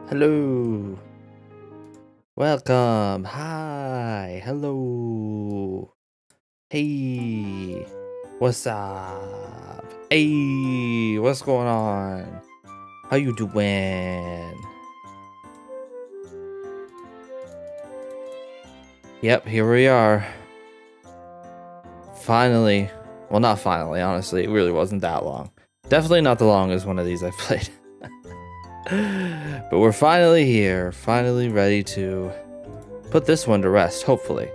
Hello. Welcome. Hi. Hello. Hey. What's up? Hey. What's going on? How you doing? Yep, here we are. Finally. Well, not finally, honestly. It really wasn't that long. Definitely not the longest one of these I've played. But we're finally here. Finally ready to put this one to rest. Hopefully.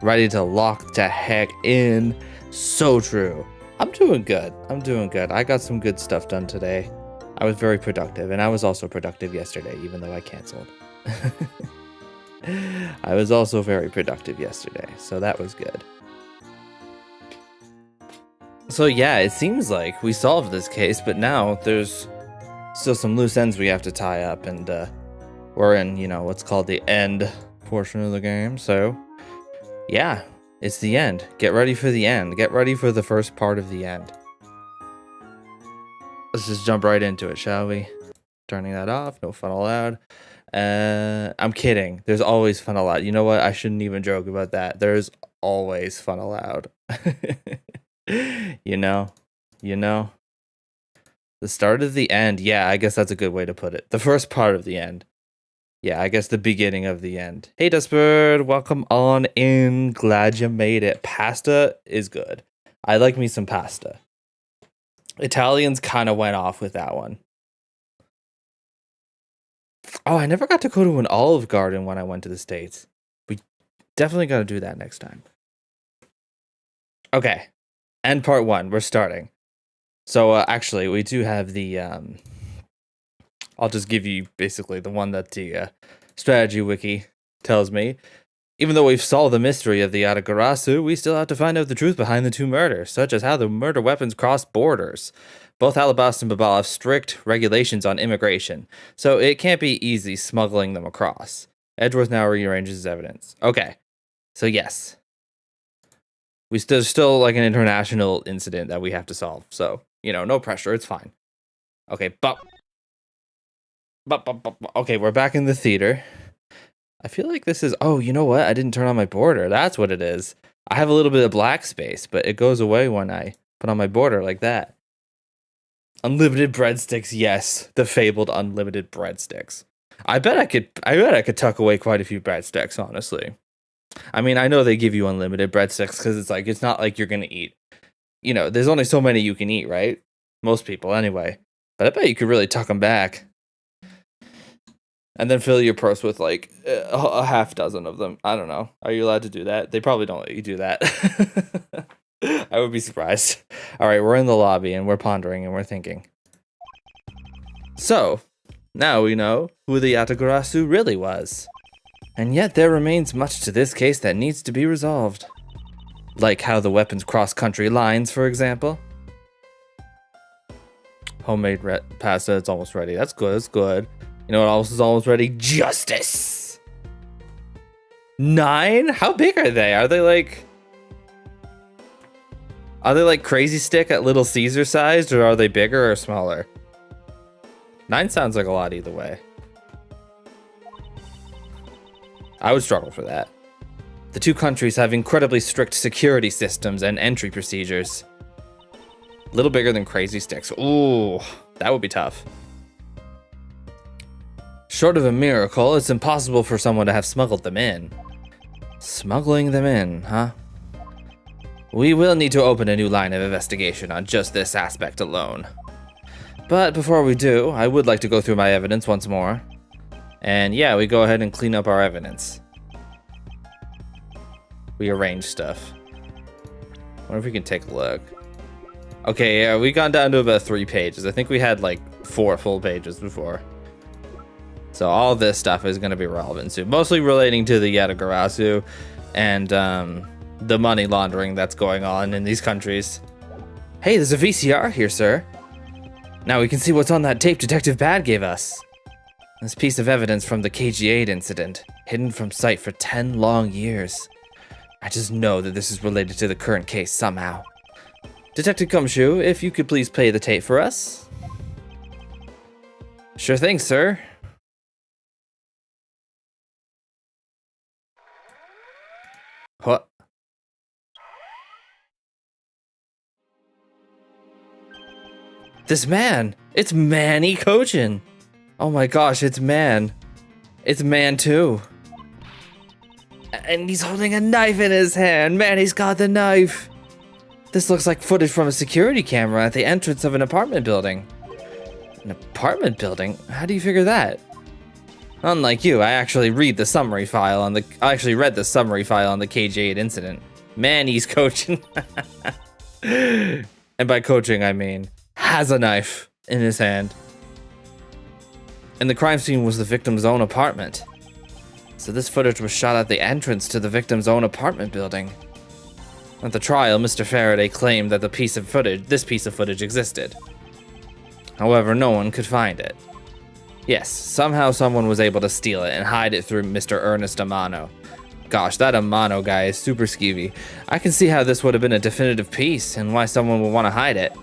Ready to lock the heck in. So true. I'm doing good. I got some good stuff done today. I was very productive, and I was also productive yesterday, even though I canceled. I was also very productive yesterday, so that was good. So yeah, it seems like we solved this case, but now there's still some loose ends we have to tie up, and we're in, what's called the end portion of the game, so yeah, it's the end. Get ready for the end. Get ready for the first part of the end. Let's just jump right into it, shall we? Turning that off, no fun allowed. I'm kidding. There's always fun allowed. You know what? I shouldn't even joke about that. There's always fun allowed. You know? The start of the end. Yeah, I guess that's a good way to put it. The first part of the end. Yeah, I guess the beginning of the end. Hey, Dustbird, welcome on in. Glad you made it. Pasta is good. I like me some pasta. Italians kind of went off with that one. Oh, I never got to go to an Olive Garden when I went to the States. We definitely got to do that next time. Okay, end part one. We're starting. So actually, we do have the... I'll just give you basically the one that the strategy wiki tells me. Even though we've solved the mystery of the Atagarasu, we still have to find out the truth behind the two murders, such as how the murder weapons crossed borders. Both Alabasta and Babal have strict regulations on immigration, so it can't be easy smuggling them across. Edgeworth now rearranges evidence. Okay, so yes. There's still like an international incident that we have to solve, so, no pressure, it's fine. Okay, but okay, we're back in the theater. I feel like this is... Oh, you know what? I didn't turn on my border. That's what it is. I have a little bit of black space, but it goes away when I put on my border like that. Unlimited breadsticks, yes. The fabled unlimited breadsticks. I bet I could tuck away quite a few breadsticks, honestly. I mean, I know they give you unlimited breadsticks because it's not like you're going to eat. There's only so many you can eat, right? Most people, anyway. But I bet you could really tuck them back. And then fill your purse with like a half dozen of them. I don't know. Are you allowed to do that? They probably don't let you do that. I would be surprised. All right, we're in the lobby and we're pondering and we're thinking. So, now we know who the Atagarasu really was. And yet there remains much to this case that needs to be resolved. Like how the weapons cross country lines, for example. Homemade pasta, it's almost ready. That's good. You know what else is almost ready? Justice! 9? How big are they? Are they like Crazy Stick at Little Caesar sized, or are they bigger or smaller? 9 sounds like a lot either way. I would struggle for that. The two countries have incredibly strict security systems and entry procedures. A little bigger than Crazy Sticks. Ooh, that would be tough. Short of a miracle, it's impossible for someone to have smuggled them in. Smuggling them in, huh? We will need to open a new line of investigation on just this aspect alone. But before we do, I would like to go through my evidence once more. And yeah, we go ahead and clean up our evidence. We arrange stuff. Wonder if we can take a look. Okay, yeah, we gone down to about 3 pages. I think we had like 4 full pages before. So all this stuff is going to be relevant soon. Mostly relating to the Yatagarasu and the money laundering that's going on in these countries. Hey, there's a VCR here, sir. Now we can see what's on that tape Detective Bad gave us. This piece of evidence from the KG8 incident, hidden from sight for 10 long years. I just know that this is related to the current case somehow. Detective Gumshoe, if you could please play the tape for us. Sure thing, sir. What? This man! It's Manny Kochin! Oh my gosh, it's Man. It's Man too. And he's holding a knife in his hand. Manny's got the knife. This looks like footage from a security camera at the entrance of an apartment building. An apartment building? How do you figure that? Unlike you, I actually read the summary file on the read the summary file on the KG8 incident. Manny's coaching. And by coaching I mean has a knife in his hand. And the crime scene was the victim's own apartment. So this footage was shot at the entrance to the victim's own apartment building. At the trial, Mr. Faraday claimed that this piece of footage existed. However, no one could find it. Yes, somehow someone was able to steal it and hide it through Mr. Ernest Amano. Gosh, that Amano guy is super skeevy. I can see how this would have been a definitive piece and why someone would want to hide it.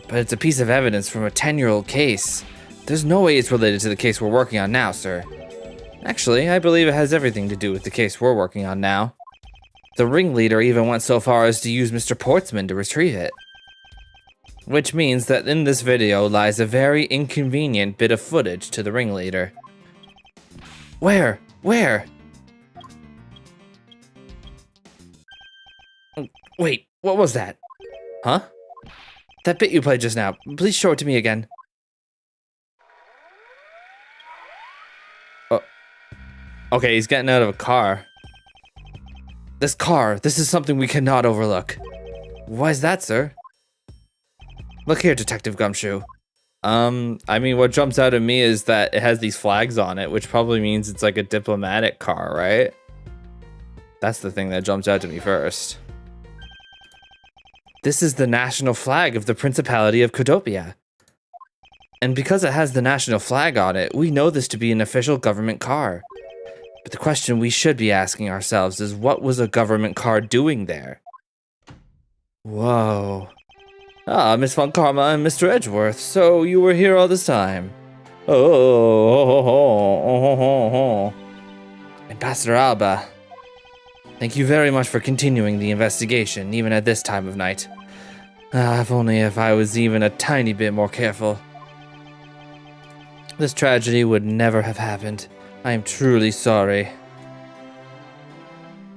But it's a piece of evidence from a 10-year-old case. There's no way it's related to the case we're working on now, sir. Actually, I believe it has everything to do with the case we're working on now. The ringleader even went so far as to use Mr. Portsman to retrieve it. Which means that in this video lies a very inconvenient bit of footage to the ringleader. Where? Where? Wait, what was that? Huh? That bit you played just now. Please show it to me again. Oh. Okay, he's getting out of a car. This is something we cannot overlook. Why is that, sir? Look here, Detective Gumshoe. I mean, what jumps out at me is that it has these flags on it, which probably means it's like a diplomatic car, right? That's the thing that jumps out to me first. This is the national flag of the Principality of Codopia. And because it has the national flag on it, we know this to be an official government car. But the question we should be asking ourselves is, what was a government car doing there? Whoa. Ah, Miss Von Karma and Mr. Edgeworth, so you were here all this time. Oh. Ambassador Alba, thank you very much for continuing the investigation, even at this time of night. If only if I was even a tiny bit more careful. This tragedy would never have happened. I am truly sorry.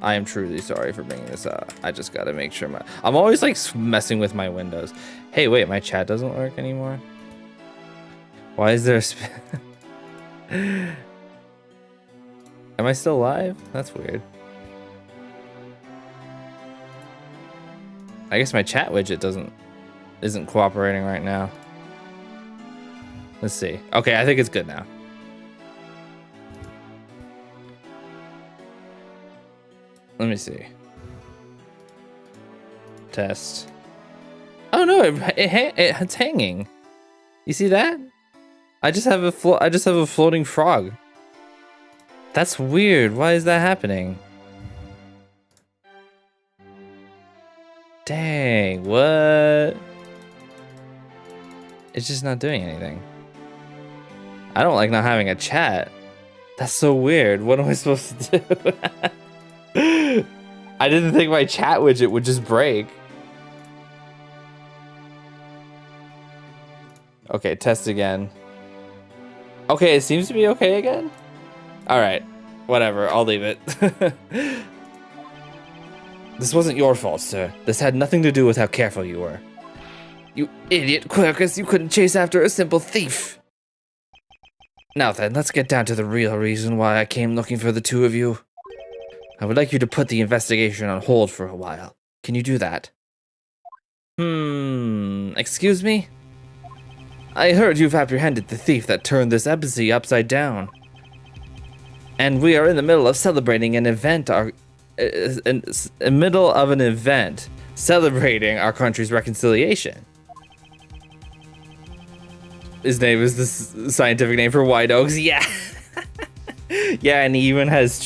I am truly sorry for bringing this up. I just gotta make sure I'm always like messing with my windows. Hey, wait, my chat doesn't work anymore. Why is there a Am I still live? That's weird. I guess my chat widget isn't cooperating right now. Let's see. Okay, I think it's good now. Let me see. Test. Oh no, it's hanging. You see that? I just have a floating frog. That's weird. Why is that happening? Dang, what? It's just not doing anything. I don't like not having a chat. That's so weird. What am I supposed to do? I didn't think my chat widget would just break. Okay, test again. Okay, it seems to be okay again. All right, whatever. I'll leave it. This wasn't your fault, sir. This had nothing to do with how careful you were. You idiot, Quercus, you couldn't chase after a simple thief. Now then, let's get down to the real reason why I came looking for the two of you. I would like you to put the investigation on hold for a while. Can you do that? Excuse me? I heard you've apprehended the thief that turned this embassy upside down. And we are in the middle of celebrating an event, celebrating our country's reconciliation. His name is the scientific name for white oaks. Yeah. Yeah, and he even has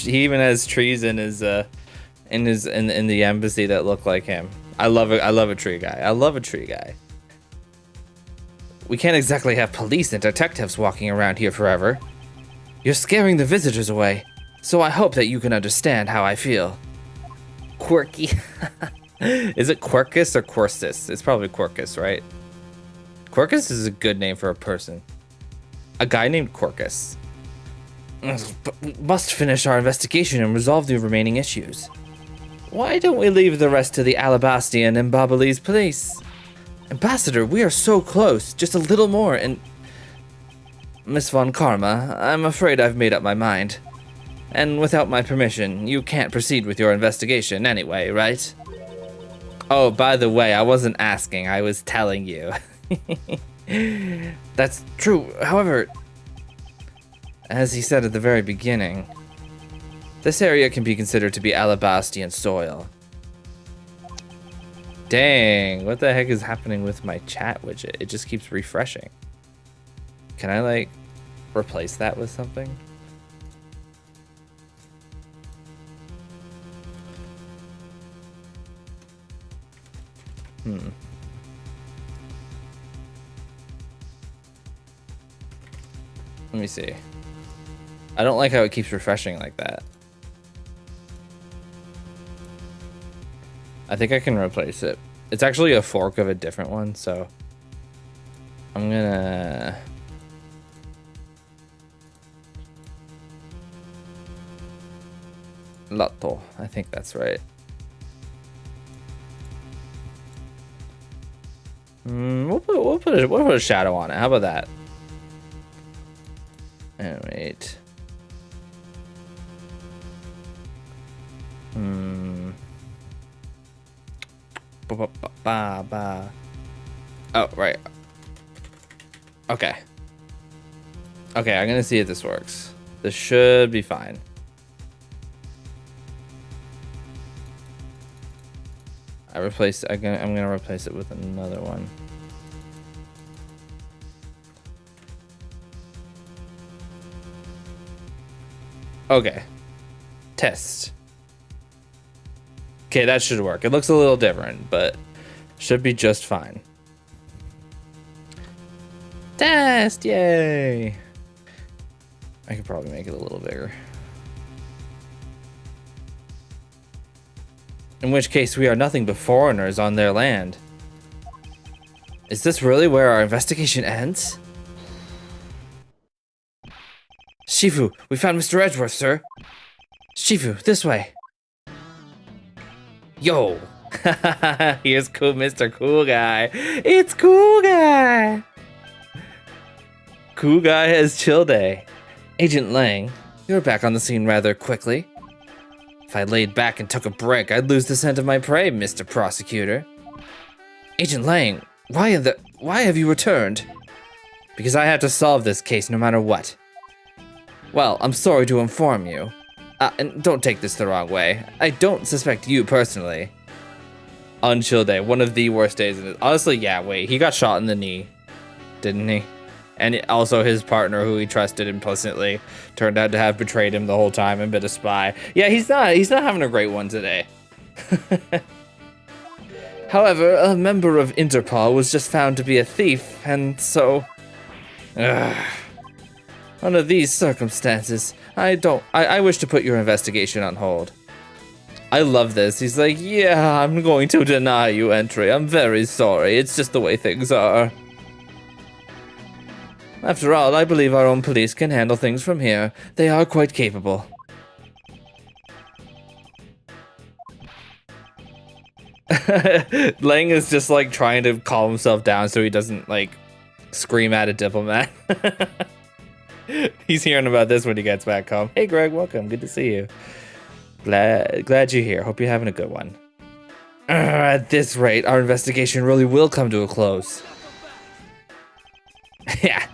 trees in his in the embassy that look like him. I love a tree guy. I love a tree guy. We can't exactly have police and detectives walking around here forever. You're scaring the visitors away, so I hope that you can understand how I feel. Quirky. Is it Quercus or Quercus? It's probably Quercus, right? Quercus is a good name for a person. A guy named Quercus. But we must finish our investigation and resolve the remaining issues. Why don't we leave the rest to the Alabastian and Ablaze police? Ambassador, we are so close. Just a little more and... Miss Von Karma, I'm afraid I've made up my mind. And without my permission, you can't proceed with your investigation anyway, right? Oh, by the way, I wasn't asking, I was telling you. That's true. However, as he said at the very beginning, this area can be considered to be Alabastian soil. Dang, what the heck is happening with my chat widget? It just keeps refreshing. Can I, like, replace that with something? Let me see. I don't like how it keeps refreshing like that. I think I can replace it. It's actually a fork of a different one, so I'm gonna... Lotto, I think that's right. We'll put a shadow on it. How about that? And wait. Oh, right. Okay. Okay, I'm gonna see if this works. This should be fine. I'm gonna replace it with another one. Okay. Test. Okay, that should work. It looks a little different, but should be just fine. Test! Yay! I could probably make it a little bigger. In which case, we are nothing but foreigners on their land. Is this really where our investigation ends? Shifu, we found Mr. Edgeworth, sir. Shifu, this way. Yo! Here's cool Mr. Cool Guy. It's Cool Guy! Cool Guy has chill day. Agent Lang, you're back on the scene rather quickly. If I laid back and took a break, I'd lose the scent of my prey, Mr. Prosecutor. Agent Lang, why have you returned? Because I have to solve this case no matter what. Well, I'm sorry to inform you. And don't take this the wrong way. I don't suspect you personally. Unchill day, one of the worst days in it. Honestly, yeah, wait, he got shot in the knee, didn't he? And also his partner, who he trusted implicitly, turned out to have betrayed him the whole time and been a spy. Yeah, he's not having a great one today. However, a member of Interpol was just found to be a thief, and so... Under these circumstances, I wish to put your investigation on hold. I love this. He's like, yeah, I'm going to deny you entry. I'm very sorry. It's just the way things are. After all, I believe our own police can handle things from here. They are quite capable. Lang is just like trying to calm himself down so he doesn't like scream at a diplomat. He's hearing about this when he gets back home. Hey Greg, welcome. Good to see you. Glad you're here. Hope you're having a good one. At this rate, our investigation really will come to a close. Yeah.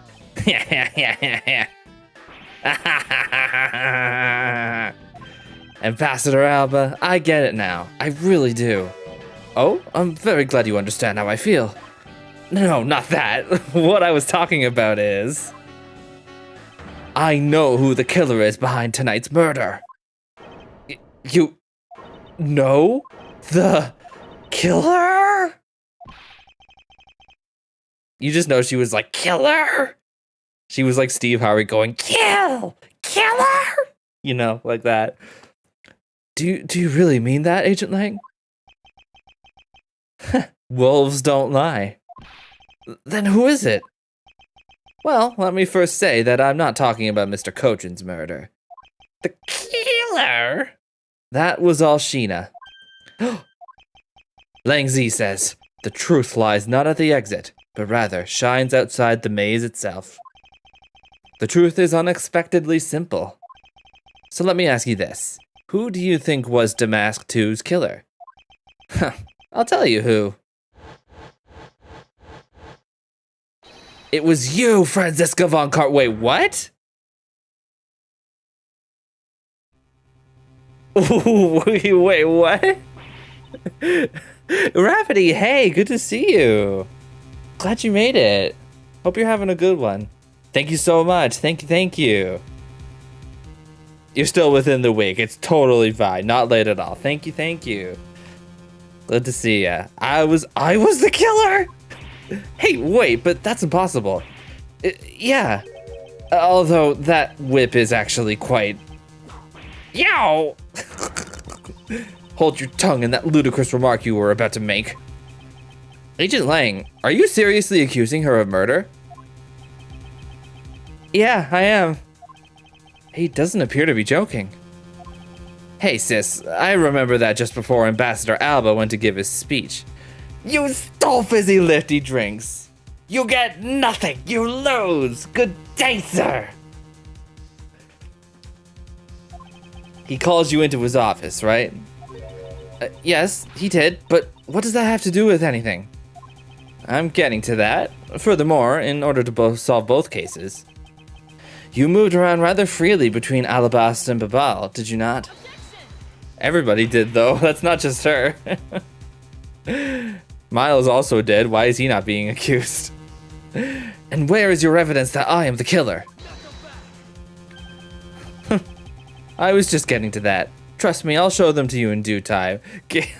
Ambassador Alba, I get it now. I really do. Oh, I'm very glad you understand how I feel. No, not that. What I was talking about is... I know who the killer is behind tonight's murder. You know the killer? You just know she was like, killer? She was like Steve Harvey going, killer? You know, like that. Do you really mean that, Agent Lang? Wolves don't lie. Then who is it? Well, let me first say that I'm not talking about Mr. Cochin's murder. The killer? That was all Sheena. Lang Zi says, the truth lies not at the exit, but rather shines outside the maze itself. The truth is unexpectedly simple. So let me ask you this. Who do you think was Damask 2's killer? I'll tell you who. It was you, Franziska von Car- Wait, what? Wait, what? Rafferty, hey, good to see you. Glad you made it. Hope you're having a good one. Thank you so much. Thank you. You're still within the week. It's totally fine. Not late at all. Thank you. Good to see ya. I was the killer? Hey, wait, but that's impossible. Yeah. Although that whip is actually quite... Yow! Hold your tongue in that ludicrous remark you were about to make. Agent Lang, are you seriously accusing her of murder? Yeah, I am. He doesn't appear to be joking. Hey sis, I remember that just before Ambassador Alba went to give his speech. You stole fizzy lifty drinks. You get nothing, you lose. Good day, sir. He calls you into his office, right? Yes, he did, but what does that have to do with anything? I'm getting to that. Furthermore, in order to solve both cases, you moved around rather freely between Alabasta and Babal, did you not? Everybody did, though. That's not just her. Miles also did. Why is he not being accused? And where is your evidence that I am the killer? I was just getting to that. Trust me, I'll show them to you in due time.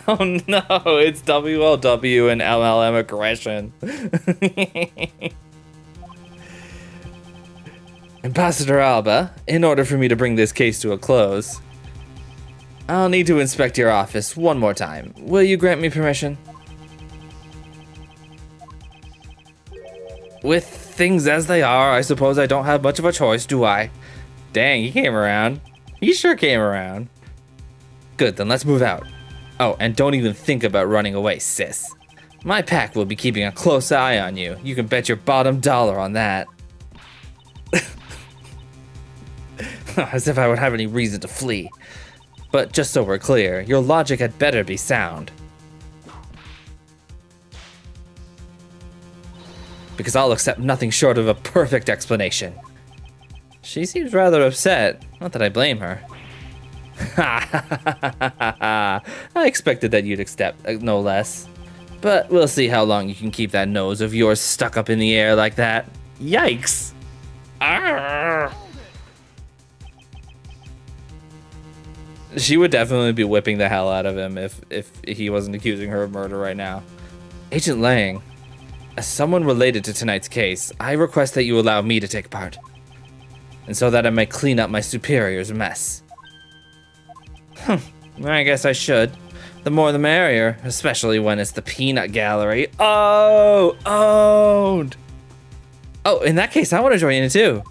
Oh no, it's WLW and LLM aggression. Ambassador Alba, in order for me to bring this case to a close, I'll need to inspect your office one more time. Will you grant me permission? With things as they are, I suppose I don't have much of a choice, do I? Dang, he came around. He sure came around. Good, then let's move out. Oh, and don't even think about running away, sis. My pack will be keeping a close eye on you. You can bet your bottom dollar on that. As if I would have any reason to flee. But just so we're clear, your logic had better be sound. Because I'll accept nothing short of a perfect explanation. She seems rather upset. Not that I blame her. I expected that you'd accept, no less. But we'll see how long you can keep that nose of yours stuck up in the air like that. Yikes! Arrgh. She would definitely be whipping the hell out of him if he wasn't accusing her of murder right now. Agent Lang, as someone related to tonight's case, I request that you allow me to take part. And so that I may clean up my superior's mess. I guess I should. The more the merrier, especially when it's the peanut gallery. Oh, owned! Oh, in that case, I want to join in too.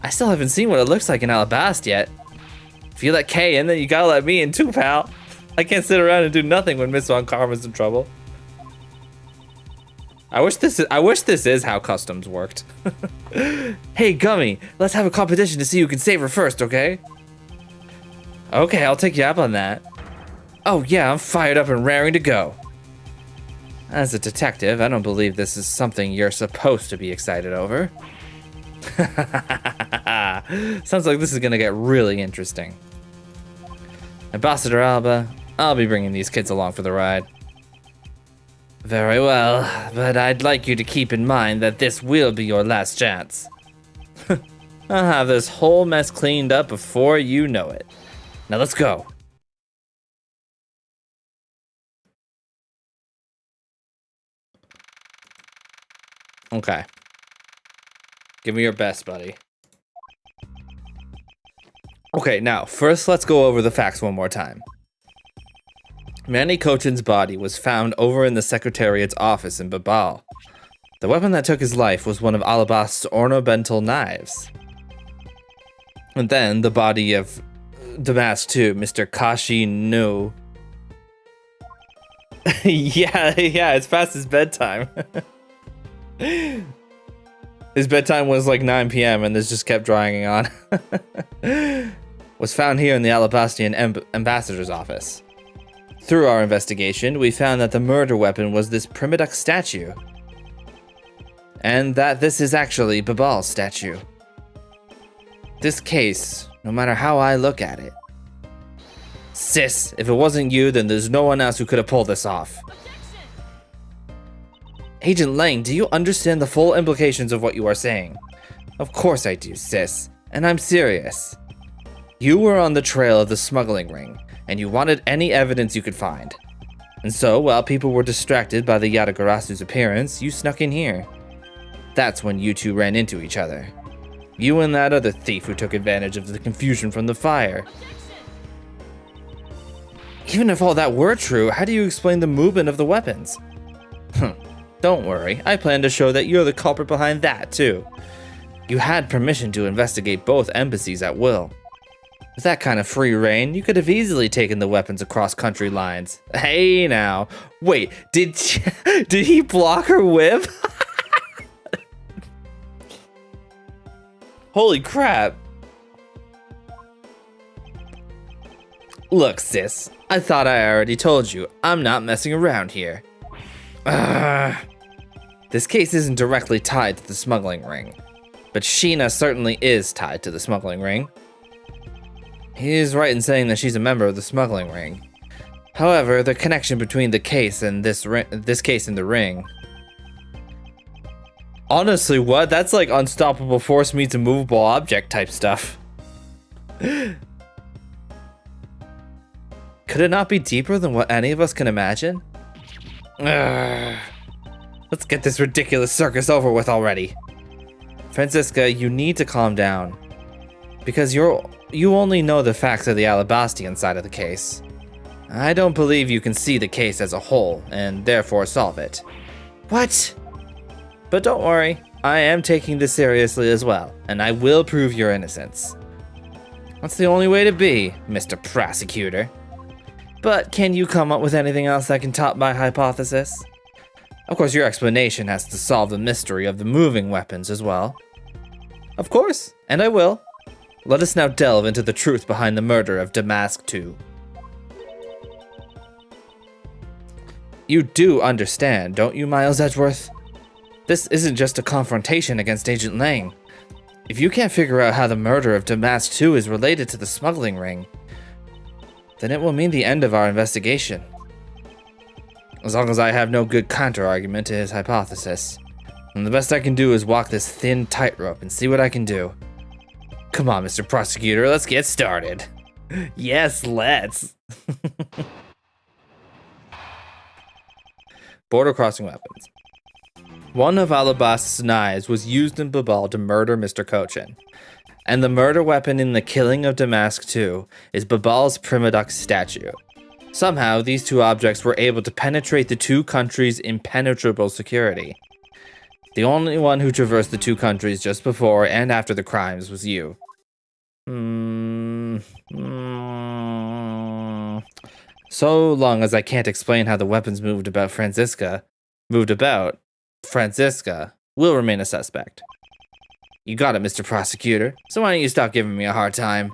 I still haven't seen what it looks like in Alabast yet. If you let Kay in, then you gotta let me in too, pal. I can't sit around and do nothing when Miss Von Karma's in trouble. I wish this is how customs worked. Hey, Gummy, let's have a competition to see who can save her first, okay? Okay, I'll take you up on that. Oh yeah, I'm fired up and raring to go. As a detective, I don't believe this is something you're supposed to be excited over. Sounds like this is gonna get really interesting. Ambassador Alba, I'll be bringing these kids along for the ride. Very well, but I'd like you to keep in mind that this will be your last chance. I'll have this whole mess cleaned up before you know it. Now let's go. Okay. Give me your best, buddy. Okay, now, first let's go over the facts one more time. Manny Cochin's body was found over in the Secretariat's office in Babal. The weapon that took his life was one of Alabast's ornamental knives. And then the body of Damask II, Mr. Kashi Nu. yeah, it's past his bedtime. His bedtime was like 9 p.m. and this just kept dragging on. Was found here in the Alabastian ambassador's office. Through our investigation, we found that the murder weapon was this Primiduck statue. And that this is actually Babal's statue. This case, no matter how I look at it. Sis, if it wasn't you, then there's no one else who could have pulled this off. Agent Lang, do you understand the full implications of what you are saying? Of course I do, sis. And I'm serious. You were on the trail of the smuggling ring, and you wanted any evidence you could find. And so, while people were distracted by the Yatagarasu's appearance, you snuck in here. That's when you two ran into each other. You and that other thief who took advantage of the confusion from the fire. Even if all that were true, how do you explain the movement of the weapons? Don't worry, I plan to show that you're the culprit behind that, too. You had permission to investigate both embassies at will. With that kind of free reign, you could have easily taken the weapons across country lines. Hey now, wait, did he block her whip? Holy crap. Look, sis, I thought I already told you, I'm not messing around here. This case isn't directly tied to the smuggling ring, but Sheena certainly is tied to the smuggling ring. He is right in saying that she's a member of the smuggling ring. However, the connection between the case and this case and the ring. Honestly, what? That's like unstoppable force meets immovable object type stuff. Could it not be deeper than what any of us can imagine? Let's get this ridiculous circus over with already. Francisca, you need to calm down. Because you only know the facts of the Alabastian side of the case. I don't believe you can see the case as a whole, and therefore solve it. What? But don't worry, I am taking this seriously as well, and I will prove your innocence. That's the only way to be, Mr. Prosecutor. But can you come up with anything else that can top my hypothesis? Of course, your explanation has to solve the mystery of the moving weapons as well. Of course, and I will. Let us now delve into the truth behind the murder of Damask II. You do understand, don't you, Miles Edgeworth? This isn't just a confrontation against Agent Lang. If you can't figure out how the murder of Damask II is related to the smuggling ring, then it will mean the end of our investigation. As long as I have no good counter-argument to his hypothesis. And the best I can do is walk this thin tightrope and see what I can do. Come on, Mr. Prosecutor, let's get started. Yes, let's. Border crossing weapons. One of Alabast's knives was used in Babal to murder Mr. Cochin. And the murder weapon in the killing of Damask II is Babal's Primiduck statue. Somehow, these two objects were able to penetrate the two countries' impenetrable security. The only one who traversed the two countries just before and after the crimes was you. So long as I can't explain how the weapons moved about, Franziska will remain a suspect. You got it, Mr. Prosecutor. So why don't you stop giving me a hard time?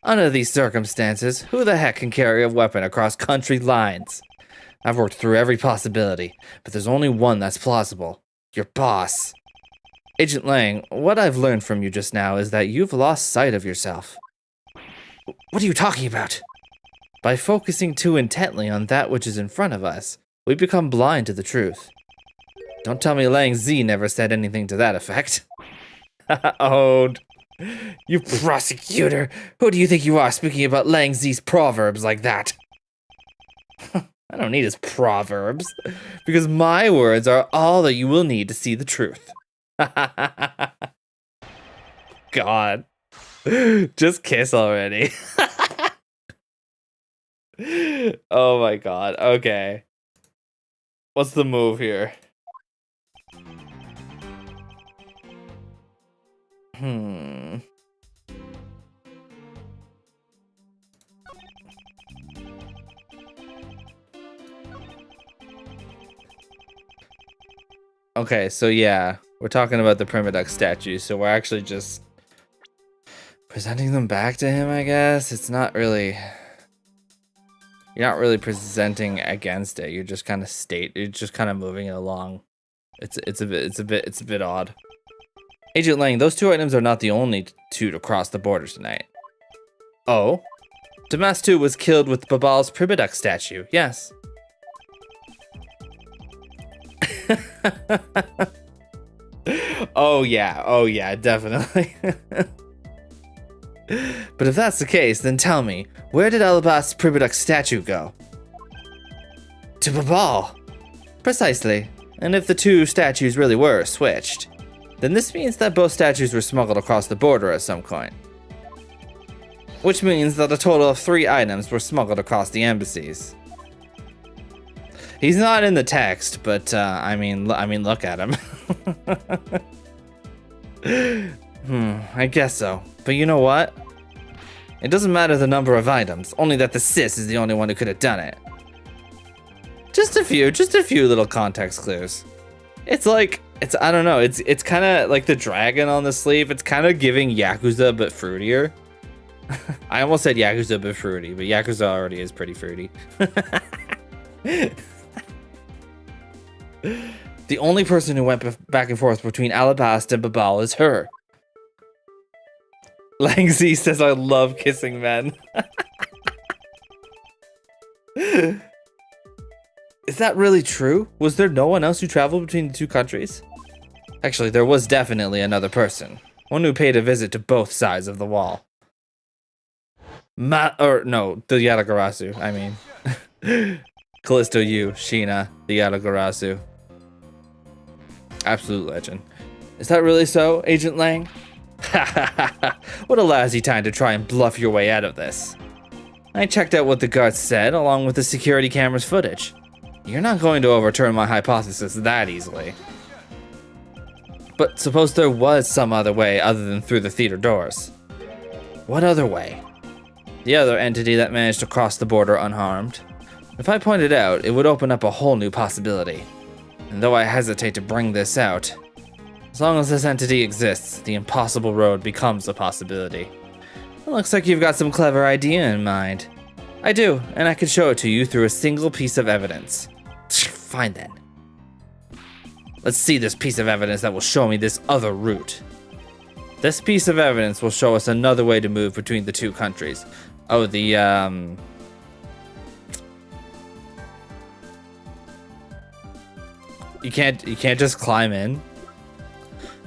Under these circumstances, who the heck can carry a weapon across country lines? I've worked through every possibility, but there's only one that's plausible. Your boss. Agent Lang, what I've learned from you just now is that you've lost sight of yourself. What are you talking about? By focusing too intently on that which is in front of us, we become blind to the truth. Don't tell me Lang Z never said anything to that effect. Oh, you prosecutor! Who do you think you are speaking about Lang Z's proverbs like that? I don't need his proverbs, because my words are all that you will need to see the truth. God. Just kiss already. Oh my god. Okay. What's the move here? Okay, so yeah, we're talking about the Primiduck statue, so we're actually just presenting them back to him, I guess. It's not really... You're not really presenting against it. You're just kind of moving it along. It's a bit odd. Agent Lang, those two items are not the only two to cross the border tonight. Oh? Damastu was killed with Babal's Primiduck statue, yes. Oh yeah, definitely. But if that's the case, then tell me, where did Alabast's Primiduck statue go? To Babal! Precisely. And if the two statues really were switched, then this means that both statues were smuggled across the border at some point. Which means that a total of 3 items were smuggled across the embassies. He's not in the text, but I mean, look at him. I guess so. But you know what? It doesn't matter the number of items, only that the sis is the only one who could have done it. Just a few little context clues. I don't know, it's kind of like the dragon on the sleeve. It's kind of giving Yakuza, but fruitier. I almost said Yakuza, but fruity, but Yakuza already is pretty fruity. The only person who went back and forth between Alabast and Babal is her. Lang Z says, I love kissing men. Is that really true? Was there no one else who traveled between the two countries? Actually, there was definitely another person. One who paid a visit to both sides of the wall. The Yatagarasu, I mean. Callisto Yu, Sheena, the Yatagarasu. Absolute legend. Is that really so, Agent Lang? What a lousy time to try and bluff your way out of this. I checked out what the guards said, along with the security camera's footage. You're not going to overturn my hypothesis that easily. But suppose there was some other way other than through the theater doors. What other way? The other entity that managed to cross the border unharmed. If I pointed out, it would open up a whole new possibility. And though I hesitate to bring this out, as long as this entity exists, the impossible road becomes a possibility. It looks like you've got some clever idea in mind. I do, and I can show it to you through a single piece of evidence. Fine then. Let's see this piece of evidence that will show me this other route. This piece of evidence will show us another way to move between the two countries. Oh, You can't just climb in.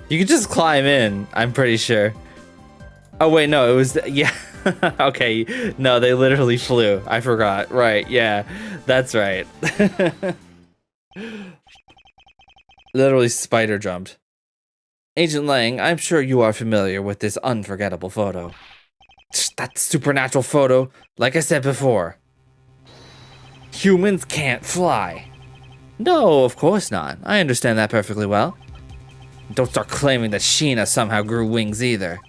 You can just climb in, I'm pretty sure. Oh wait, no, it was, yeah. Okay, no, they literally flew. I forgot. Right, yeah, that's right. Literally spider jumped. Agent Lang, I'm sure you are familiar with this unforgettable photo. That supernatural photo, like I said before. Humans can't fly. No, of course not. I understand that perfectly well. Don't start claiming that Sheena somehow grew wings either.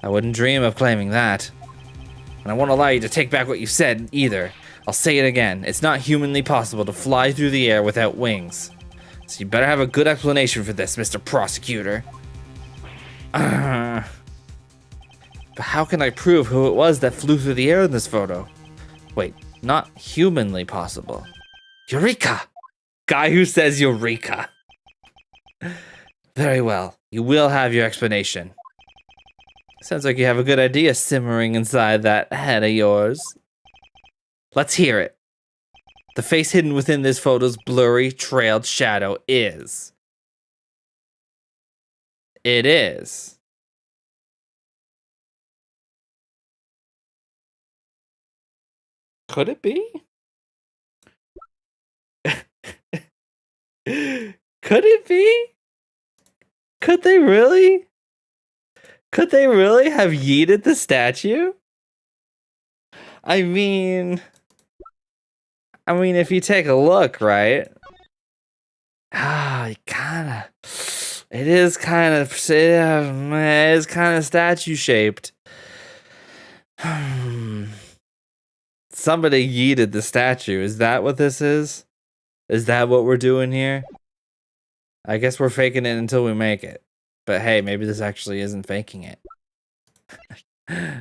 I wouldn't dream of claiming that. And I won't allow you to take back what you said either. I'll say it again. It's not humanly possible to fly through the air without wings. So you better have a good explanation for this, Mr. Prosecutor. But how can I prove who it was that flew through the air in this photo? Wait, not humanly possible. Eureka! Guy who says Eureka. Very well. You will have your explanation. Sounds like you have a good idea simmering inside that head of yours. Let's hear it. The face hidden within this photo's blurry, trailed shadow is... It is... Could it be? Could it be? Could they really? Could they really have yeeted the statue? I mean, if you take a look, right? It is kind of statue shaped. Somebody yeeted the statue. Is that what this is? Is that what we're doing here? I guess we're faking it until we make it. But hey, maybe this actually isn't faking it.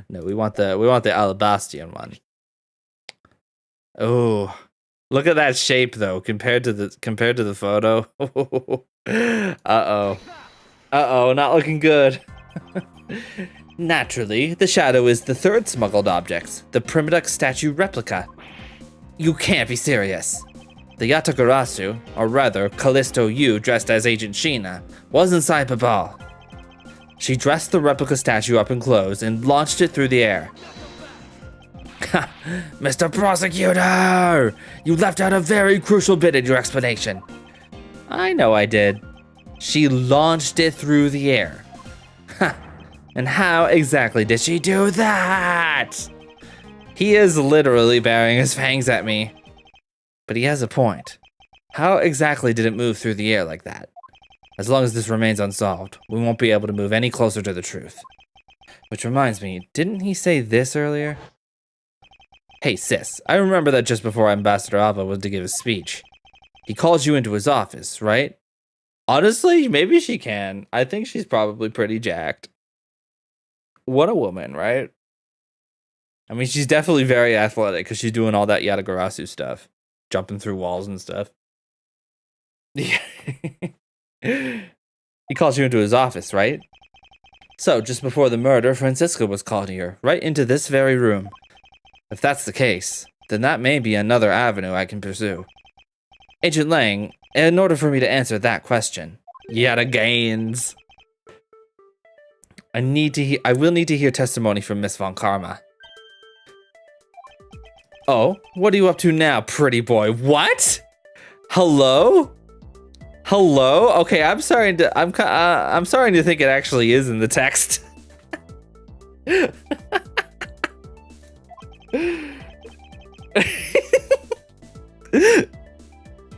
No, we want the Alabastian one. Oh, look at that shape though, compared to the photo. Uh-oh, not looking good. Naturally, the shadow is the third smuggled object, the Primadux statue replica. You can't be serious. The Yatagarasu, or rather, Callisto Yu dressed as Agent Sheena, was inside Babal. She dressed the replica statue up in clothes and launched it through the air. Mr. Prosecutor! You left out a very crucial bit in your explanation. I know I did. She launched it through the air. And how exactly did she do that? He is literally baring his fangs at me. But he has a point. How exactly did it move through the air like that? As long as this remains unsolved, we won't be able to move any closer to the truth. Which reminds me, didn't he say this earlier? Hey sis, I remember that just before Ambassador Alba was to give his speech. He called you into his office, right? Honestly, maybe she can. I think she's probably pretty jacked. What a woman, right? I mean, she's definitely very athletic because she's doing all that Yatagarasu stuff. Jumping through walls and stuff. Yeah. He calls you into his office, right? So, just before the murder, Francisca was called here, right into this very room. If that's the case, then that may be another avenue I can pursue. Agent Lang, in order for me to answer that question, yet agains, I will need to hear testimony from Miss Von Karma. Oh, what are you up to now, pretty boy? What? Hello? Hello? Okay, I'm starting to think it actually is in the text.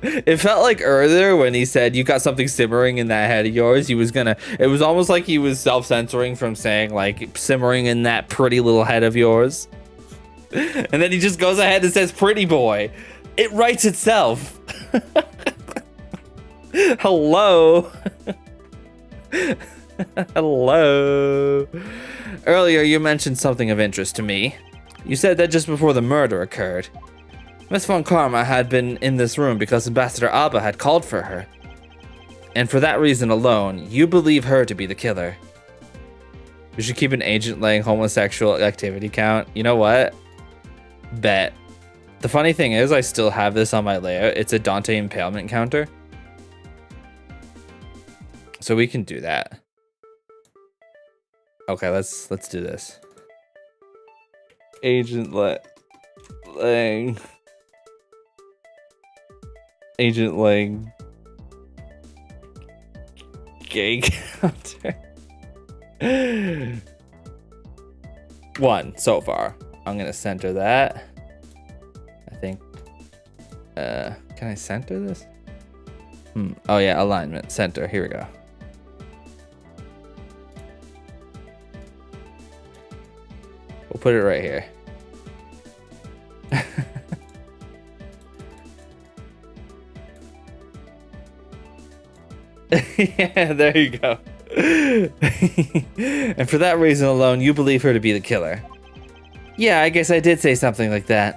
It felt like earlier when he said you got something simmering in that head of yours, it was almost like he was self-censoring from saying like simmering in that pretty little head of yours. And then he just goes ahead and says pretty boy. It writes itself. Hello. Hello. Earlier you mentioned something of interest to me. You said that just before the murder occurred, Miss Von Karma had been in this room because Ambassador Alba had called for her. And for that reason alone, you believe her to be the killer. We should keep an Agent Lang homosexual activity count. You know what? Bet. The funny thing is, I still have this on my layout. It's a Dante impalement counter. So we can do that. Okay, let's do this. Agent Lang. Agent Lang. Gay counter. 1 so far. I'm gonna center that. I think. Can I center this? Oh yeah, alignment, center. Here we go. We'll put it right here. Yeah, there you go. And for that reason alone, you believe her to be the killer. Yeah, I guess I did say something like that.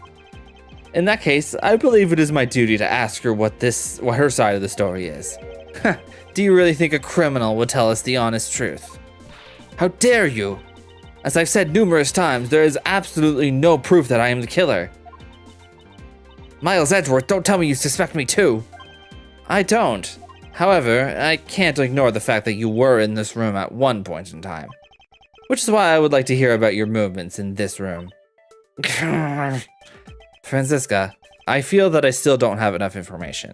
In that case, I believe it is my duty to ask her what her side of the story is. Do you really think a criminal would tell us the honest truth? How dare you? As I've said numerous times, there is absolutely no proof that I am the killer. Miles Edgeworth, don't tell me you suspect me too. I don't. However, I can't ignore the fact that you were in this room at one point in time. Which is why I would like to hear about your movements in this room. Franziska, I feel that I still don't have enough information.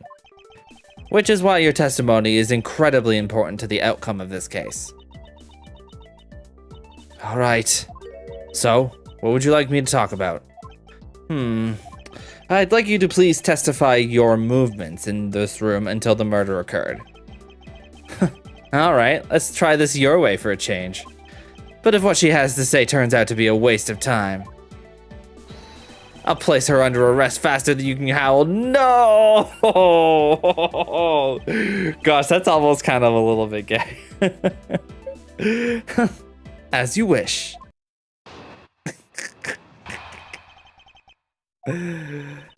Which is why your testimony is incredibly important to the outcome of this case. Alright. So, what would you like me to talk about? I'd like you to please testify your movements in this room until the murder occurred. Alright, let's try this your way for a change. But if what she has to say turns out to be a waste of time, I'll place her under arrest faster than you can howl. No! Gosh, that's almost kind of a little bit gay. As you wish.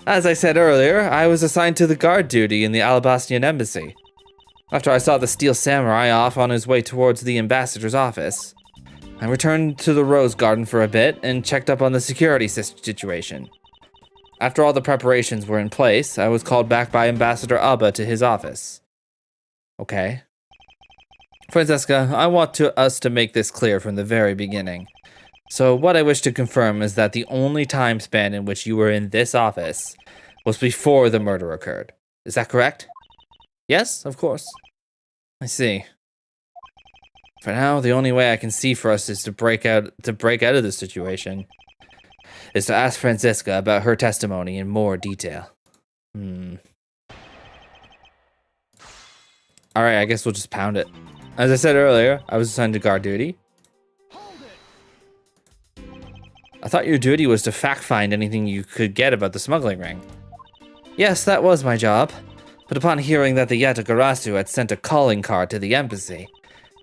As I said earlier, I was assigned to the guard duty in the Alabastian embassy. After I saw the Steel Samurai off on his way towards the ambassador's office, I returned to the Rose Garden for a bit and checked up on the security situation. After all the preparations were in place, I was called back by Ambassador Alba to his office. Okay. Francesca, I want us to make this clear from the very beginning. So what I wish to confirm is that the only time span in which you were in this office was before the murder occurred. Is that correct? Yes, of course. I see. For now, the only way I can see for us is to break out of this situation is to ask Franziska about her testimony in more detail. Alright, I guess we'll just pound it. As I said earlier, I was assigned to guard duty. I thought your duty was to fact-find anything you could get about the smuggling ring. Yes, that was my job. But upon hearing that the Yatagarasu had sent a calling card to the embassy,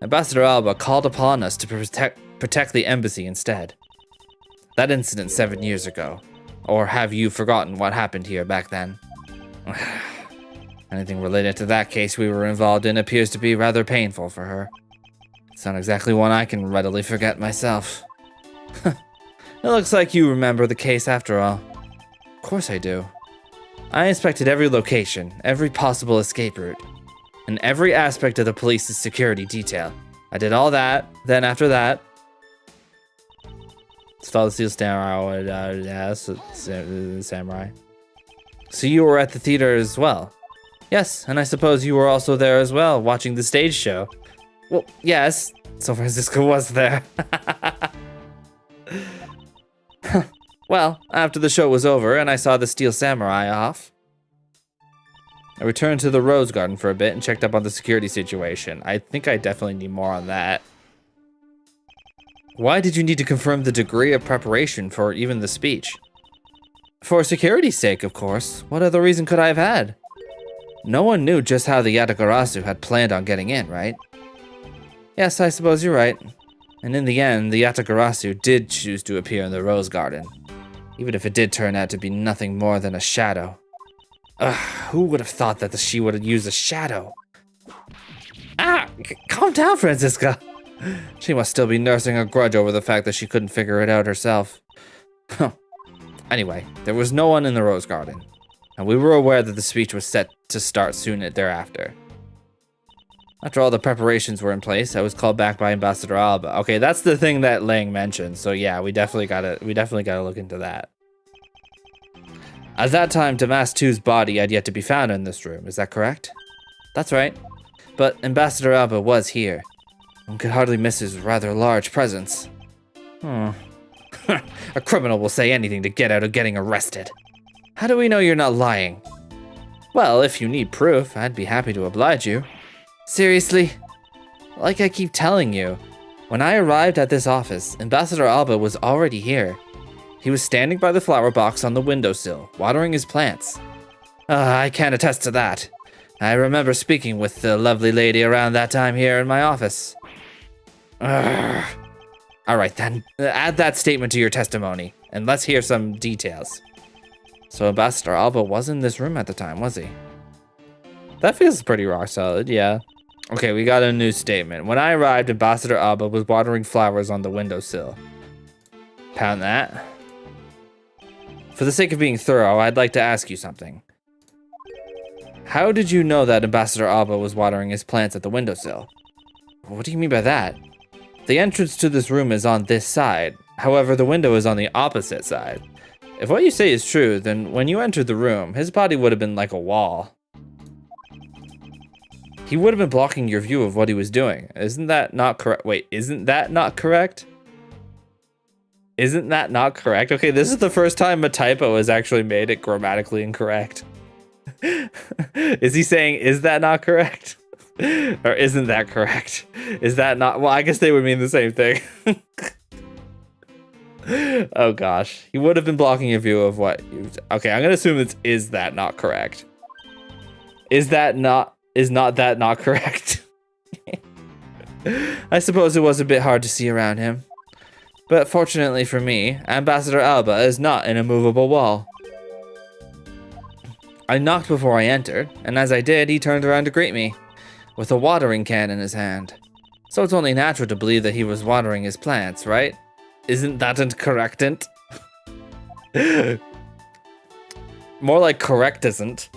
Ambassador Alba called upon us to protect the embassy instead. That incident 7 years ago. Or have you forgotten what happened here back then? Anything related to that case we were involved in appears to be rather painful for her. It's not exactly one I can readily forget myself. It looks like you remember the case after all. Of course I do. I inspected every location, every possible escape route, and every aspect of the police's security detail. I did all that, then after that... Let's follow the Steel Samurai. So you were at the theater as well? Yes, and I suppose you were also there as well, watching the stage show. Well, yes, so Francisco was there. Well, after the show was over and I saw the Steel Samurai off, I returned to the Rose Garden for a bit and checked up on the security situation. I think I definitely need more on that. Why did you need to confirm the degree of preparation for even the speech? For security's sake, of course. What other reason could I have had? No one knew just how the Yatagarasu had planned on getting in, right? Yes, I suppose you're right. And in the end, the Yatagarasu did choose to appear in the Rose Garden. Even if it did turn out to be nothing more than a shadow. Ugh, who would have thought that she would have used a shadow? Calm down, Franziska. She must still be nursing a grudge over the fact that she couldn't figure it out herself. Anyway, there was no one in the Rose Garden, and we were aware that the speech was set to start soon thereafter. After all the preparations were in place, I was called back by Ambassador Alba. Okay, that's the thing that Lang mentioned. So yeah, we definitely gotta look into that. At that time, Damas 2's body had yet to be found in this room. Is that correct? That's right. But Ambassador Alba was here. One could hardly miss his rather large presence. A criminal will say anything to get out of getting arrested. How do we know you're not lying? Well, if you need proof, I'd be happy to oblige you. Seriously? Like I keep telling you, When I arrived at this office, Ambassador Alba was already here. He was standing by the flower box on the windowsill, watering his plants. I can attest to that. I remember speaking with the lovely lady around that time here in my office. Alright then, add that statement to your testimony, and let's hear some details. So Ambassador Alba was in this room at the time, was he? That feels pretty rock solid, yeah. Okay, we got a new statement. When I arrived, Ambassador Alba was watering flowers on the windowsill. Pound that. For the sake of being thorough, I'd like to ask you something. How did you know that Ambassador Alba was watering his plants at the windowsill? What do you mean by that? The entrance to this room is on this side. However, the window is on the opposite side. If what you say is true, then when you entered the room, his body would have been like a wall. He would have been blocking your view of what he was doing. Isn't that not correct? Wait, isn't that not correct? Isn't that not correct? Okay, this is the first time a typo has actually made it grammatically incorrect. Is he saying, is that not correct? Or isn't that correct? Is that not? Well, I guess they would mean the same thing. Oh gosh, he would have been blocking your view of what you... Okay, I'm gonna assume it's, is that not correct? Is that not... Is not that not correct? I suppose it was a bit hard to see around him. But fortunately for me, Ambassador Alba is not an immovable wall. I knocked before I entered, and as I did, he turned around to greet me, with a watering can in his hand. So it's only natural to believe that he was watering his plants, right? Isn't that incorrectant? More like correct isn't.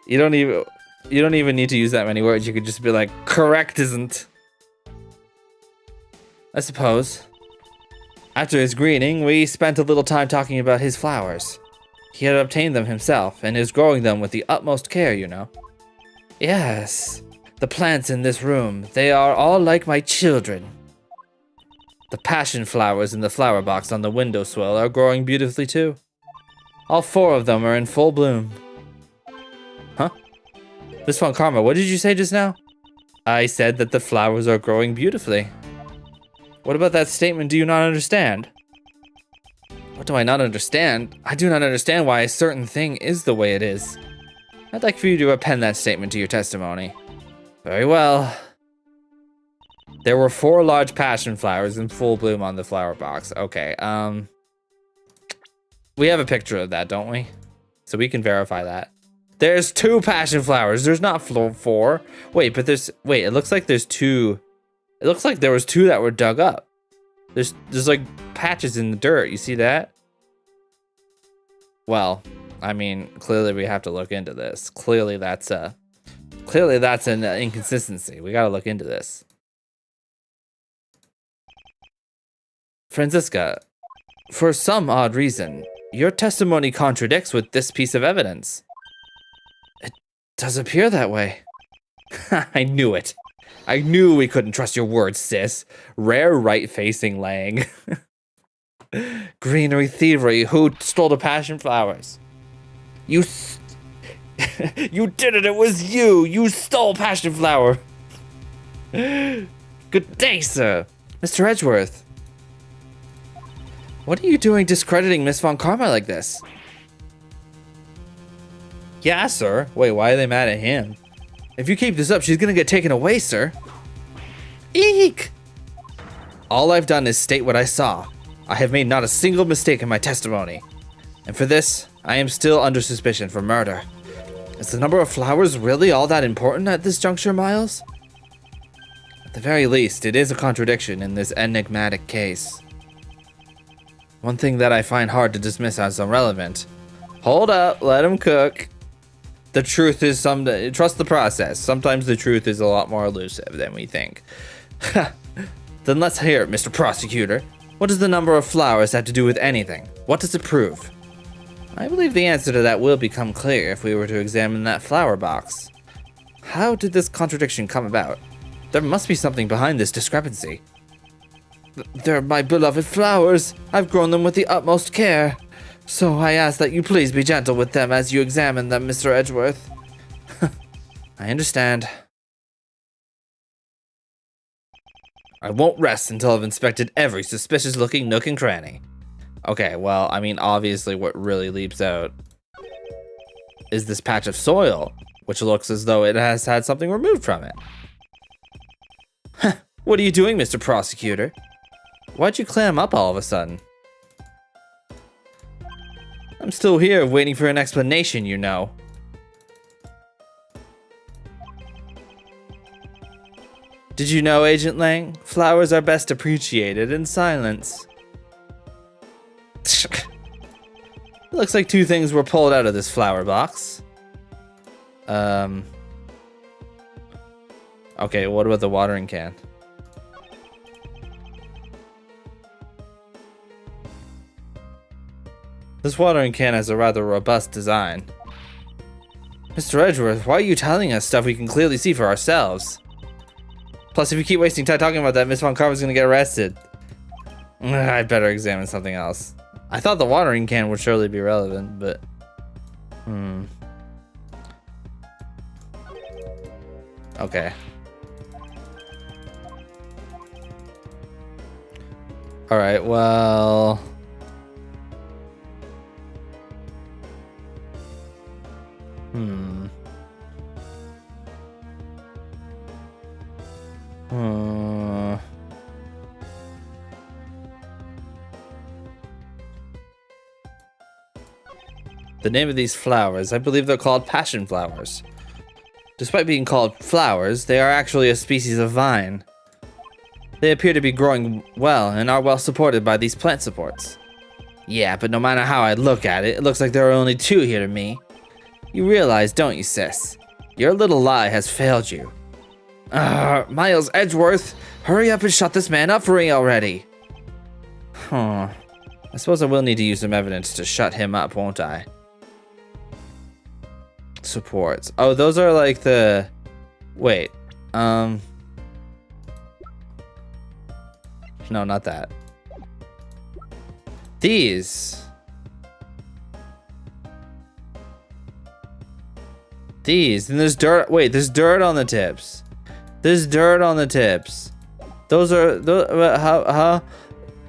You don't even need to use that many words. You could just be like, correct isn't. I suppose. After his greeting, we spent a little time talking about his flowers. He had obtained them himself, and is growing them with the utmost care, you know. Yes, the plants in this room, they are all like my children. The passion flowers in the flower box on the windowsill are growing beautifully too. All 4 of them are in full bloom. Huh? Miss Von Karma, what did you say just now? I said that the flowers are growing beautifully. What about that statement do you not understand? What do I not understand? I do not understand why a certain thing is the way it is. I'd like for you to append that statement to your testimony. Very well. There were 4 large passion flowers in full bloom on the flower box. Okay, we have a picture of that, don't we? So we can verify that. There's 2 passion flowers. There's not 4. Wait, but there's... Wait, it looks like there's 2... It looks like there was 2 that were dug up. There's like patches in the dirt. You see that? Well, I mean, clearly we have to look into this. Clearly that's an inconsistency. We gotta look into this. Franziska, for some odd reason, your testimony contradicts with this piece of evidence. It does appear that way. I knew it. I knew we couldn't trust your words, sis. Rare right-facing Lang. Greenery thievery. Who stole the passion flowers? You did it. It was you. You stole passion flower. Good day, sir. Mr. Edgeworth. What are you doing discrediting Miss Von Karma like this? Yeah, sir. Wait, why are they mad at him? If you keep this up, she's gonna get taken away, sir. Eek! All I've done is state what I saw. I have made not a single mistake in my testimony. And for this, I am still under suspicion for murder. Is the number of flowers really all that important at this juncture, Miles? At the very least, it is a contradiction in this enigmatic case. One thing that I find hard to dismiss as irrelevant. Hold up, let him cook. The truth is trust the process. Sometimes the truth is a lot more elusive than we think. Then let's hear it, Mr. Prosecutor. What does the number of flowers have to do with anything? What does it prove? I believe the answer to that will become clear if we were to examine that flower box. How did this contradiction come about? There must be something behind this discrepancy. They're my beloved flowers. I've grown them with the utmost care. So I ask that you please be gentle with them as you examine them, Mr. Edgeworth. I understand. I won't rest until I've inspected every suspicious-looking nook and cranny. Okay, well, I mean, obviously what really leaps out is this patch of soil, which looks as though it has had something removed from it. What are you doing, Mr. Prosecutor? Why'd you clam up all of a sudden? I'm still here waiting for an explanation, you know. Did you know, Agent Lang? Flowers are best appreciated in silence. It looks like two things were pulled out of this flower box. Okay, what about the watering can? This watering can has a rather robust design. Mr. Edgeworth, why are you telling us stuff we can clearly see for ourselves? Plus, if you keep wasting time talking about that, Miss Von Carver's gonna get arrested. I'd better examine something else. I thought the watering can would surely be relevant, but... Okay. Alright, well... The name of these flowers, I believe they're called passion flowers. Despite being called flowers, they are actually a species of vine. They appear to be growing well and are well supported by these plant supports. Yeah, but no matter how I look at it, it looks like there are only two here to me. You realize, don't you, sis? Your little lie has failed you. Miles Edgeworth, hurry up and shut this man up for me already. I suppose I will need to use some evidence to shut him up, won't I? Supports. Oh, those are like the... Wait. No, not that. These. And there's dirt. Wait, there's dirt on the tips. There's dirt on the tips. Those are... How...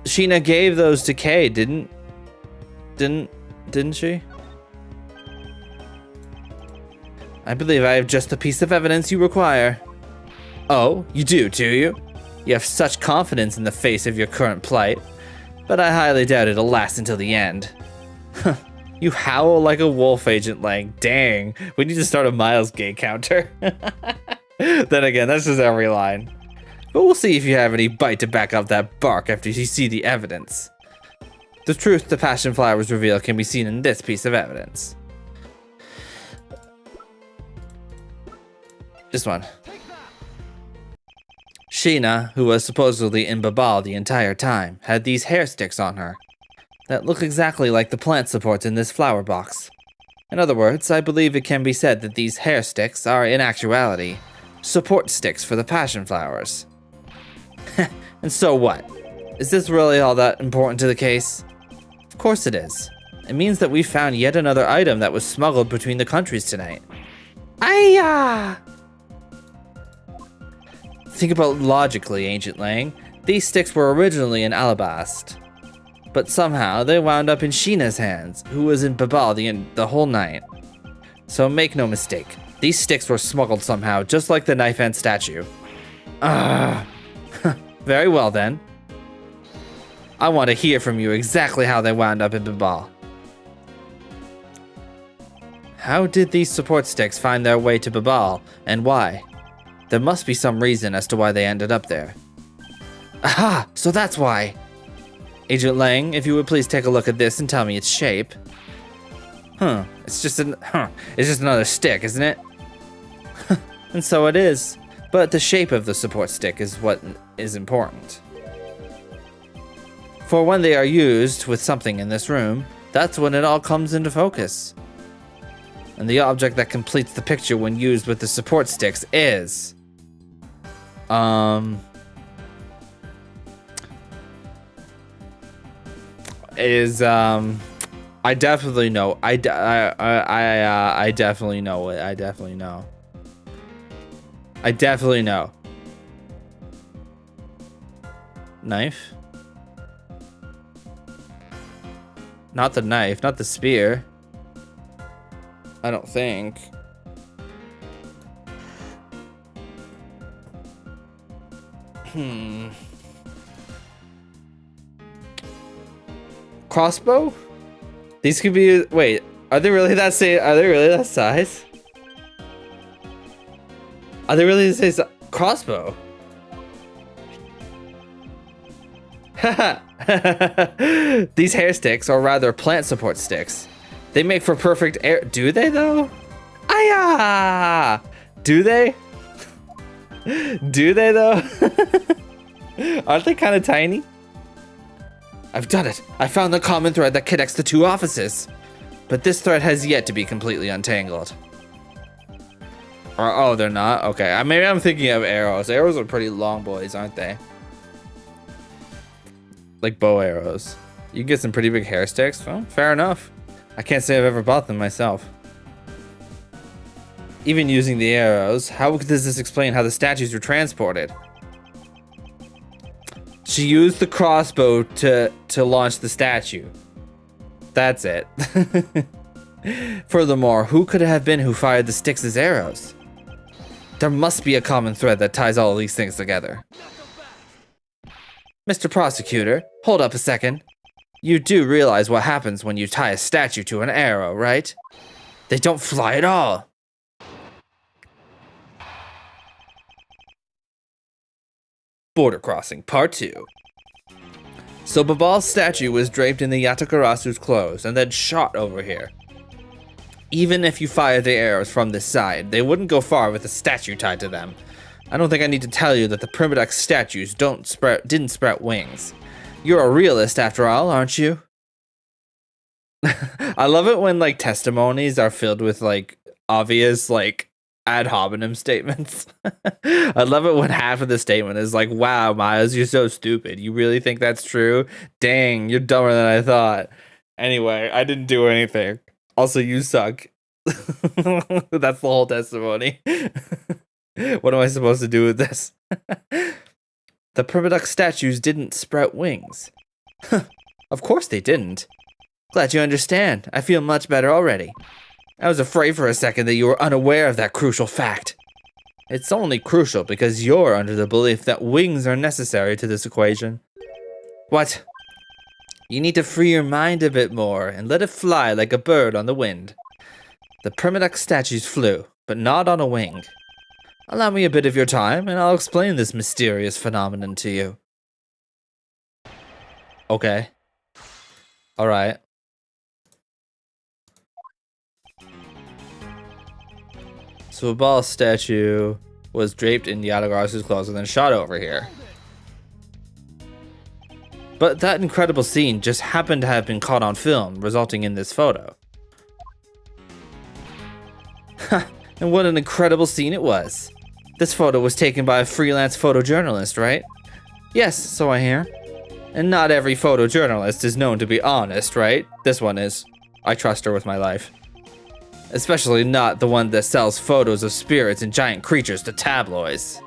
Sheena gave those to Kay, didn't she? I believe I have just the piece of evidence you require. Oh, you do you? You have such confidence in the face of your current plight, but I highly doubt it'll last until the end. You howl like a wolf, Agent Lang. Dang, we need to start a Miles gay counter. Then again, that's just every line. But we'll see if you have any bite to back up that bark after you see the evidence. The truth the passion flowers reveal can be seen in this piece of evidence. This one. Sheena, who was supposedly in Babal the entire time, had these hair sticks on her that look exactly like the plant supports in this flower box. In other words, I believe it can be said that these hair sticks are, in actuality, support sticks for the passion flowers. And so what? Is this really all that important to the case? Of course it is. It means that we found yet another item that was smuggled between the countries tonight. Ayah! Think about logically, Agent Lang. These sticks were originally in Alabast, but somehow they wound up in Sheena's hands, who was in Babal the whole night. So make no mistake, these sticks were smuggled somehow, just like the knife and statue. Very well then. I want to hear from you exactly how they wound up in Babal. How did these support sticks find their way to Babal, and why? There must be some reason as to why they ended up there. Aha! So that's why! Agent Lang, if you would please take a look at this and tell me its shape. It's just another stick, isn't it? And so it is. But the shape of the support stick is what is important. For when they are used with something in this room, that's when it all comes into focus. And the object that completes the picture when used with the support sticks is... I definitely know. I definitely know it. I definitely know. Knife? Not the knife, not the spear. I don't think. Crossbow? These could be. Wait, are they really that Are they really that size? Are they really the same crossbow? These hair sticks, or rather plant support sticks, they make for perfect air. Do they though? Aya! Do they? Do they though? Aren't they kind of tiny? I've done it. I found the common thread that connects the two offices. But this thread has yet to be completely untangled. Or, oh, they're not? Okay, maybe I'm thinking of arrows. Arrows are pretty long boys, aren't they? Like bow arrows. You can get some pretty big hair sticks. Well, fair enough. I can't say I've ever bought them myself. Even using the arrows, how does this explain how the statues were transported? She used the crossbow to launch the statue. That's it. Furthermore, who could it have been who fired the sticks as arrows? There must be a common thread that ties all of these things together. Mr. Prosecutor, hold up a second. You do realize what happens when you tie a statue to an arrow, right? They don't fly at all. Border Crossing, Part 2. So Babal's statue was draped in the Yatakarasu's clothes and then shot over here. Even if you fire the arrows from this side, they wouldn't go far with a statue tied to them. I don't think I need to tell you that the Primidex statues didn't sprout wings. You're a realist after all, aren't you? I love it when like testimonies are filled with like obvious like ad hominem statements. I love it when half of the statement is like, wow, Miles, you're so stupid. You really think that's true? Dang, you're dumber than I thought. Anyway, I didn't do anything. Also, you suck. That's the whole testimony. What am I supposed to do with this? The Primidex statues didn't sprout wings. Of course they didn't. Glad you understand. I feel much better already. I was afraid for a second that you were unaware of that crucial fact. It's only crucial because you're under the belief that wings are necessary to this equation. What? You need to free your mind a bit more and let it fly like a bird on the wind. The Primidex statues flew, but not on a wing. Allow me a bit of your time and I'll explain this mysterious phenomenon to you. Okay. Alright. So a ball statue was draped in Yatagarasu's clothes and then shot over here. But that incredible scene just happened to have been caught on film, resulting in this photo. And what an incredible scene it was. This photo was taken by a freelance photojournalist, right? Yes, so I hear. And not every photojournalist is known to be honest, right? This one is. I trust her with my life. Especially not the one that sells photos of spirits and giant creatures to tabloids.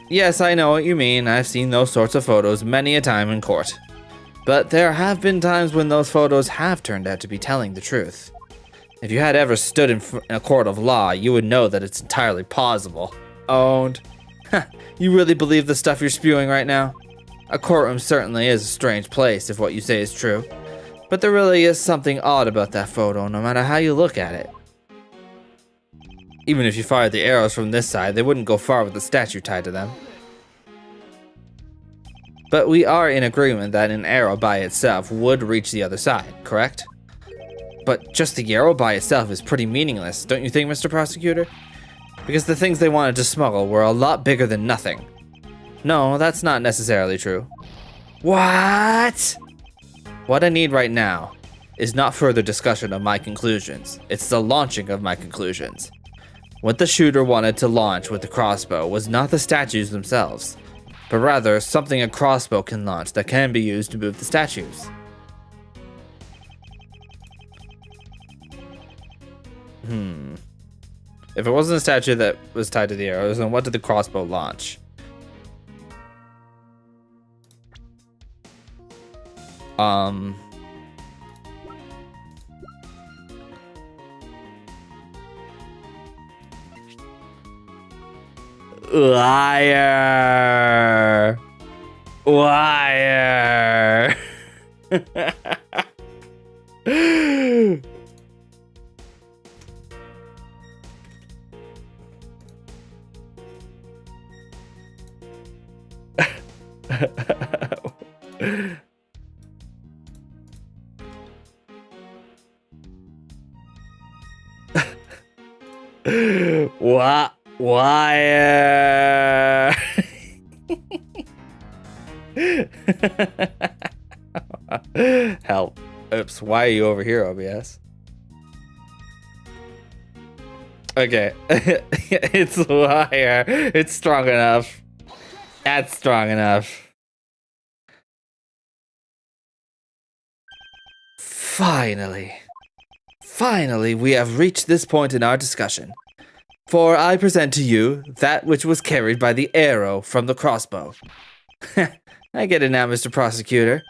Yes, I know what you mean. I've seen those sorts of photos many a time in court. But there have been times when those photos have turned out to be telling the truth. If you had ever stood in a court of law, you would know that it's entirely plausible. Owned. You really believe the stuff you're spewing right now? A courtroom certainly is a strange place if what you say is true. But there really is something odd about that photo, no matter how you look at it. Even if you fired the arrows from this side, they wouldn't go far with the statue tied to them. But we are in agreement that an arrow by itself would reach the other side, correct? But just the arrow by itself is pretty meaningless, don't you think, Mr. Prosecutor? Because the things they wanted to smuggle were a lot bigger than nothing. No, that's not necessarily true. What? What I need right now is not further discussion of my conclusions. It's the launching of my conclusions. What the shooter wanted to launch with the crossbow was not the statues themselves, but rather something a crossbow can launch that can be used to move the statues. If it wasn't a statue that was tied to the arrows, then what did the crossbow launch? Um. Liar. Liar. What? Wire? Help. Oops, why are you over here, OBS? Okay. It's wire. It's strong enough. That's strong enough. Finally. Finally, we have reached this point in our discussion. For I present to you that which was carried by the arrow from the crossbow. I get it now, Mr. Prosecutor.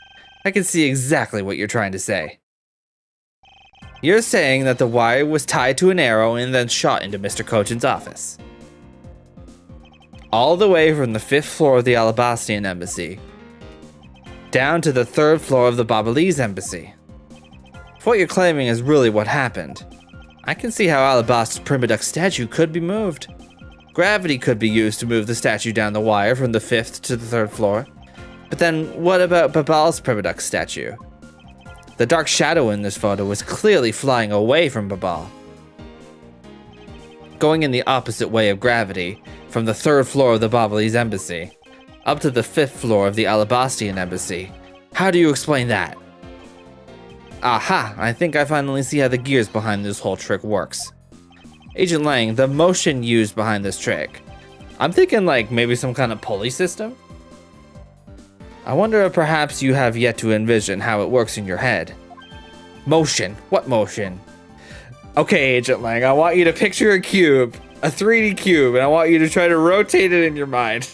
I can see exactly what you're trying to say. You're saying that the wire was tied to an arrow and then shot into Mr. Cochin's office. All the way from the 5th floor of the Alabastian Embassy down to the 3rd floor of the Ablaze Embassy. If what you're claiming is really what happened, I can see how Alabaster's Turnabout statue could be moved. Gravity could be used to move the statue down the wire from the 5th to the 3rd floor. But then, what about Babal's Turnabout statue? The dark shadow in this photo was clearly flying away from Babal. Going in the opposite way of gravity, from the 3rd floor of the Ablaze Embassy, up to the 5th floor of the Alabastian Embassy. How do you explain that? Aha, I think I finally see how the gears behind this whole trick works. Agent Lang, the motion used behind this trick. I'm thinking like maybe some kind of pulley system? I wonder if perhaps you have yet to envision how it works in your head. Motion? What motion? Okay, Agent Lang, I want you to picture a cube, a 3D cube, and I want you to try to rotate it in your mind.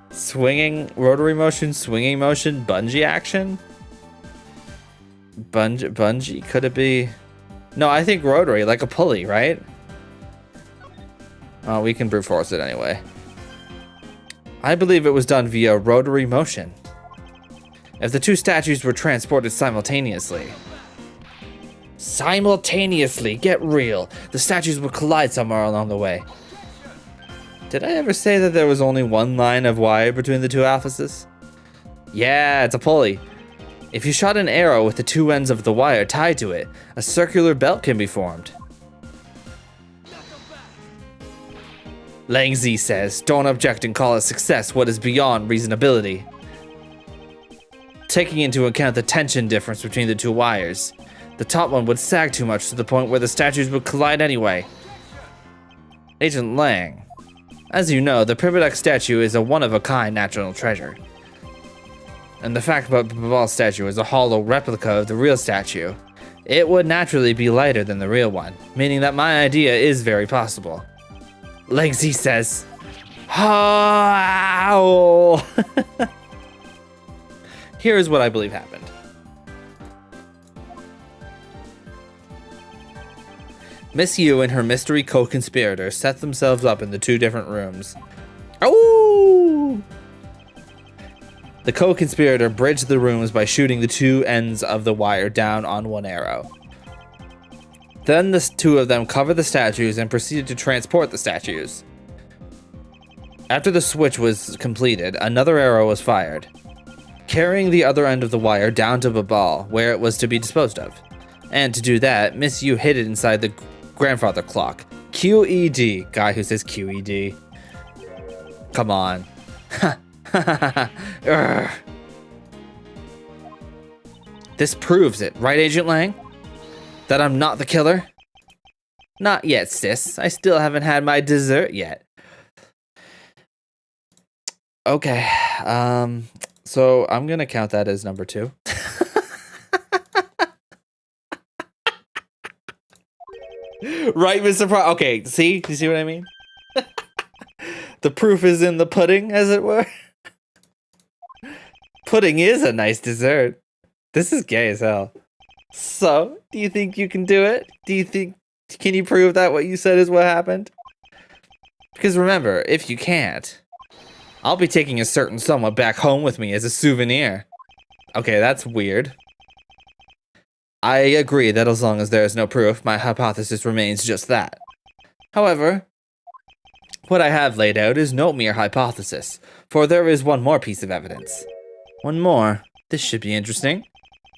Swinging, rotary motion, swinging motion, bungee action? Bungee, could it be? No, I think rotary, like a pulley, right? Oh, we can brute force it anyway. I believe it was done via rotary motion. If the two statues were transported simultaneously. Simultaneously, get real. The statues would collide somewhere along the way. Did I ever say that there was only one line of wire between the two offices? Yeah, it's a pulley. If you shot an arrow with the two ends of the wire tied to it, a circular belt can be formed. Lang Zi says, don't object and call a success what is beyond reasonability. Taking into account the tension difference between the two wires, the top one would sag too much to the point where the statues would collide anyway. Agent Lang. As you know, the Turnabout statue is a one-of-a-kind natural treasure. And the fact about Babal's statue is a hollow replica of the real statue. It would naturally be lighter than the real one, meaning that my idea is very possible. Lang Zi says, how? Here is what I believe happened. Miss Yu and her mystery co-conspirator set themselves up in the two different rooms. Oh! The co-conspirator bridged the rooms by shooting the two ends of the wire down on one arrow. Then the two of them covered the statues and proceeded to transport the statues. After the switch was completed, another arrow was fired, carrying the other end of the wire down to Babal, where it was to be disposed of. And to do that, Miss Yu hid it inside the grandfather clock. QED. Guy who says QED. Come on. This proves it, right, Agent Lang? That I'm not the killer? Not yet, sis. I still haven't had my dessert yet. Okay, so I'm gonna count that as number 2. Right, Mr. Okay, see? Do you see what I mean? The proof is in the pudding, as it were. Pudding is a nice dessert. This is gay as hell. So, do you think you can do it? Can you prove that what you said is what happened? Because remember, if you can't, I'll be taking a certain someone back home with me as a souvenir. Okay, that's weird. I agree that as long as there is no proof, my hypothesis remains just that. However, what I have laid out is no mere hypothesis, for there is one more piece of evidence. One more. This should be interesting.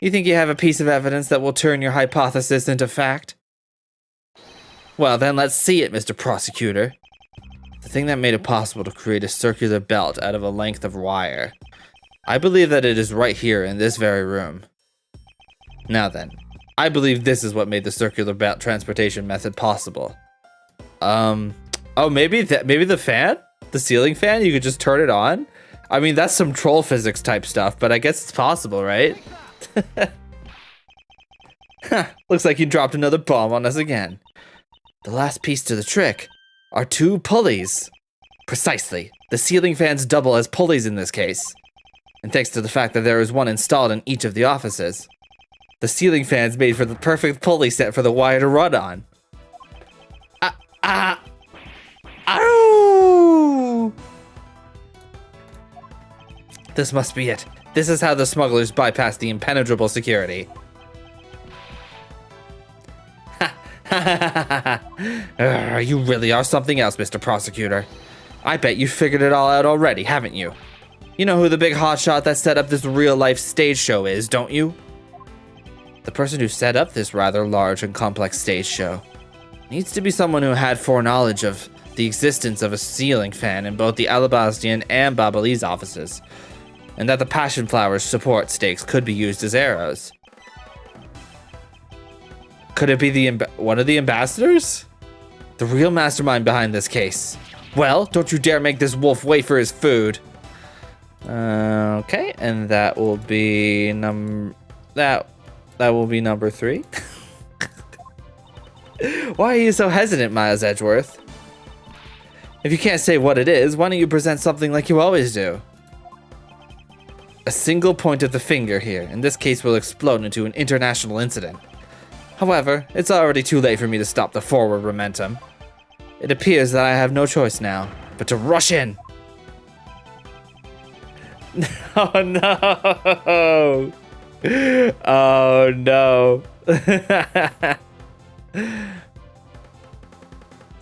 You think you have a piece of evidence that will turn your hypothesis into fact? Well then, let's see it, Mr. Prosecutor. The thing that made it possible to create a circular belt out of a length of wire. I believe that it is right here in this very room. Now then, I believe this is what made the circular belt transportation method possible. Oh, maybe the fan? The ceiling fan? You could just turn it on? I mean, that's some troll physics type stuff, but I guess it's possible, right? Looks like you dropped another bomb on us again. The last piece to the trick are two pulleys. Precisely. The ceiling fans double as pulleys in this case. And thanks to the fact that there is one installed in each of the offices, the ceiling fans made for the perfect pulley set for the wire to run on. Ow! This must be it. This is how the smugglers bypassed the impenetrable security. You really are something else, Mr. Prosecutor. I bet you figured it all out already, haven't you? You know who the big hotshot that set up this real-life stage show is, don't you? The person who set up this rather large and complex stage show needs to be someone who had foreknowledge of the existence of a ceiling fan in both the Ablaze and Ablaze offices, and that the passion flower's support stakes could be used as arrows. Could it be one of the ambassadors? The real mastermind behind this case. Well, don't you dare make this wolf wait for his food. Okay, and that will be that will be number 3. Why are you so hesitant, Miles Edgeworth? If you can't say what it is, why don't you present something like you always do? A single point of the finger here, in this case, will explode into an international incident. However, it's already too late for me to stop the forward momentum. It appears that I have no choice now, but to rush in. Oh no! Oh no!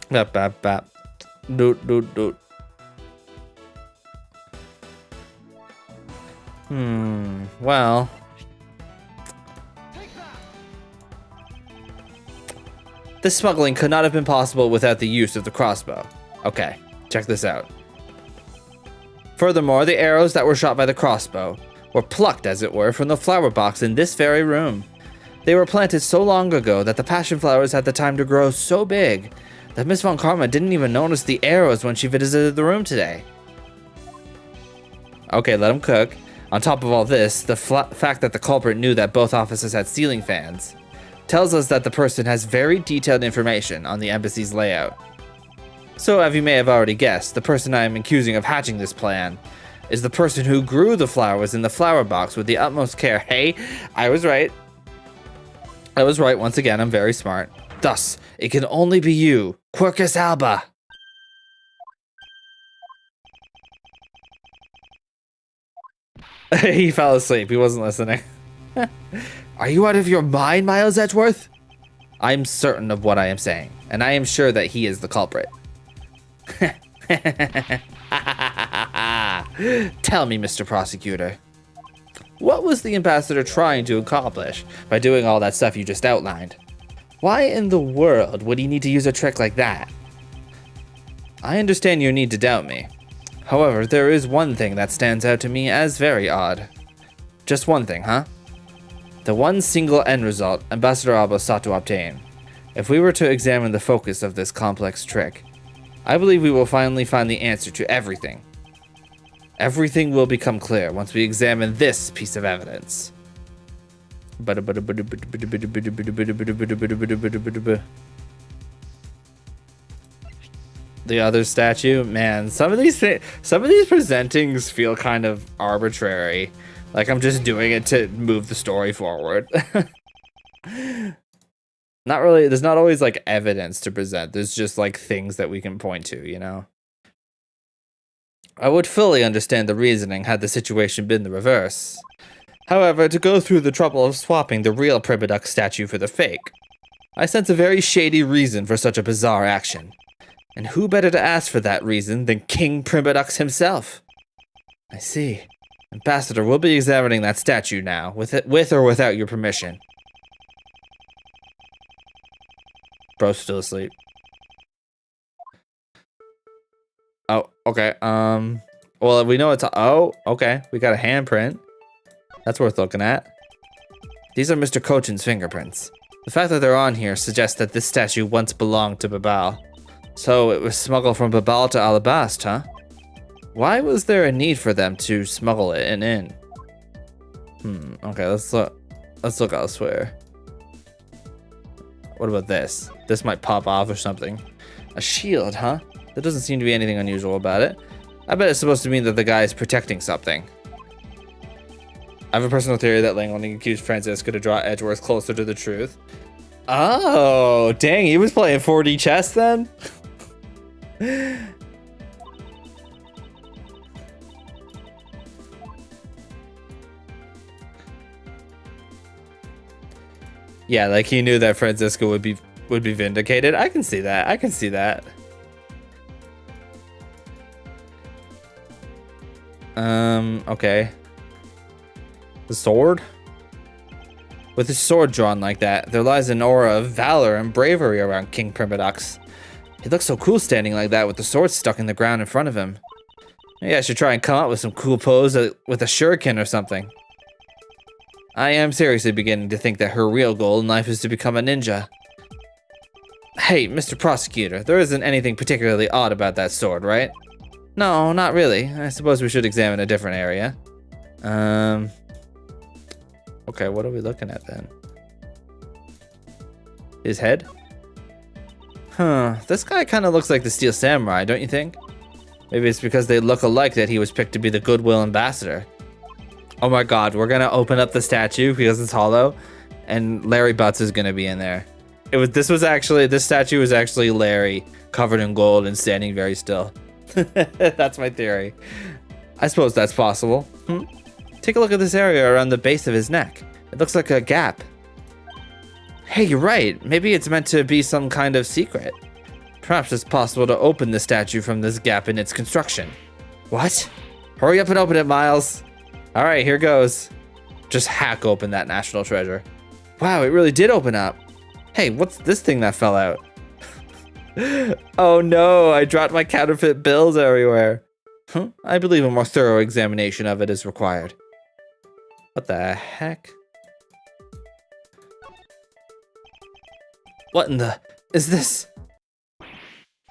Bap bap bap. Doot doot doot. Well. This smuggling could not have been possible without the use of the crossbow. Okay, check this out. Furthermore, the arrows that were shot by the crossbow were plucked, as it were, from the flower box in this very room. They were planted so long ago that the passion flowers had the time to grow so big that Miss Von Karma didn't even notice the arrows when she visited the room today. Okay, let him cook. On top of all this, the fact that the culprit knew that both offices had ceiling fans tells us that the person has very detailed information on the embassy's layout. So, as you may have already guessed, the person I am accusing of hatching this plan is the person who grew the flowers in the flower box with the utmost care. Hey, I was right. I was right once again, I'm very smart. Thus, it can only be you, Quercus Alba. He fell asleep, he wasn't listening. Are you out of your mind, Miles Edgeworth? I'm certain of what I am saying, and I am sure that he is the culprit. Tell me, Mr. Prosecutor, what was the ambassador trying to accomplish by doing all that stuff you just outlined? Why in the world would he need to use a trick like that? I understand your need to doubt me. However, there is one thing that stands out to me as very odd. Just one thing, huh? The one single end result Ambassador Alba sought to obtain. If we were to examine the focus of this complex trick, I believe we will finally find the answer to everything. Everything will become clear once we examine this piece of evidence. The other statue, man, some of these presentings feel kind of arbitrary. Like, I'm just doing it to move the story forward. Not really, there's not always, like, evidence to present. There's just, like, things that we can point to, you know? I would fully understand the reasoning had the situation been the reverse. However, to go through the trouble of swapping the real Primaduck statue for the fake, I sense a very shady reason for such a bizarre action. And who better to ask for that reason than King Primadux himself? I see. Ambassador, we'll be examining that statue now, with or without your permission. Bro's still asleep. Oh, okay. Well, we know it's... Oh, okay. We got a handprint. That's worth looking at. These are Mr. Cochin's fingerprints. The fact that they're on here suggests that this statue once belonged to Babal. So it was smuggled from Babal to Alabast, huh? Why was there a need for them to smuggle it in? Okay, let's look elsewhere. What about this? This might pop off or something. A shield, huh? There doesn't seem to be anything unusual about it. I bet it's supposed to mean that the guy is protecting something. I have a personal theory that Langling accused Francisco to draw Edgeworth closer to the truth. Oh, dang, he was playing 4D chess then? Yeah, like he knew that Francisco would be vindicated. I can see that. I can see that. Okay. The sword? With his sword drawn like that, there lies an aura of valor and bravery around King Primadux. He looks so cool standing like that with the sword stuck in the ground in front of him. Maybe I should try and come up with some cool pose with a shuriken or something. I am seriously beginning to think that her real goal in life is to become a ninja. Hey, Mr. Prosecutor, there isn't anything particularly odd about that sword, right? No, not really. I suppose we should examine a different area. Okay, what are we looking at then? His head? Huh, this guy kind of looks like the Steel Samurai, don't you think? Maybe it's because they look alike that he was picked to be the Goodwill Ambassador. Oh my god, we're gonna open up the statue because it's hollow, and Larry Butts is gonna be in there. This statue was actually Larry, covered in gold and standing very still. That's my theory. I suppose that's possible. Take a look at this area around the base of his neck. It looks like a gap. Hey, you're right. Maybe it's meant to be some kind of secret. Perhaps it's possible to open the statue from this gap in its construction. What? Hurry up and open it, Miles. All right, here goes. Just hack open that national treasure. Wow, it really did open up. Hey, what's this thing that fell out? Oh no, I dropped my counterfeit bills everywhere. I believe a more thorough examination of it is required. What the heck? What in the... is this?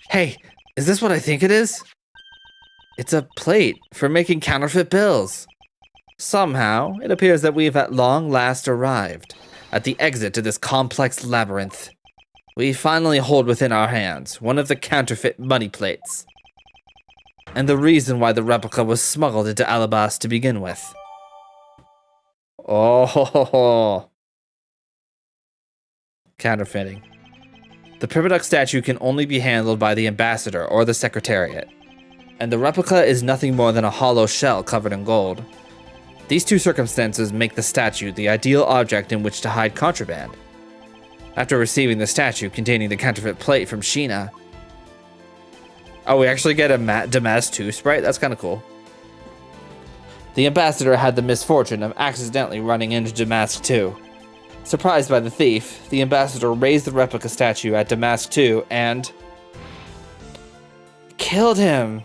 Hey, is this what I think it is? It's a plate for making counterfeit bills. Somehow, it appears that we've at long last arrived at the exit to this complex labyrinth. We finally hold within our hands one of the counterfeit money plates, and the reason why the replica was smuggled into Alabast to begin with. Oh, counterfeiting. The Primaduck statue can only be handled by the ambassador or the secretariat, and the replica is nothing more than a hollow shell covered in gold. These two circumstances make the statue the ideal object in which to hide contraband. After receiving the statue containing the counterfeit plate from Sheena... Oh, we actually get a Damask 2 sprite? That's kind of cool. The ambassador had the misfortune of accidentally running into Damask 2. Surprised by the thief, the ambassador raised the replica statue at Damask 2 and... killed him!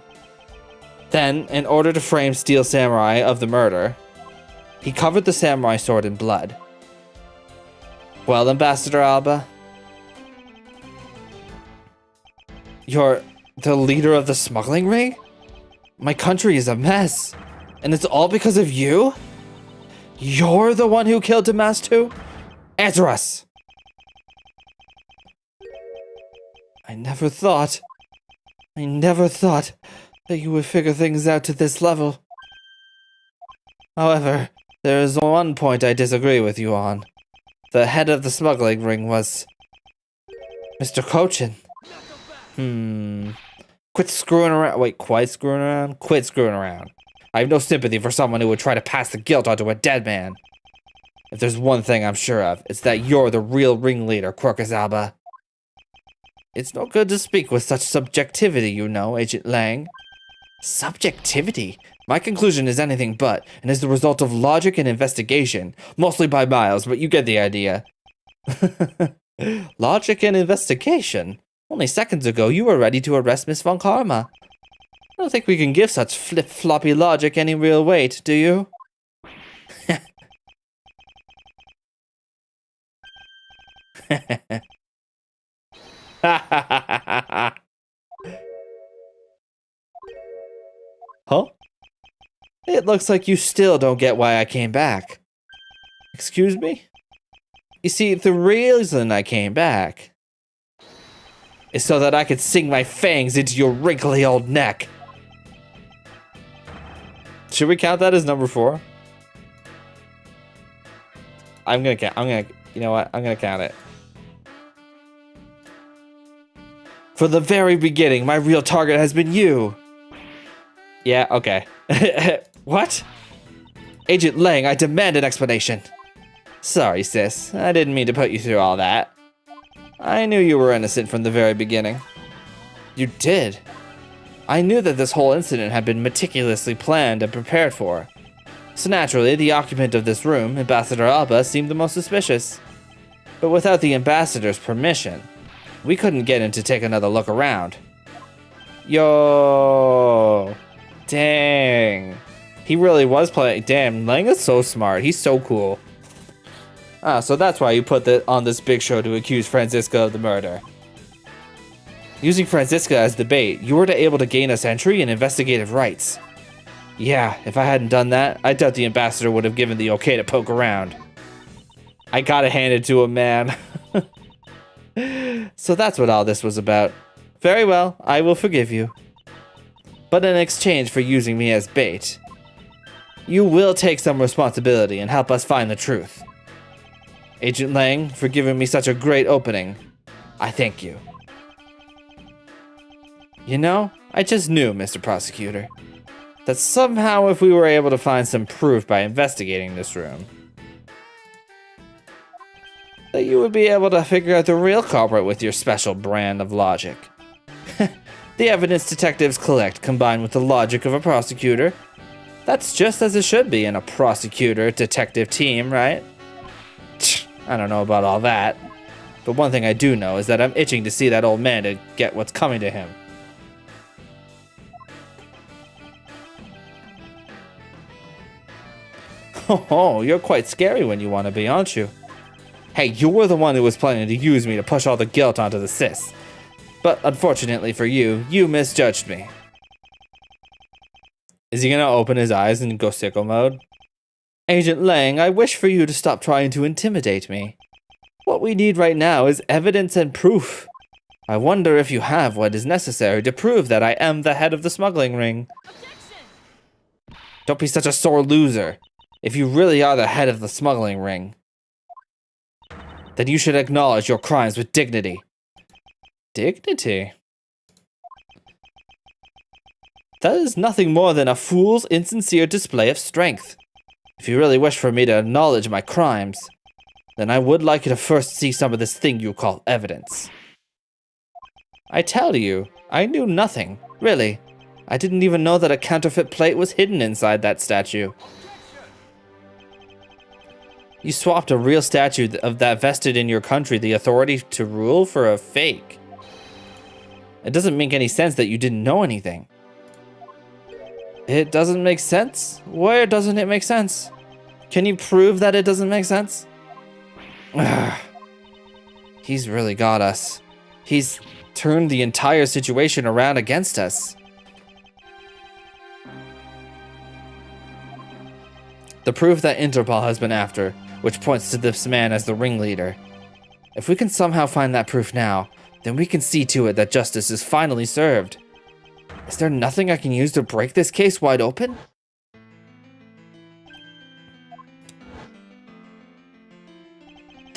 Then, in order to frame Steel Samurai of the murder, he covered the samurai sword in blood. Well, Ambassador Alba? You're the leader of the smuggling ring? My country is a mess, and it's all because of you? You're the one who killed Damastu? Answer us! I never thought that you would figure things out to this level. However, There is one point I disagree with you on. The head of the smuggling ring was Mr. Cochin. Quit screwing around. Wait, quite screwing around? Quit screwing around. I have no sympathy for someone who would try to pass the guilt onto a dead man. If there's one thing I'm sure of, it's that you're the real ringleader, Quercus Alba. It's no good to speak with such subjectivity, you know, Agent Lang. Subjectivity? My conclusion is anything but, and is the result of logic and investigation. Mostly by miles, but you get the idea. Logic and investigation? Only seconds ago, you were ready to arrest Miss Von Karma. I don't think we can give such flip-floppy logic any real weight, do you? Huh? It looks like you still don't get why I came back. Excuse me? You see, the reason I came back is so that I could sink my fangs into your wrinkly old neck. Should we count that as number 4? You know what? I'm gonna count it. For the very beginning, my real target has been you. Yeah, okay. What? Agent Lang, I demand an explanation. Sorry, sis. I didn't mean to put you through all that. I knew you were innocent from the very beginning. You did? I knew that this whole incident had been meticulously planned and prepared for. So naturally, the occupant of this room, Ambassador Alba, seemed the most suspicious. But without the ambassador's permission, we couldn't get in to take another look around. Yo! Dang. He really was playing. Damn, Lang is so smart. He's so cool. Ah, so that's why you put on this big show to accuse Franziska of the murder. Using Franziska as the bait, you were able to gain us entry and investigative rights. Yeah, if I hadn't done that, I doubt the ambassador would have given the okay to poke around. I gotta hand it to him, man. So that's what all this was about. Very well, I will forgive you. But in exchange for using me as bait, you will take some responsibility and help us find the truth. Agent Lang, for giving me such a great opening, I thank you. You know, I just knew, Mr. Prosecutor, that somehow if we were able to find some proof by investigating this room, that you would be able to figure out the real culprit with your special brand of logic. The evidence detectives collect combined with the logic of a prosecutor. That's just as it should be in a prosecutor-detective team, right? I don't know about all that. But one thing I do know is that I'm itching to see that old man to get what's coming to him. Oh, you're quite scary when you want to be, aren't you? Hey, you were the one who was planning to use me to push all the guilt onto the sis. But unfortunately for you, you misjudged me. Is he gonna open his eyes and go sicko mode? Agent Lang, I wish for you to stop trying to intimidate me. What we need right now is evidence and proof. I wonder if you have what is necessary to prove that I am the head of the smuggling ring. Don't be such a sore loser. If you really are the head of the smuggling ring, then you should acknowledge your crimes with dignity. Dignity? That is nothing more than a fool's insincere display of strength. If you really wish for me to acknowledge my crimes, then I would like you to first see some of this thing you call evidence. I tell you, I knew nothing, really. I didn't even know that a counterfeit plate was hidden inside that statue. You swapped a real statue of that vested in your country the authority to rule for a fake. It doesn't make any sense that you didn't know anything. It doesn't make sense? Where doesn't it make sense? Can you prove that it doesn't make sense? He's really got us. He's turned the entire situation around against us. The proof that Interpol has been after, which points to this man as the ringleader. If we can somehow find that proof now, then we can see to it that justice is finally served. Is there nothing I can use to break this case wide open?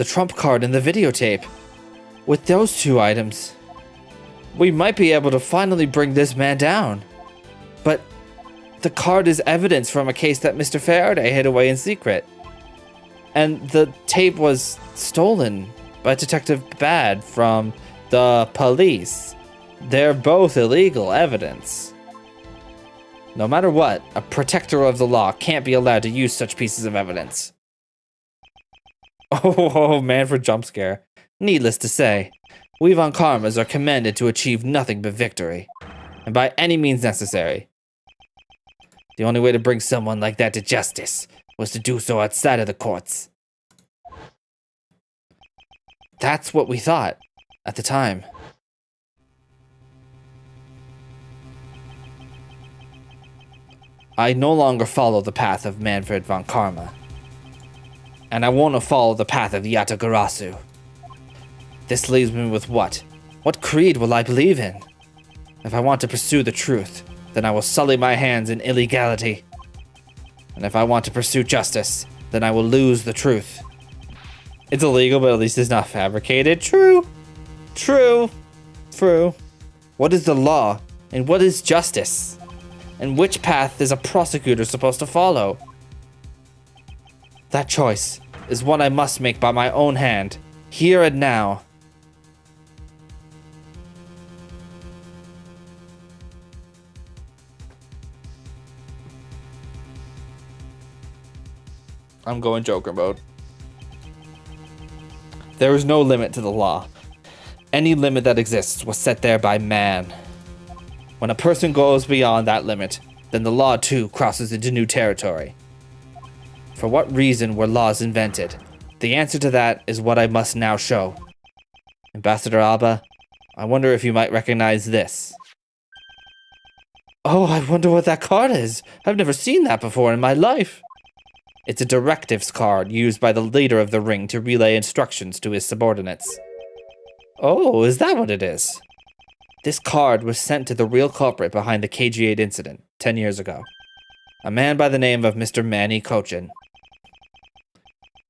the trump card and the videotape. With those two items, we might be able to finally bring this man down. But the card is evidence from a case that Mr. Faraday hid away in secret. And the tape was stolen by Detective Bad from the police. They're both illegal evidence. No matter what, a protector of the law can't be allowed to use such pieces of evidence. Oh, man for jump scare. Needless to say, we Von Karmas are commanded to achieve nothing but victory, and by any means necessary. The only way to bring someone like that to justice was to do so outside of the courts. That's what we thought at the time. I no longer follow the path of Manfred von Karma, and I want to follow the path of Yatagarasu. This leaves me with what? What creed will I believe in? If I want to pursue the truth, then I will sully my hands in illegality. And if I want to pursue justice, then I will lose the truth. It's illegal, but at least it's not fabricated. True. True. True. What is the law? And what is justice? And which path is a prosecutor supposed to follow? That choice is one I must make by my own hand, here and now. I'm going Joker mode. There is no limit to the law. Any limit that exists was set there by man. When a person goes beyond that limit, then the law too crosses into new territory. For what reason were laws invented? The answer to that is what I must now show. Ambassador Alba, I wonder if you might recognize this. Oh, I wonder what that card is. I've never seen that before in my life. It's a directives card used by the leader of the ring to relay instructions to his subordinates. Oh, is that what it is? This card was sent to the real culprit behind the KG8 incident 10 years ago. A man by the name of Mr. Manny Cochin.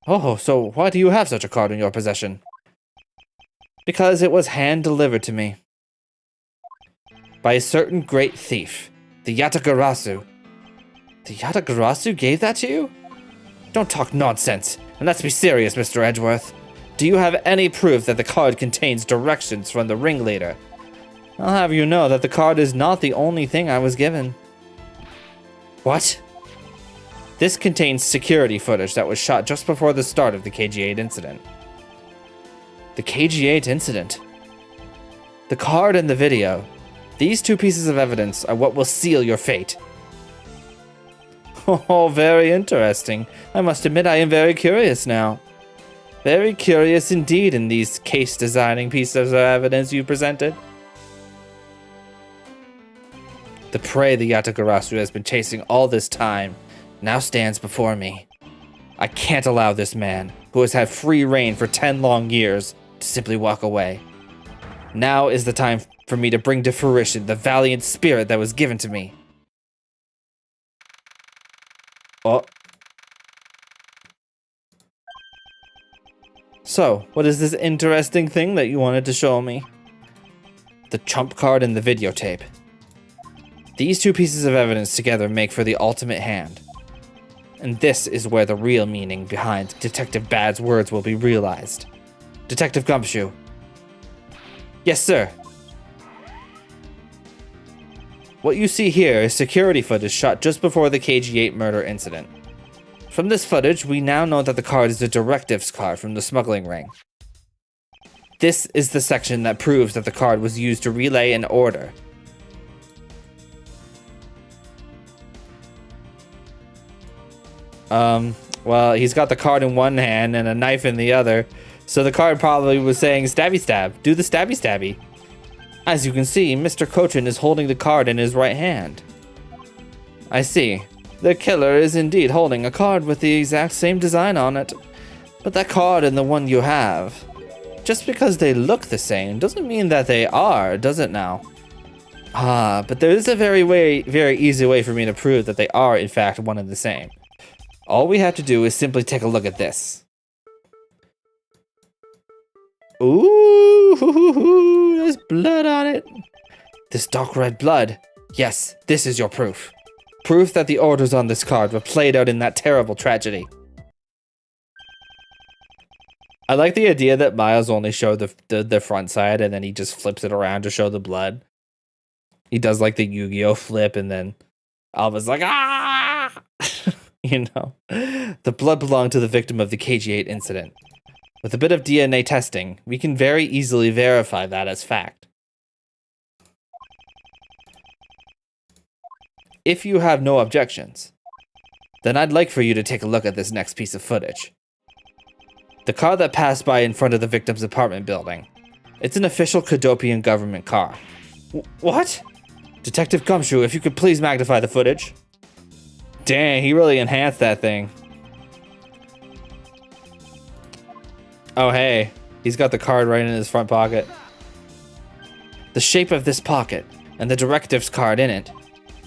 Oh, so why do you have such a card in your possession? Because it was hand-delivered to me. By a certain great thief, the Yatagarasu. The Yatagarasu gave that to you? Don't talk nonsense, and let's be serious, Mr. Edgeworth. Do you have any proof that the card contains directions from the ringleader? I'll have you know that the card is not the only thing I was given. What? This contains security footage that was shot just before the start of the KG8 incident. The KG8 incident? The card and the video. These two pieces of evidence are what will seal your fate. Oh, very interesting. I must admit I am very curious now. Very curious indeed in these case-designing pieces of evidence you presented. The prey the Yatagarasu has been chasing all this time now stands before me. I can't allow this man, who has had free reign for 10 long years, to simply walk away. Now is the time for me to bring to fruition the valiant spirit that was given to me. Oh. So, what is this interesting thing that you wanted to show me? The trump card and the videotape. These two pieces of evidence together make for the ultimate hand. And this is where the real meaning behind Detective Bad's words will be realized. Detective Gumshoe. Yes, sir. What you see here is security footage shot just before the KG8 murder incident. From this footage, we now know that the card is a directives card from the smuggling ring. This is the section that proves that the card was used to relay an order. Well, he's got the card in one hand and a knife in the other, so the card probably was saying, stabby stab, do the stabby stabby. As you can see, Mr. Cochin is holding the card in his right hand. I see. The killer is indeed holding a card with the exact same design on it. But that card and the one you have, just because they look the same doesn't mean that they are, does it now? But there is a very easy way for me to prove that they are in fact one and the same. All we have to do is simply take a look at this. Ooh, there's blood on it. This dark red blood. Yes, this is your proof. Proof that the orders on this card were played out in that terrible tragedy. I like the idea that Miles only showed the front side and then he just flips it around to show the blood. He does like the Yu-Gi-Oh flip and then Alva's like, ah! You know? The blood belonged to the victim of the KG-8 incident. With a bit of DNA testing, we can very easily verify that as fact. If you have no objections, then I'd like for you to take a look at this next piece of footage. The car that passed by in front of the victim's apartment building. It's an official Cadopian government car. What? Detective Gumshoe, if you could please magnify the footage. Dang, he really enhanced that thing. Oh, hey. He's got the card right in his front pocket. The shape of this pocket and the directives card in it.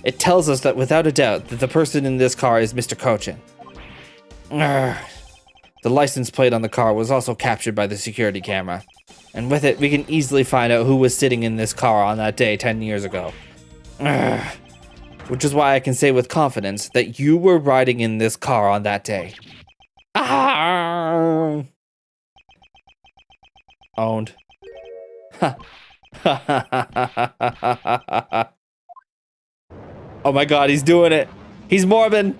It tells us that without a doubt that the person in this car is Mr. Cochin. The license plate on the car was also captured by the security camera. And with it, we can easily find out who was sitting in this car on that day 10 years ago. Which is why I can say with confidence that you were riding in this car on that day. Owned. Oh my god, he's doing it. He's Morbin.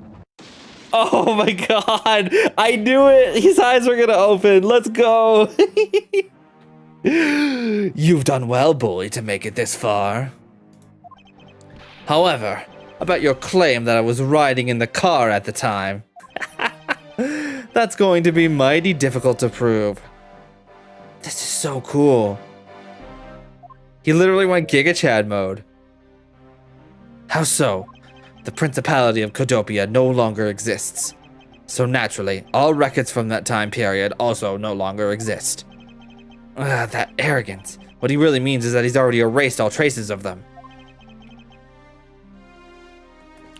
Oh my god. I knew it. His eyes were gonna open. Let's go. You've done well, boy, to make it this far. However, about your claim that I was riding in the car at the time. That's going to be mighty difficult to prove. This is so cool. He literally went Giga Chad mode. How so? The Principality of Cadopia no longer exists. So naturally, all records from that time period also no longer exist. That arrogance. What he really means is that he's already erased all traces of them.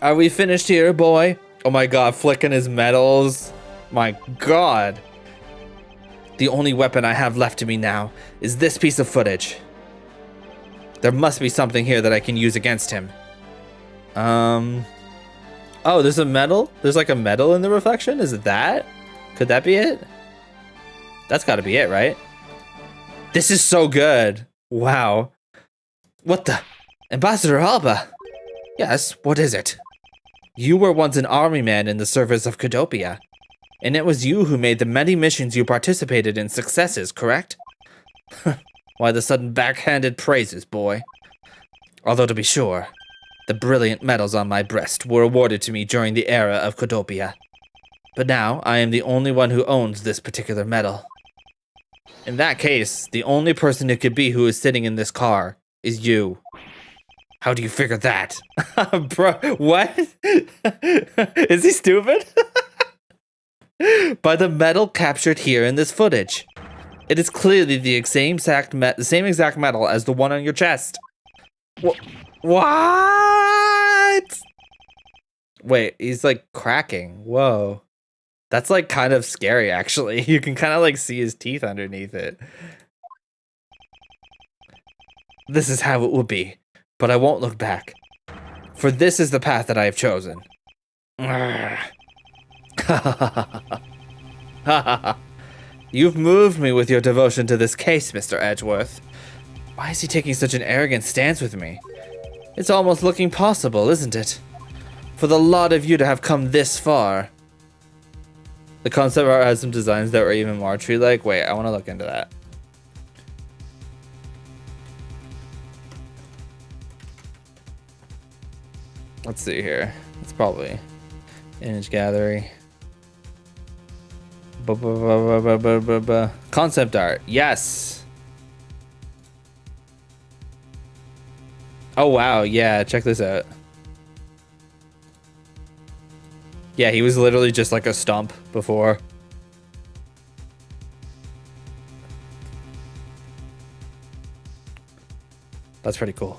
Are we finished here, boy? Oh my god, flicking his medals. My god. The only weapon I have left to me now is this piece of footage. There must be something here that I can use against him. Oh, there's a medal? There's like a medal in the reflection? Is it that? Could that be it? That's gotta be it, right? This is so good. Wow. What the? Ambassador Alba? Yes, what is it? You were once an army man in the service of Cadopia. And it was you who made the many missions you participated in successes, correct? Why the sudden backhanded praises, boy? Although to be sure, the brilliant medals on my breast were awarded to me during the era of Cadopia. But now, I am the only one who owns this particular medal. In that case, the only person it could be who is sitting in this car is you. How do you figure that? Bro, what? Is he stupid? By the medal captured here in this footage. It is clearly the same exact medal as the one on your chest. What? Wait, he's like cracking. Whoa. That's like kind of scary, actually. You can kind of like see his teeth underneath it. This is how it will be, but I won't look back. For this is the path that I have chosen. You've moved me with your devotion to this case, Mr. Edgeworth. Why is he taking such an arrogant stance with me? It's almost looking possible, isn't it? For the lot of you to have come this far. The concept art has some designs that were even more tree-like. Wait, I want to look into that. Let's see here. It's probably image gallery. Concept art. Yes. Oh wow, yeah, check this out. Yeah, he was literally just like a stump before. That's pretty cool.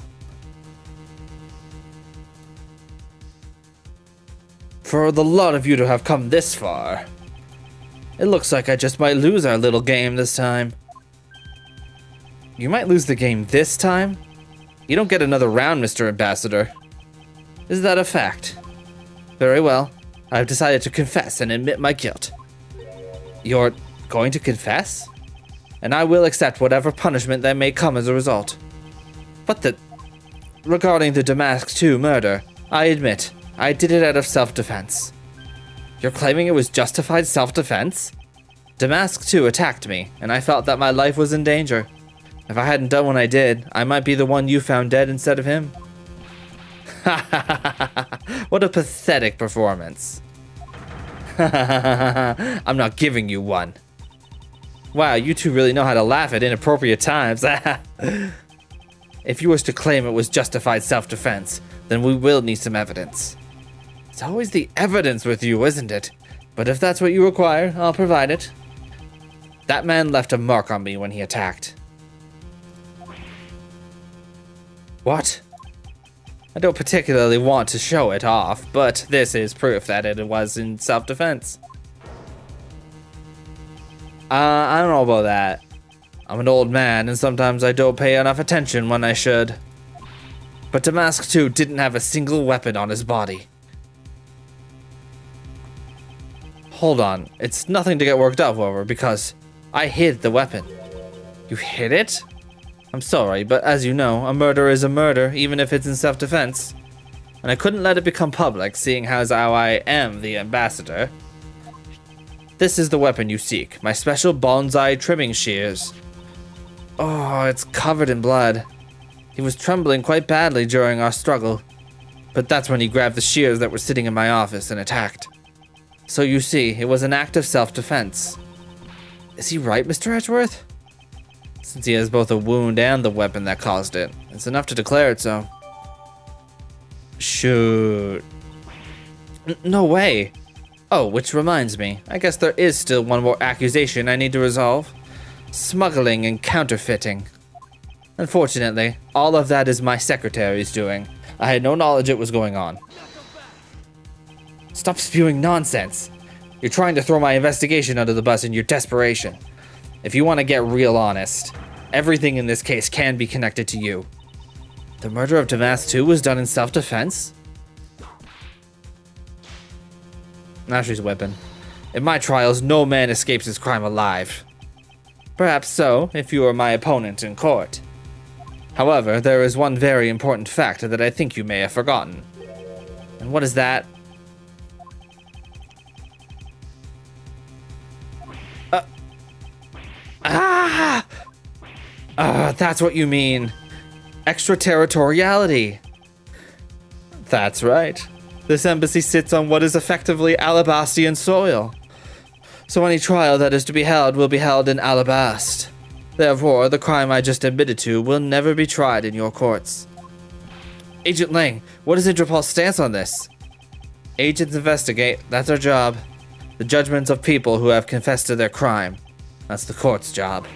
For the lot of you to have come this far. It looks like I just might lose our little game this time. You might lose the game this time. You don't get another round, Mr. Ambassador. Is that a fact? Very well. I've decided to confess and admit my guilt. You're going to confess? And I will accept whatever punishment that may come as a result. But regarding the Damask 2 murder, I admit, I did it out of self-defense. You're claiming it was justified self-defense? Damask 2 attacked me, and I felt that my life was in danger. If I hadn't done what I did, I might be the one you found dead instead of him. What a pathetic performance. I'm not giving you one. Wow, you two really know how to laugh at inappropriate times. If you was to claim it was justified self-defense, then we will need some evidence. It's always the evidence with you, isn't it? But if that's what you require, I'll provide it. That man left a mark on me when he attacked. What? I don't particularly want to show it off, but this is proof that it was in self-defense. I don't know about that. I'm an old man, and sometimes I don't pay enough attention when I should. But Damask 2 didn't have a single weapon on his body. Hold on, it's nothing to get worked up over, because I hid the weapon. You hid it? I'm sorry, but as you know, a murder is a murder, even if it's in self-defense. And I couldn't let it become public, seeing how I am the ambassador. This is the weapon you seek, my special bonsai trimming shears. Oh, it's covered in blood. He was trembling quite badly during our struggle. But that's when he grabbed the shears that were sitting in my office and attacked. So you see, it was an act of self-defense. Is he right, Mr. Edgeworth? Since he has both a wound and the weapon that caused it, it's enough to declare it so. Shoot. No way. Oh, which reminds me, I guess there is still one more accusation I need to resolve. Smuggling and counterfeiting. Unfortunately, all of that is my secretary's doing. I had no knowledge it was going on. Stop spewing nonsense. You're trying to throw my investigation under the bus in your desperation. If you want to get real honest, everything in this case can be connected to you. The murder of Damask 2 was done in self-defense? Ashley's weapon. In my trials, no man escapes his crime alive. Perhaps so, if you were my opponent in court. However, there is one very important fact that I think you may have forgotten. And what is that? That's what you mean. Extraterritoriality. That's right. This embassy sits on what is effectively Alabastian soil. So any trial that is to be held will be held in Alabast. Therefore, the crime I just admitted to will never be tried in your courts. Agent Lang, what is Interpol's stance on this? Agents investigate, that's our job. The judgments of people who have confessed to their crime. That's the court's job.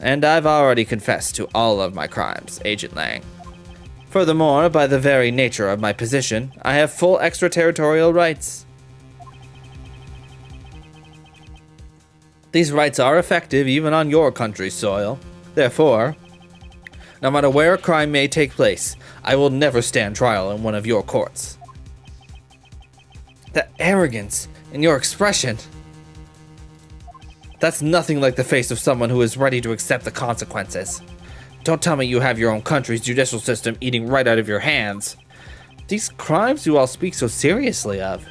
And I've already confessed to all of my crimes, Agent Lang. Furthermore, by the very nature of my position, I have full extraterritorial rights. These rights are effective even on your country's soil. Therefore, no matter where a crime may take place, I will never stand trial in one of your courts. The arrogance in your expression. That's nothing like the face of someone who is ready to accept the consequences. Don't tell me you have your own country's judicial system eating right out of your hands. These crimes you all speak so seriously of.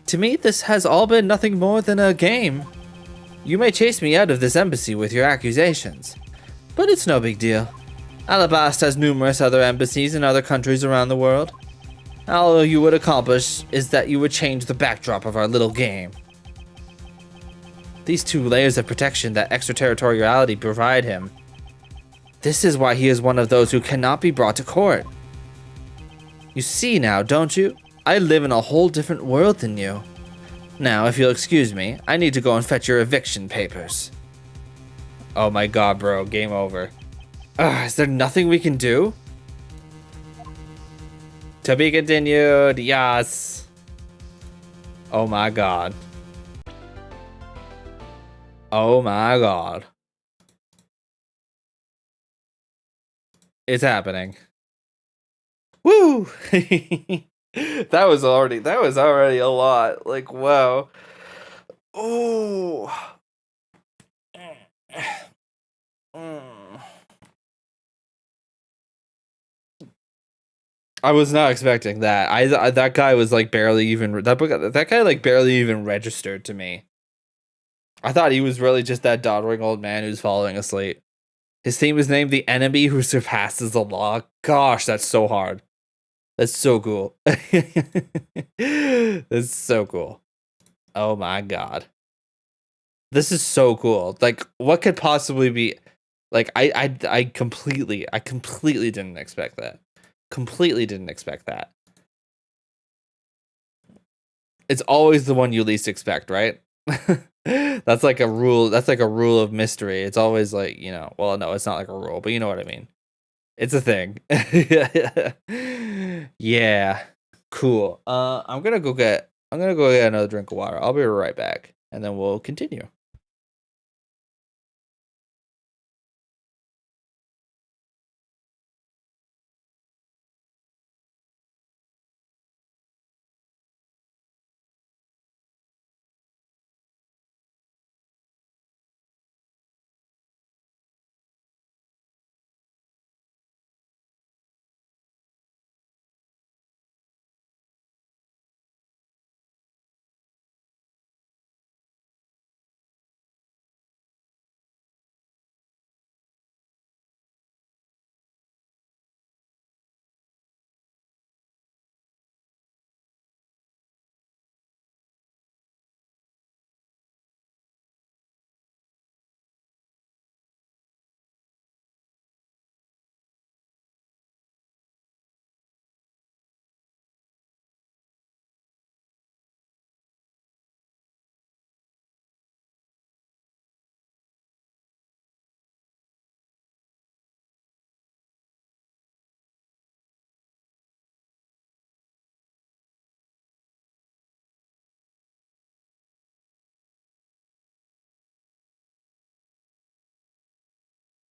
To me, this has all been nothing more than a game. You may chase me out of this embassy with your accusations, but it's no big deal. Alabast has numerous other embassies in other countries around the world. All you would accomplish is that you would change the backdrop of our little game. These 2 layers of protection that extraterritoriality provide him. This is why he is one of those who cannot be brought to court. You see now, don't you? I live in a whole different world than you. Now, if you'll excuse me, I need to go and fetch your eviction papers. Oh my god, bro, game over. Is there nothing we can do? To be continued, yes. Oh my god. Oh my god. It's happening. Woo! That was already a lot. Like, wow. Oh. I was not expecting that. That guy was like barely even that guy like barely even registered to me. I thought he was really just that doddering old man who's falling asleep. His team was named the Enemy Who Surpasses the Law. Gosh, that's so hard. That's so cool. That's so cool. Oh my god. This is so cool. Like, what could possibly be like I completely didn't expect that. Completely didn't expect that. It's always the one you least expect, right? That's like a rule. That's like a rule of mystery. It's always like, you know, well, no, it's not like a rule, but you know what I mean. It's a thing. Yeah. Cool. I'm gonna go get another drink of water. I'll be right back, and then we'll continue.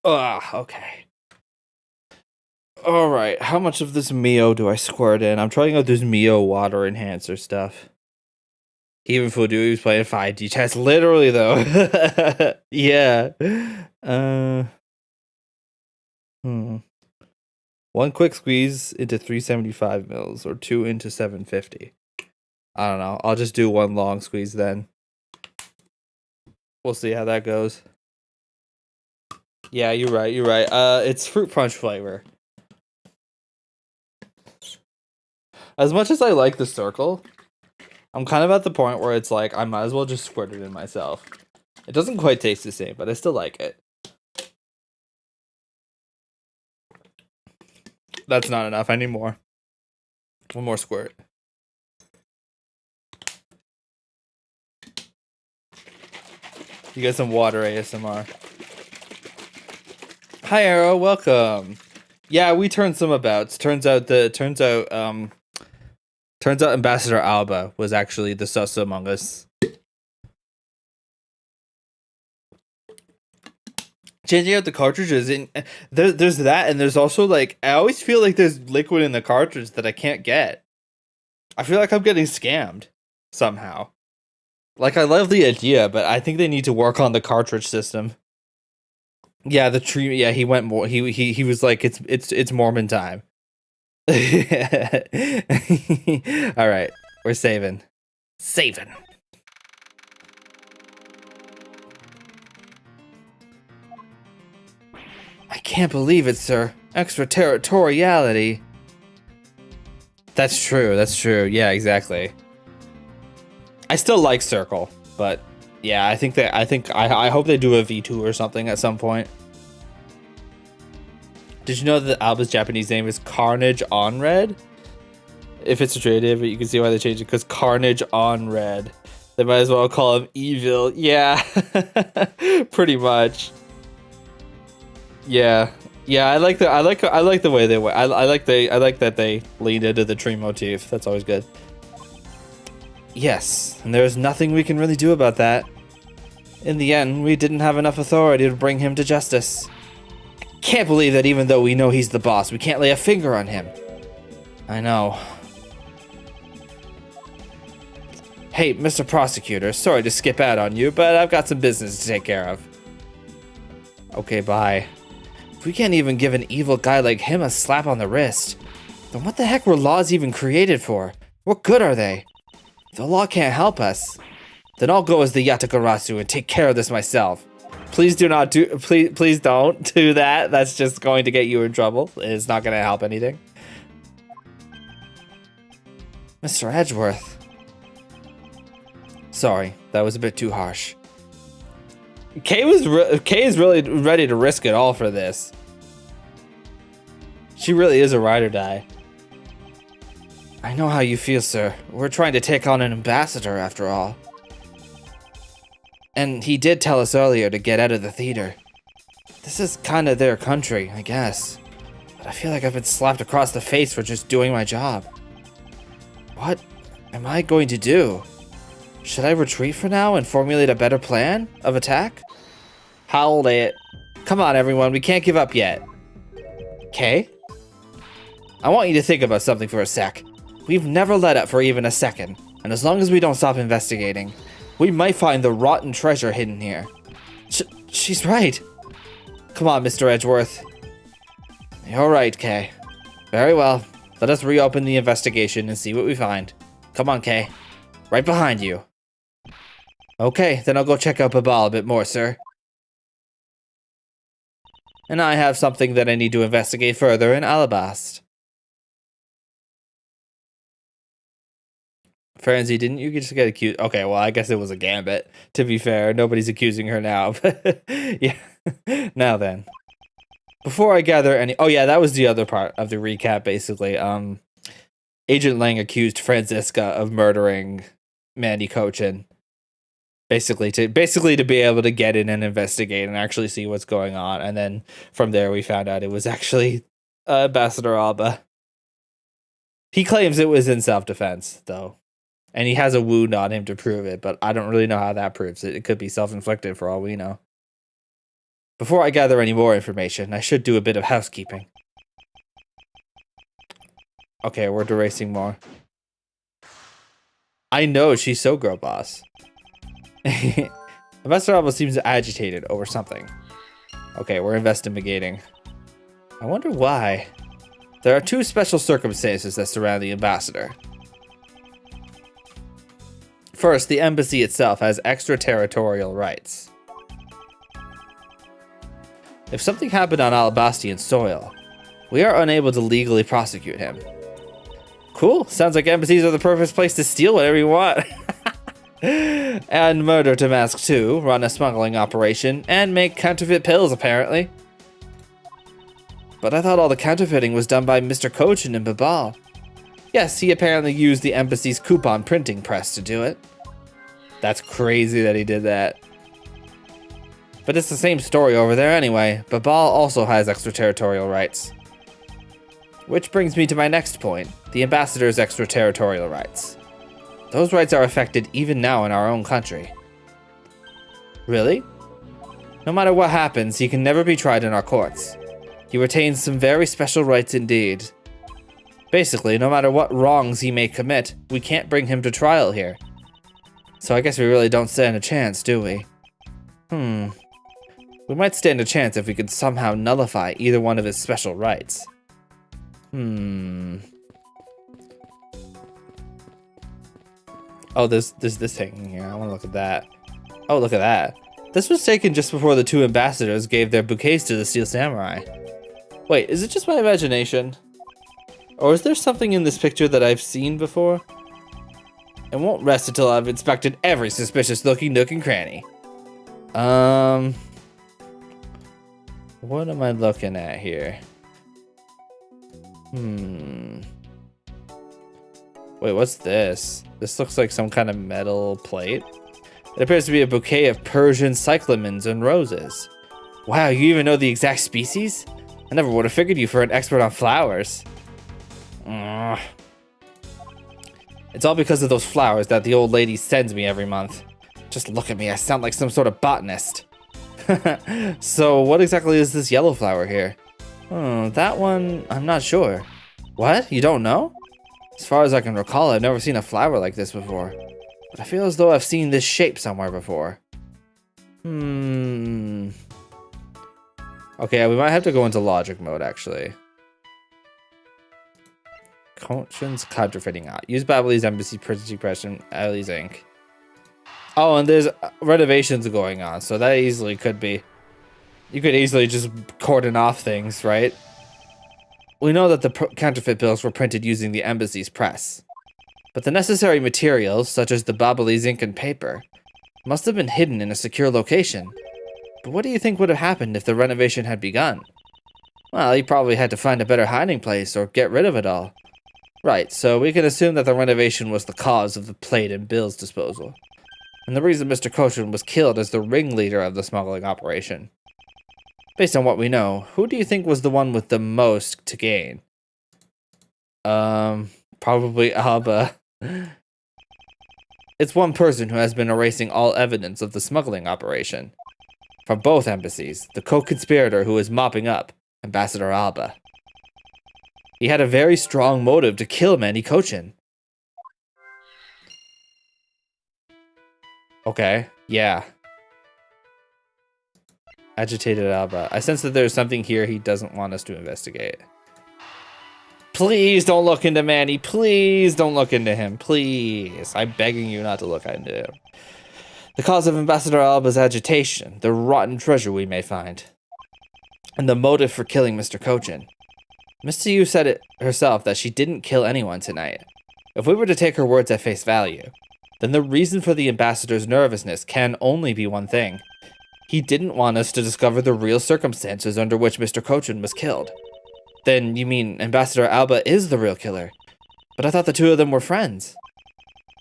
Okay. All right. How much of this Mio do I squirt in? I'm trying out this Mio water enhancer stuff. Even Fudu was playing 5D chess. Literally, though. Yeah. One quick squeeze into 375 mils or 2 into 750. I don't know. I'll just do one long squeeze then. We'll see how that goes. Yeah, you're right. It's fruit punch flavor. As much as I like the circle, I'm kind of at the point where it's like I might as well just squirt it in myself. It doesn't quite taste the same, but I still like it. That's not enough. I need more. One more squirt. You get some water ASMR. Hi Arrow, welcome. Yeah, we turned some abouts. Turns out Ambassador Alba was actually the sus among us. Changing out the cartridges, and there's that, and there's also like I always feel like there's liquid in the cartridge that I can't get. I feel like I'm getting scammed somehow. Like, I love the idea, but I think they need to work on the cartridge system. Yeah, the tree. Yeah, he went more. He was like, it's Mormon time. All right, we're saving. I can't believe it, sir. Extraterritoriality. That's true. Yeah, exactly. I still like Circle, but yeah, I hope they do a V2 or something at some point. Did you know that Alba's Japanese name is Carnage on Red? If it's iterative, but you can see why they changed it, because Carnage on Red. They might as well call him Evil. Yeah, pretty much. Yeah, I like the way they went. I like that they leaned into the tree motif. That's always good. Yes, and there's nothing we can really do about that. In the end, we didn't have enough authority to bring him to justice. Can't believe that even though we know he's the boss, we can't lay a finger on him. I know. Hey, Mr. Prosecutor, sorry to skip out on you, but I've got some business to take care of. Okay, bye. If we can't even give an evil guy like him a slap on the wrist, then what the heck were laws even created for? What good are they? If the law can't help us, then I'll go as the Yatagarasu and take care of this myself. Please don't do that. That's just going to get you in trouble. It's not going to help anything. Mr. Edgeworth. Sorry, that was a bit too harsh. Kay is really ready to risk it all for this. She really is a ride or die. I know how you feel, sir. We're trying to take on an ambassador after all. And he did tell us earlier to get out of the theater. This is kind of their country, I guess. But I feel like I've been slapped across the face for just doing my job. What am I going to do? Should I retreat for now and formulate a better plan of attack? Hold it. Come on, everyone. We can't give up yet. Okay? I want you to think about something for a sec. We've never let up for even a second. And as long as we don't stop investigating, we might find the rotten treasure hidden here. She's right. Come on, Mr. Edgeworth. You're right, Kay. Very well. Let us reopen the investigation and see what we find. Come on, Kay. Right behind you. Okay, then I'll go check out Babal a bit more, sir. And I have something that I need to investigate further in Alabast. Franzi, didn't you just get accused? Okay, well, I guess it was a gambit. To be fair, nobody's accusing her now. But yeah, now then. Before I gather any... Oh yeah, that was the other part of the recap, basically. Agent Lang accused Franziska of murdering Mandy Cochin. Basically to be able to get in and investigate and actually see what's going on. And then from there we found out it was actually Ambassador Alba. He claims it was in self-defense, though. And he has a wound on him to prove it, but I don't really know how that proves it. It could be self-inflicted for all we know. Before I gather any more information, I should do a bit of housekeeping. Okay, we're erasing more. I know, she's so girl boss. Ambassador Alba seems agitated over something. Okay, we're investigating. I wonder why. There are two special circumstances that surround the ambassador. First, the embassy itself has extraterritorial rights. If something happened on Alabastian soil, we are unable to legally prosecute him. Cool, sounds like embassies are the perfect place to steal whatever you want. And Murder to Mask 2, run a smuggling operation, and make counterfeit pills, apparently. But I thought all the counterfeiting was done by Mr. Cochin and Babal. Yes, he apparently used the embassy's coupon printing press to do it. That's crazy that he did that. But it's the same story over there anyway. Babal also has extraterritorial rights. Which brings me to my next point, the ambassador's extraterritorial rights. Those rights are affected even now in our own country. Really? No matter what happens, he can never be tried in our courts. He retains some very special rights indeed. Basically, no matter what wrongs he may commit, we can't bring him to trial here. So I guess we really don't stand a chance, do we? We might stand a chance if we could somehow nullify either one of his special rights. Oh, there's this hanging here. I want to look at that. Oh, look at that. This was taken just before the two ambassadors gave their bouquets to the Steel Samurai. Wait, is it just my imagination? Or is there something in this picture that I've seen before? It won't rest until I've inspected every suspicious-looking nook and cranny. What am I looking at here? Wait, what's this? This looks like some kind of metal plate. It appears to be a bouquet of Persian cyclamens and roses. Wow, you even know the exact species? I never would have figured you for an expert on flowers. It's all because of those flowers that the old lady sends me every month. Just look at me, I sound like some sort of botanist. So what exactly is this yellow flower here? That one, I'm not sure. What? You don't know? As far as I can recall, I've never seen a flower like this before. But I feel as though I've seen this shape somewhere before. Okay, we might have to go into logic mode, actually. Conscience counterfeiting out. Use Ablaze Embassy printing press and Ablaze ink. Oh, and there's renovations going on, so that easily could be. You could easily just cordon off things, right? We know that the counterfeit bills were printed using the embassy's press. But the necessary materials, such as the Ablaze ink and paper, must have been hidden in a secure location. But what do you think would have happened if the renovation had begun? Well, he probably had to find a better hiding place or get rid of it all. Right, so we can assume that the renovation was the cause of the plate and bills disposal. And the reason Mr. Kochin was killed as the ringleader of the smuggling operation. Based on what we know, who do you think was the one with the most to gain? Probably Alba. It's one person who has been erasing all evidence of the smuggling operation. From both embassies, the co-conspirator who is mopping up, Ambassador Alba. He had a very strong motive to kill Manny Kochin. Okay, yeah. Agitated Alba. I sense that there's something here he doesn't want us to investigate. Please don't look into Manny. Please don't look into him. Please. I'm begging you not to look into him. The cause of Ambassador Alba's agitation, the rotten treasure we may find, and the motive for killing Mr. Kochin. Mr. Yu said it herself that she didn't kill anyone tonight. If we were to take her words at face value, then the reason for the ambassador's nervousness can only be one thing. He didn't want us to discover the real circumstances under which Mr. Kochin was killed. Then you mean Ambassador Alba is the real killer? But I thought the two of them were friends.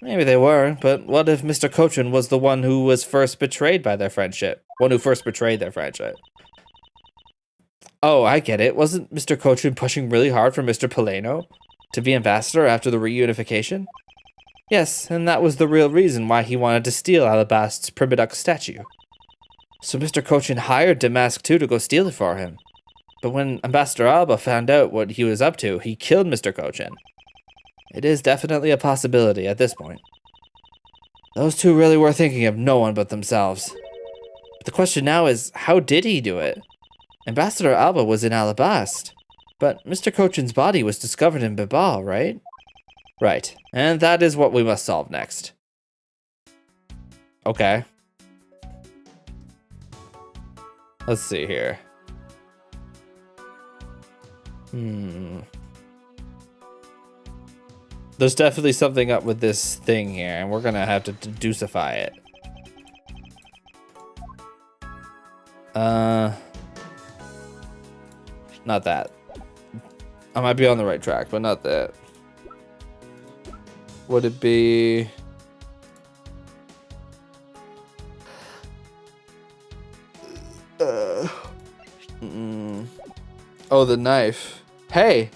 Maybe they were, but what if Mr. Kochin was the one who was first betrayed by their friendship? One who first betrayed their friendship. Oh, I get it. Wasn't Mr. Kochin pushing really hard for Mr. Poleno to be ambassador after the reunification? Yes, and that was the real reason why he wanted to steal Alabast's Primadux statue. So Mr. Kochin hired Damask too to go steal it for him. But when Ambassador Alba found out what he was up to, he killed Mr. Kochin. It is definitely a possibility at this point. Those two really were thinking of no one but themselves. But the question now is, how did he do it? Ambassador Alba was in Alabast, but Mr. Kochin's body was discovered in Bibal, right? Right, and that is what we must solve next. Okay. Let's see here. There's definitely something up with this thing here, and we're gonna have to deducify it. Not that. I might be on the right track, but not that. Would it be... Oh, the knife. Hey!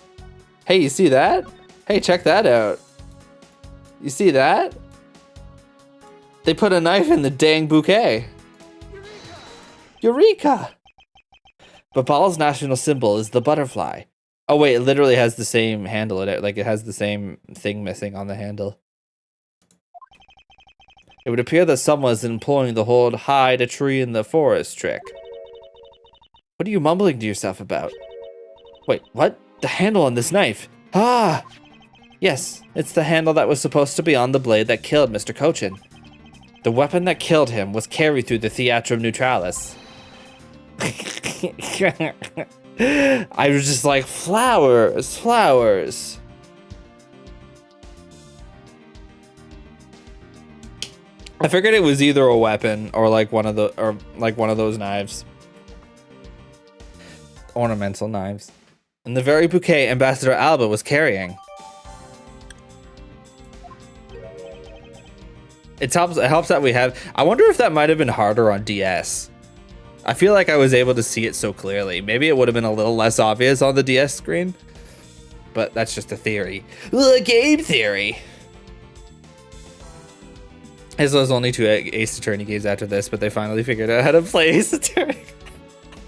Hey, you see that? Hey, check that out. You see that? They put a knife in the dang bouquet. Eureka! Babal's national symbol is the butterfly. Oh wait, it literally has the same handle in it. Like, it has the same thing missing on the handle. It would appear that someone is employing the whole hide a tree in the forest trick. What are you mumbling to yourself about? Wait, what? The handle on this knife. Ah! Yes, it's the handle that was supposed to be on the blade that killed Mr. Kochin. The weapon that killed him was carried through the Theatrum Neutralis. I was just like, flowers, flowers. I figured it was either a weapon or like one of those knives. Ornamental knives. And the very bouquet Ambassador Alba was carrying. It helps that we have... I wonder if that might have been harder on DS. I feel like I was able to see it so clearly. Maybe it would have been a little less obvious on the DS screen. But that's just a theory. Game theory! There's only 2 Ace Attorney games after this, but they finally figured out how to play Ace Attorney.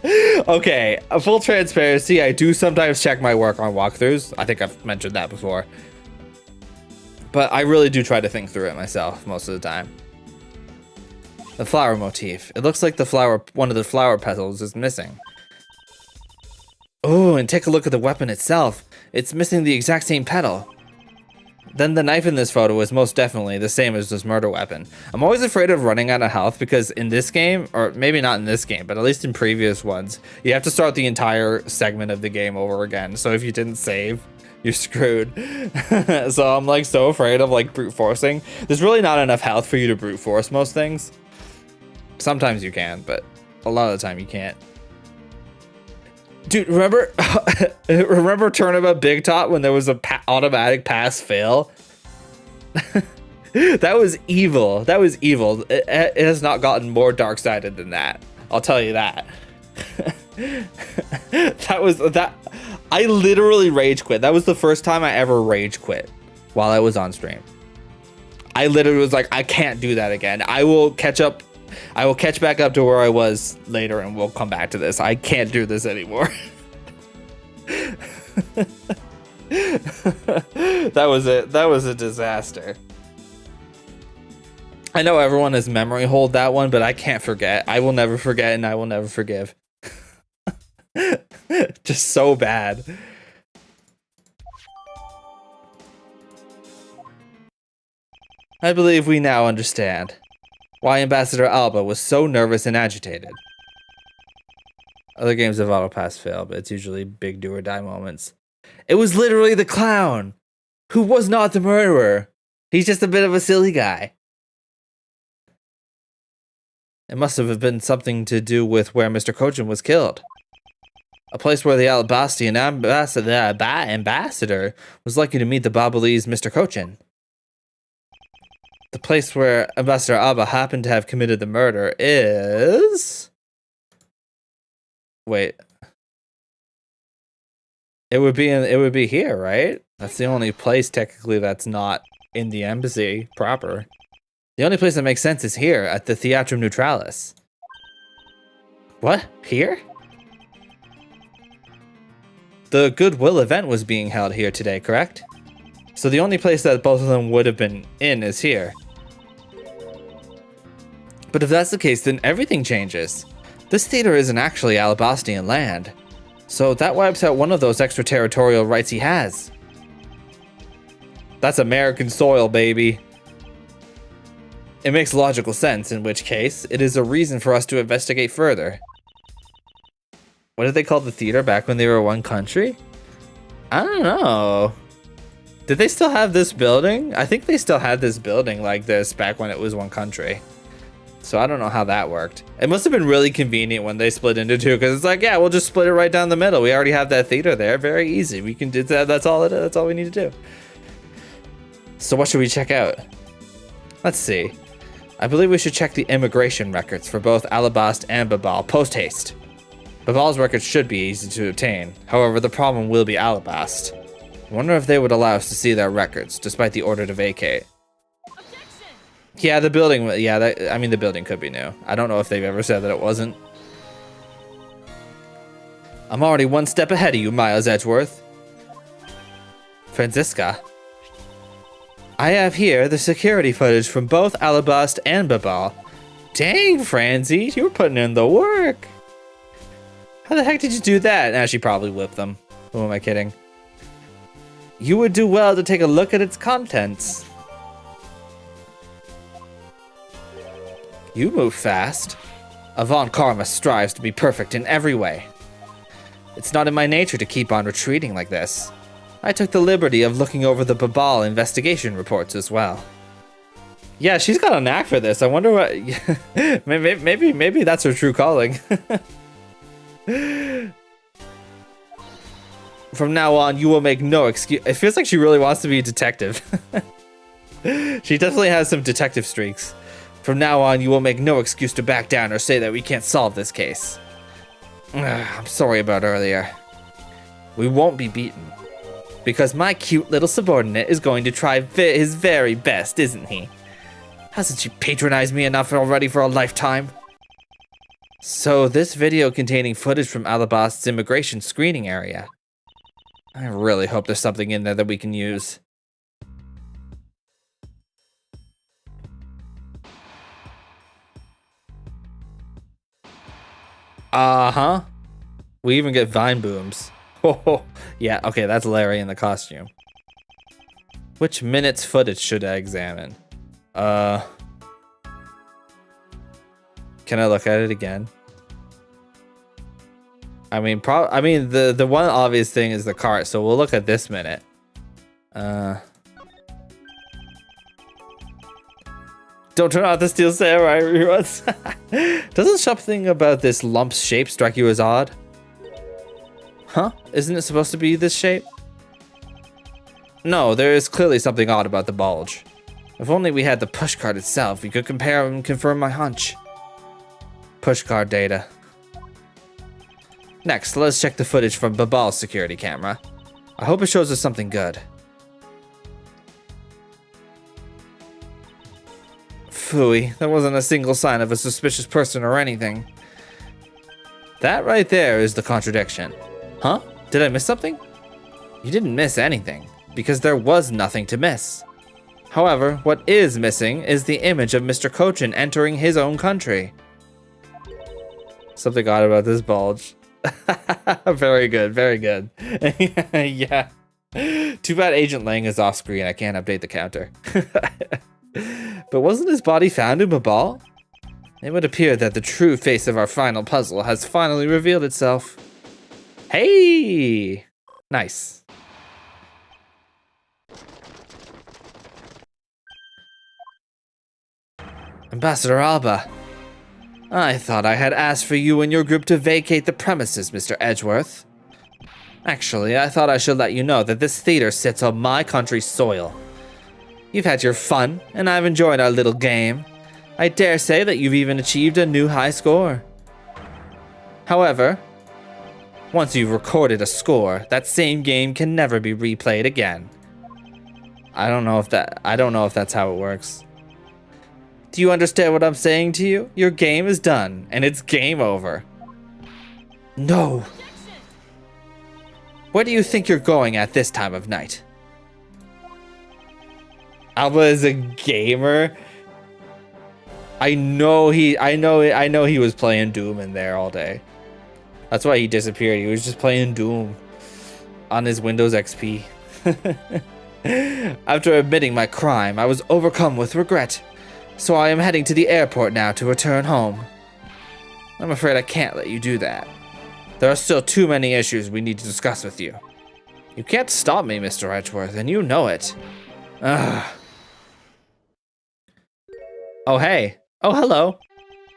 Okay, full transparency, I do sometimes check my work on walkthroughs. I think I've mentioned that before. But I really do try to think through it myself most of the time. The flower motif. It looks like one of the flower petals is missing. Oh, and take a look at the weapon itself. It's missing the exact same petal. Then the knife in this photo is most definitely the same as this murder weapon. I'm always afraid of running out of health because in this game, or maybe not in this game, but at least in previous ones, you have to start the entire segment of the game over again. So if you didn't save, you're screwed. So I'm like so afraid of like brute forcing. There's really not enough health for you to brute force most things. Sometimes you can, but a lot of the time you can't. Dude, remember Turnabout Big Top when there was a automatic pass fail? That was evil. That was evil. It has not gotten more dark-sided than that. I'll tell you that. that. I literally rage quit. That was the first time I ever rage quit while I was on stream. I literally was like, I can't do that again. I will catch back up to where I was later and we'll come back to this. I can't do this anymore. That was it. That was a disaster. I know everyone has memory hold that one, but I can't forget. I will never forget and I will never forgive. Just so bad. I believe we now understand why Ambassador Alba was so nervous and agitated. Other games have auto pass fail, but it's usually big do or die moments. It was literally the clown, who was not the murderer. He's just a bit of a silly guy. It must have been something to do with where Mr. Kojin was killed. A place where the Alabastian ambassador was likely to meet the Babalese Mr. Kojin. The place where Ambassador Alba happened to have committed the murder is... Wait. It would be here, right? That's the only place technically that's not in the embassy proper. The only place that makes sense is here at the Theatrum Neutralis. What? Here? The Goodwill event was being held here today, correct? So the only place that both of them would have been in is here. But if that's the case, then everything changes. This theater isn't actually Alabastian land. So that wipes out one of those extraterritorial rights he has. That's American soil, baby. It makes logical sense, in which case, it is a reason for us to investigate further. What did they call the theater back when they were one country? I don't know. Did they still have this building? I think they still had this building like this back when it was one country. So I don't know how that worked. It must have been really convenient when they split into two, because it's like, yeah, we'll just split it right down the middle. We already have that theater there. Very easy. We can do that. That's all it is. That's all we need to do. So what should we check out? Let's see. I believe we should check the immigration records for both Alabast and Babal post-haste. Babal's records should be easy to obtain. However, the problem will be Alabast. I wonder if they would allow us to see their records, despite the order to vacate. Objection! Yeah, the building, the building could be new. I don't know if they've ever said that it wasn't. I'm already one step ahead of you, Miles Edgeworth. Franziska. I have here the security footage from both Alabast and Babal. Dang, Franzi, you were putting in the work. How the heck did you do that? Nah, she probably whipped them. Who am I kidding? You would do well to take a look at its contents. You move fast. Avant Karma strives to be perfect in every way. It's not in my nature to keep on retreating like this. I took the liberty of looking over the Babal investigation reports as well. Yeah, she's got a knack for this. I wonder what... maybe that's her true calling. From now on, you will make no excuse. It feels like she really wants to be a detective. She definitely has some detective streaks. From now on, you will make no excuse to back down or say that we can't solve this case. I'm sorry about earlier. We won't be beaten. Because my cute little subordinate is going to try his very best, isn't he? Hasn't she patronized me enough already for a lifetime? So this video containing footage from Ablaze's immigration screening area. I really hope there's something in there that we can use. Uh-huh. We even get vine booms. Oh, yeah, okay, that's Larry in the costume. Which minute's footage should I examine? Can I look at it again? I mean, the one obvious thing is the cart, so we'll look at this minute. Don't turn off the Steel Samurai reruns. Doesn't something about this lump's shape strike you as odd? Huh? Isn't it supposed to be this shape? No, there is clearly something odd about the bulge. If only we had the pushcart itself, we could compare and confirm my hunch. Pushcart data. Next, let's check the footage from Babal's security camera. I hope it shows us something good. Phooey, there wasn't a single sign of a suspicious person or anything. That right there is the contradiction. Huh? Did I miss something? You didn't miss anything, because there was nothing to miss. However, what is missing is the image of Mr. Cochin entering his own country. Something odd about this bulge. Very good, very good. Yeah. Too bad Agent Lang is off screen. I can't update the counter. But wasn't his body found in Babal? It would appear that the true face of our final puzzle has finally revealed itself. Hey! Nice. Ambassador Alba. I thought I had asked for you and your group to vacate the premises, Mr. Edgeworth. Actually, I thought I should let you know that this theater sits on my country's soil. You've had your fun, and I've enjoyed our little game. I dare say that you've even achieved a new high score. However, once you've recorded a score, that same game can never be replayed again. I don't know if that's how it works. Do you understand what I'm saying to you? Your game is done, and it's game over. No. Where do you think you're going at this time of night? Alba is a gamer. I know he was playing Doom in there all day. That's why he disappeared. He was just playing Doom on his Windows XP. After admitting my crime, I was overcome with regret. So I am heading to the airport now to return home. I'm afraid I can't let you do that. There are still too many issues we need to discuss with you. You can't stop me, Mr. Edgeworth, and you know it. Ugh. Oh, hey. Oh, hello.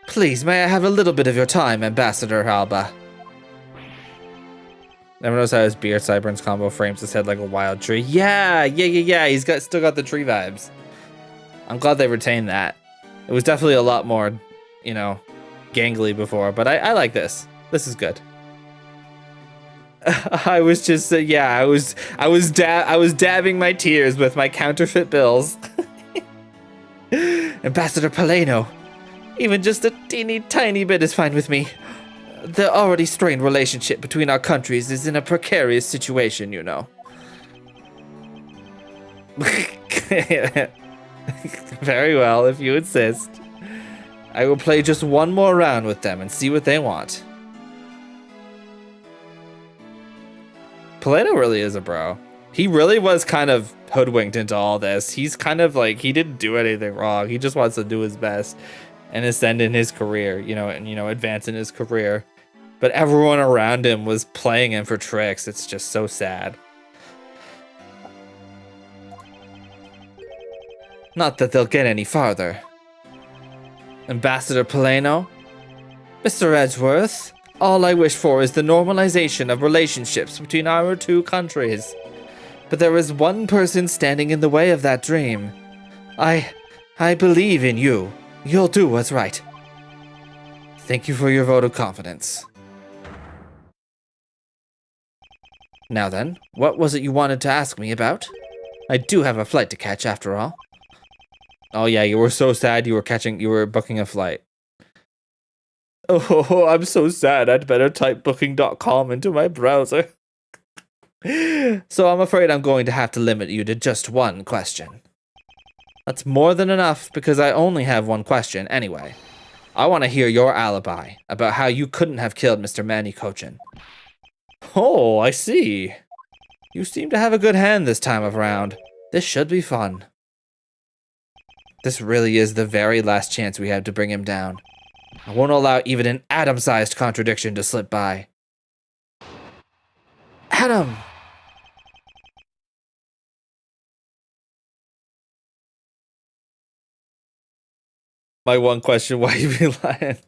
Please, may I have a little bit of your time, Ambassador Alba? Never knows how his beard sideburns combo frames his head like a wild tree. Yeah. He's still got the tree vibes. I'm glad they retained that. It was definitely a lot more, you know, gangly before, but I like this. This is good. I was just, I was dabbing my tears with my counterfeit bills. Ambassador Paleno, even just a teeny tiny bit is fine with me. The already strained relationship between our countries is in a precarious situation, you know. Very well, if you insist. I will play just one more round with them and see what they want. Paleno really is a bro. He really was kind of hoodwinked into all this. He's kind of like, he didn't do anything wrong. He just wants to do his best and ascend in his career, and advance in his career. But everyone around him was playing him for tricks. It's just so sad. Not that they'll get any farther. Ambassador Paleno? Mr. Edgeworth, all I wish for is the normalization of relationships between our two countries. But there is one person standing in the way of that dream. I believe in you. You'll do what's right. Thank you for your vote of confidence. Now then, what was it you wanted to ask me about? I do have a flight to catch after all. Oh yeah, you were so sad you were booking a flight. Oh, I'm so sad. I'd better type booking.com into my browser. So I'm afraid I'm going to have to limit you to just one question. That's more than enough because I only have one question anyway. I want to hear your alibi about how you couldn't have killed Mr. Manny Cochin. Oh, I see. You seem to have a good hand this time around. This should be fun. This really is the very last chance we have to bring him down. I won't allow even an atom-sized contradiction to slip by. Adam! My one question, why you be lying?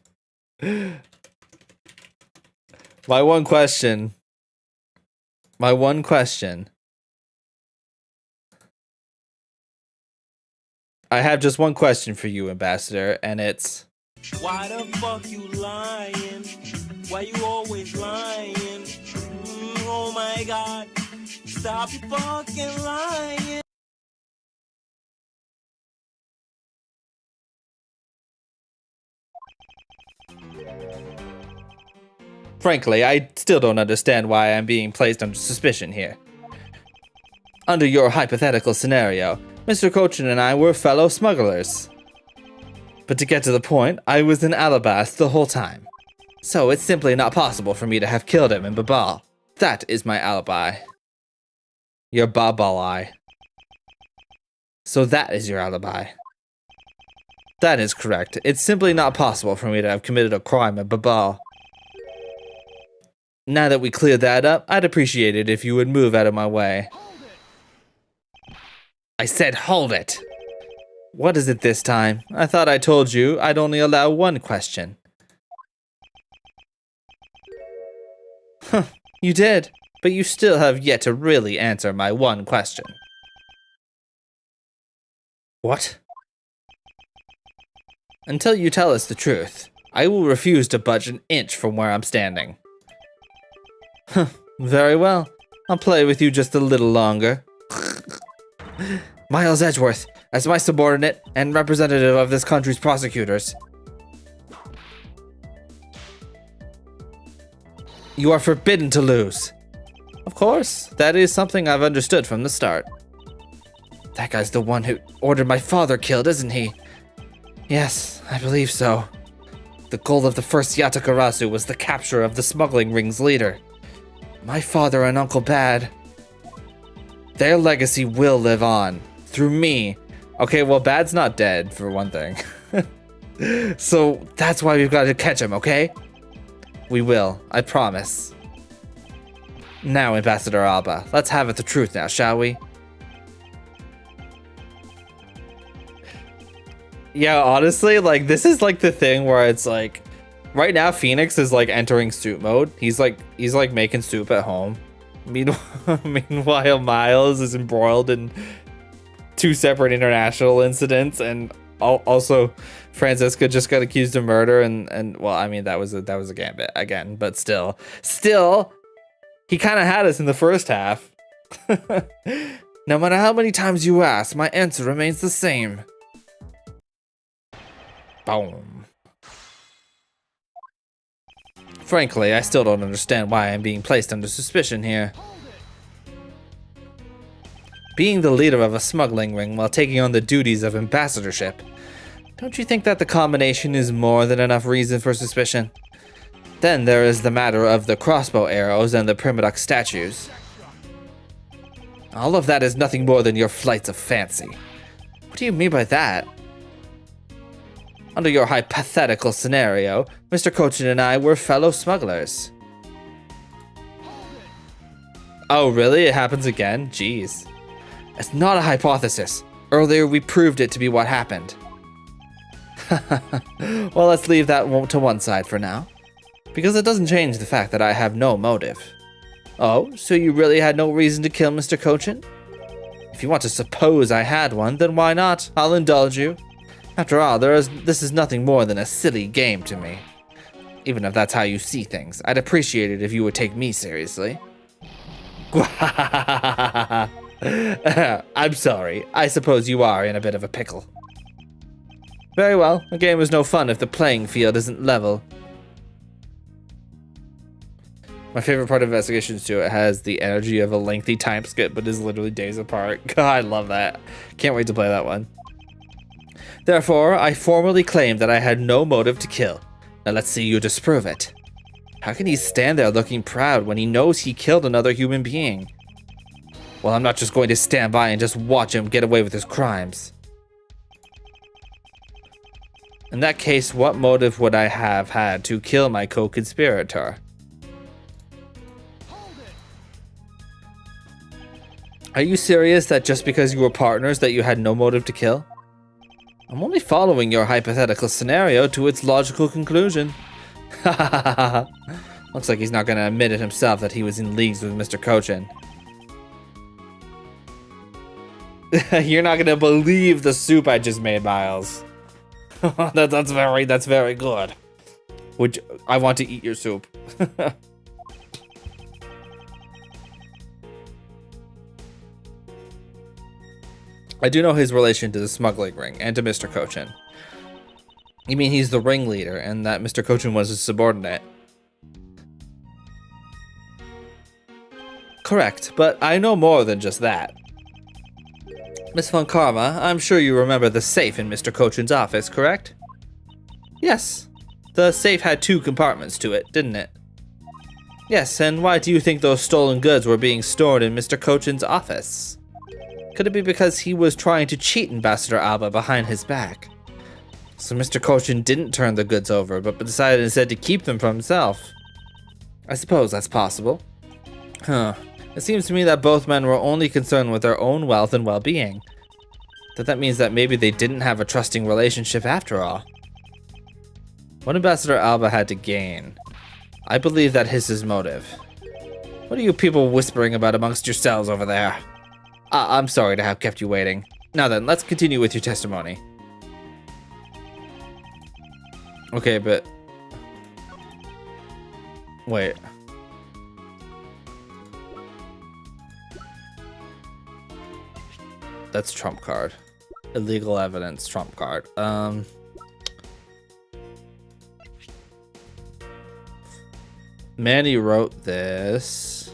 My one question. I have just one question for you, Ambassador, and it's... Why the fuck you lying? Why you always lying? Oh my god. Stop you fucking lying. Frankly, I still don't understand why I'm being placed under suspicion here. Under your hypothetical scenario, Mr. Cochin and I were fellow smugglers. But to get to the point, I was in Ablaze the whole time. So it's simply not possible for me to have killed him in Babal. That is my alibi. Your Babal-eye. So that is your alibi. That is correct. It's simply not possible for me to have committed a crime in Babal. Now that we cleared that up, I'd appreciate it if you would move out of my way. I said hold it! What is it this time? I thought I told you I'd only allow one question. Huh, you did, but you still have yet to really answer my one question. What? Until you tell us the truth, I will refuse to budge an inch from where I'm standing. Huh, very well. I'll play with you just a little longer. Miles Edgeworth, as my subordinate and representative of this country's prosecutors. You are forbidden to lose. Of course, that is something I've understood from the start. That guy's the one who ordered my father killed, isn't he? Yes, I believe so. The goal of the first Yatakarasu was the capture of the smuggling ring's leader. My father and Uncle Bad. Their legacy will live on. Through me. Okay, well, Bad's not dead, for one thing. So, that's why we've got to catch him, okay? We will, I promise. Now, Ambassador Alba, let's have it the truth now, shall we? Yeah, honestly, like, this is like the thing where it's like, right now, Phoenix is like entering soup mode. He's like making soup at home. Meanwhile, Miles is embroiled in 2 separate international incidents, and also Francisca just got accused of murder. And well, I mean that was a gambit again, but still, he kind of had us in the first half. No matter how many times you ask, my answer remains the same. Boom. Frankly, I still don't understand why I'm being placed under suspicion here. Being the leader of a smuggling ring while taking on the duties of ambassadorship. Don't you think that the combination is more than enough reason for suspicion? Then there is the matter of the crossbow arrows and the Primadux statues. All of that is nothing more than your flights of fancy. What do you mean by that? Under your hypothetical scenario, Mr. Cochin and I were fellow smugglers. Oh, really? It happens again? Jeez. It's not a hypothesis. Earlier, we proved it to be what happened. Well, let's leave that to one side for now. Because it doesn't change the fact that I have no motive. Oh, so you really had no reason to kill Mr. Cochin? If you want to suppose I had one, then why not? I'll indulge you. After all, this is nothing more than a silly game to me. Even if that's how you see things, I'd appreciate it if you would take me seriously. I'm sorry. I suppose you are in a bit of a pickle. Very well. A game is no fun if the playing field isn't level. My favorite part of Investigations 2, it has the energy of a lengthy time skip, but is literally days apart. God, I love that. Can't wait to play that one. Therefore, I formally claim that I had no motive to kill. Now let's see you disprove it. How can he stand there looking proud when he knows he killed another human being? Well, I'm not just going to stand by and just watch him get away with his crimes. In that case, what motive would I have had to kill my co-conspirator? Are you serious that just because you were partners that you had no motive to kill? I'm only following your hypothetical scenario to its logical conclusion. Looks like he's not going to admit it himself that he was in leagues with Mr. Cochin. You're not going to believe the soup I just made, Miles. That's very good. I want to eat your soup. I do know his relation to the smuggling ring and to Mr. Cochin. You mean he's the ringleader and that Mr. Cochin was his subordinate? Correct, but I know more than just that. Miss Von Karma, I'm sure you remember the safe in Mr. Cochin's office, correct? Yes. The safe had 2 compartments to it, didn't it? Yes, and why do you think those stolen goods were being stored in Mr. Cochin's office? Could it be because he was trying to cheat Ambassador Alba behind his back? So Mr. Cochin didn't turn the goods over, but decided instead to keep them for himself. I suppose that's possible. Huh. It seems to me that both men were only concerned with their own wealth and well-being. That means that maybe they didn't have a trusting relationship after all. What Ambassador Alba had to gain? I believe that is his motive. What are you people whispering about amongst yourselves over there? I'm sorry to have kept you waiting. Now then, let's continue with your testimony. Okay, but... Wait. That's trump card. Illegal evidence, trump card. Manny wrote this.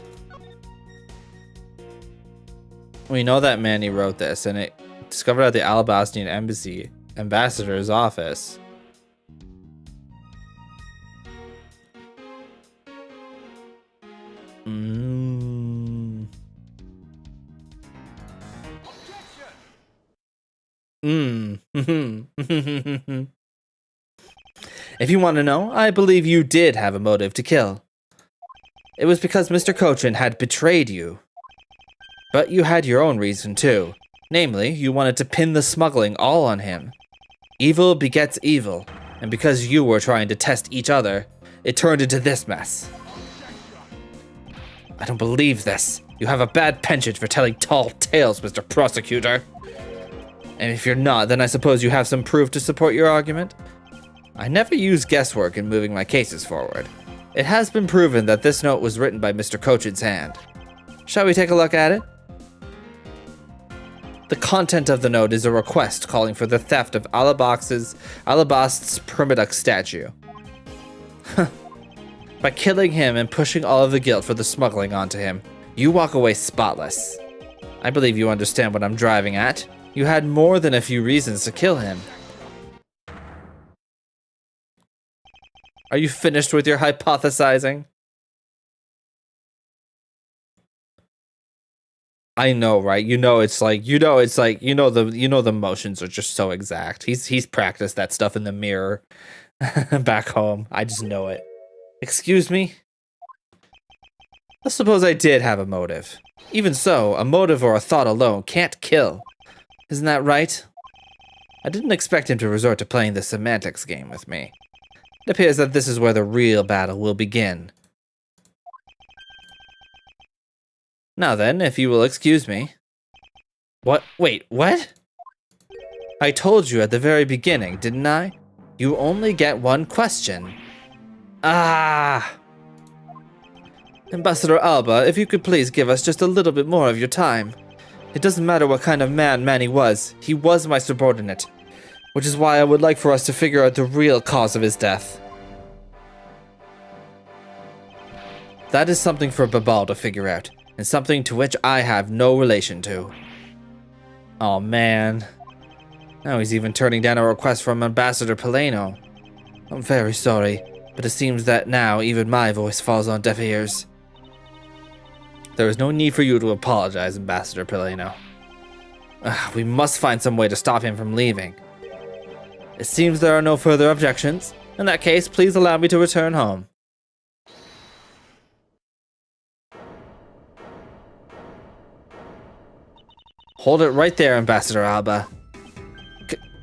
We know that Manny wrote this, and it discovered at the Alabastian Embassy ambassador's office. If you want to know, I believe you did have a motive to kill. It was because Mr. Cochin had betrayed you. But you had your own reason too. Namely, you wanted to pin the smuggling all on him. Evil begets evil, and because you were trying to test each other, it turned into this mess. I don't believe this. You have a bad penchant for telling tall tales, Mr. Prosecutor. And if you're not, then I suppose you have some proof to support your argument? I never use guesswork in moving my cases forward. It has been proven that this note was written by Mr. Cochin's hand. Shall we take a look at it? The content of the note is a request calling for the theft of Alabast's Permadux statue. By killing him and pushing all of the guilt for the smuggling onto him, you walk away spotless. I believe you understand what I'm driving at. You had more than a few reasons to kill him. Are you finished with your hypothesizing? I know, right? The motions are just so exact. He's practiced that stuff in the mirror back home. I just know it. Excuse me? Let's suppose I did have a motive. Even so, a motive or a thought alone can't kill. Isn't that right? I didn't expect him to resort to playing the semantics game with me. It appears that this is where the real battle will begin. Now then, if you will excuse me. What? Wait, what? I told you at the very beginning, didn't I? You only get one question. Ah! Ambassador Alba, if you could please give us just a little bit more of your time. It doesn't matter what kind of man Manny was. He was my subordinate. which is why I would like for us to figure out the real cause of his death. That is something for Babal to figure out, and something to which I have no relation to. Oh man. Now he's even turning down a request from Ambassador Paleno. I'm very sorry, but it seems that now even my voice falls on deaf ears. There is no need for you to apologize, Ambassador Paleno. We must find some way to stop him from leaving. It seems there are no further objections. In that case, please allow me to return home. Hold it right there, Ambassador Alba.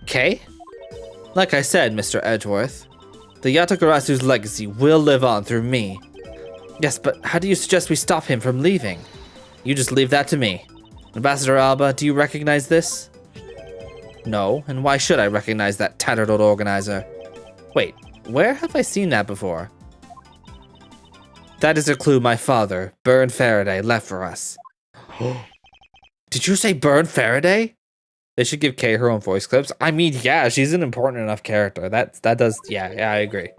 Kay? Like I said, Mr. Edgeworth, the Yatagarasu's legacy will live on through me. Yes, but how do you suggest we stop him from leaving? You just leave that to me. Ambassador Alba, do you recognize this? No, and why should I recognize that tattered old organizer? Wait, where have I seen that before? That is a clue my father, Byrne Faraday, left for us. Did you say Byrne Faraday? They should give Kay her own voice clips. I mean, yeah, she's an important enough character. That does, yeah, I agree.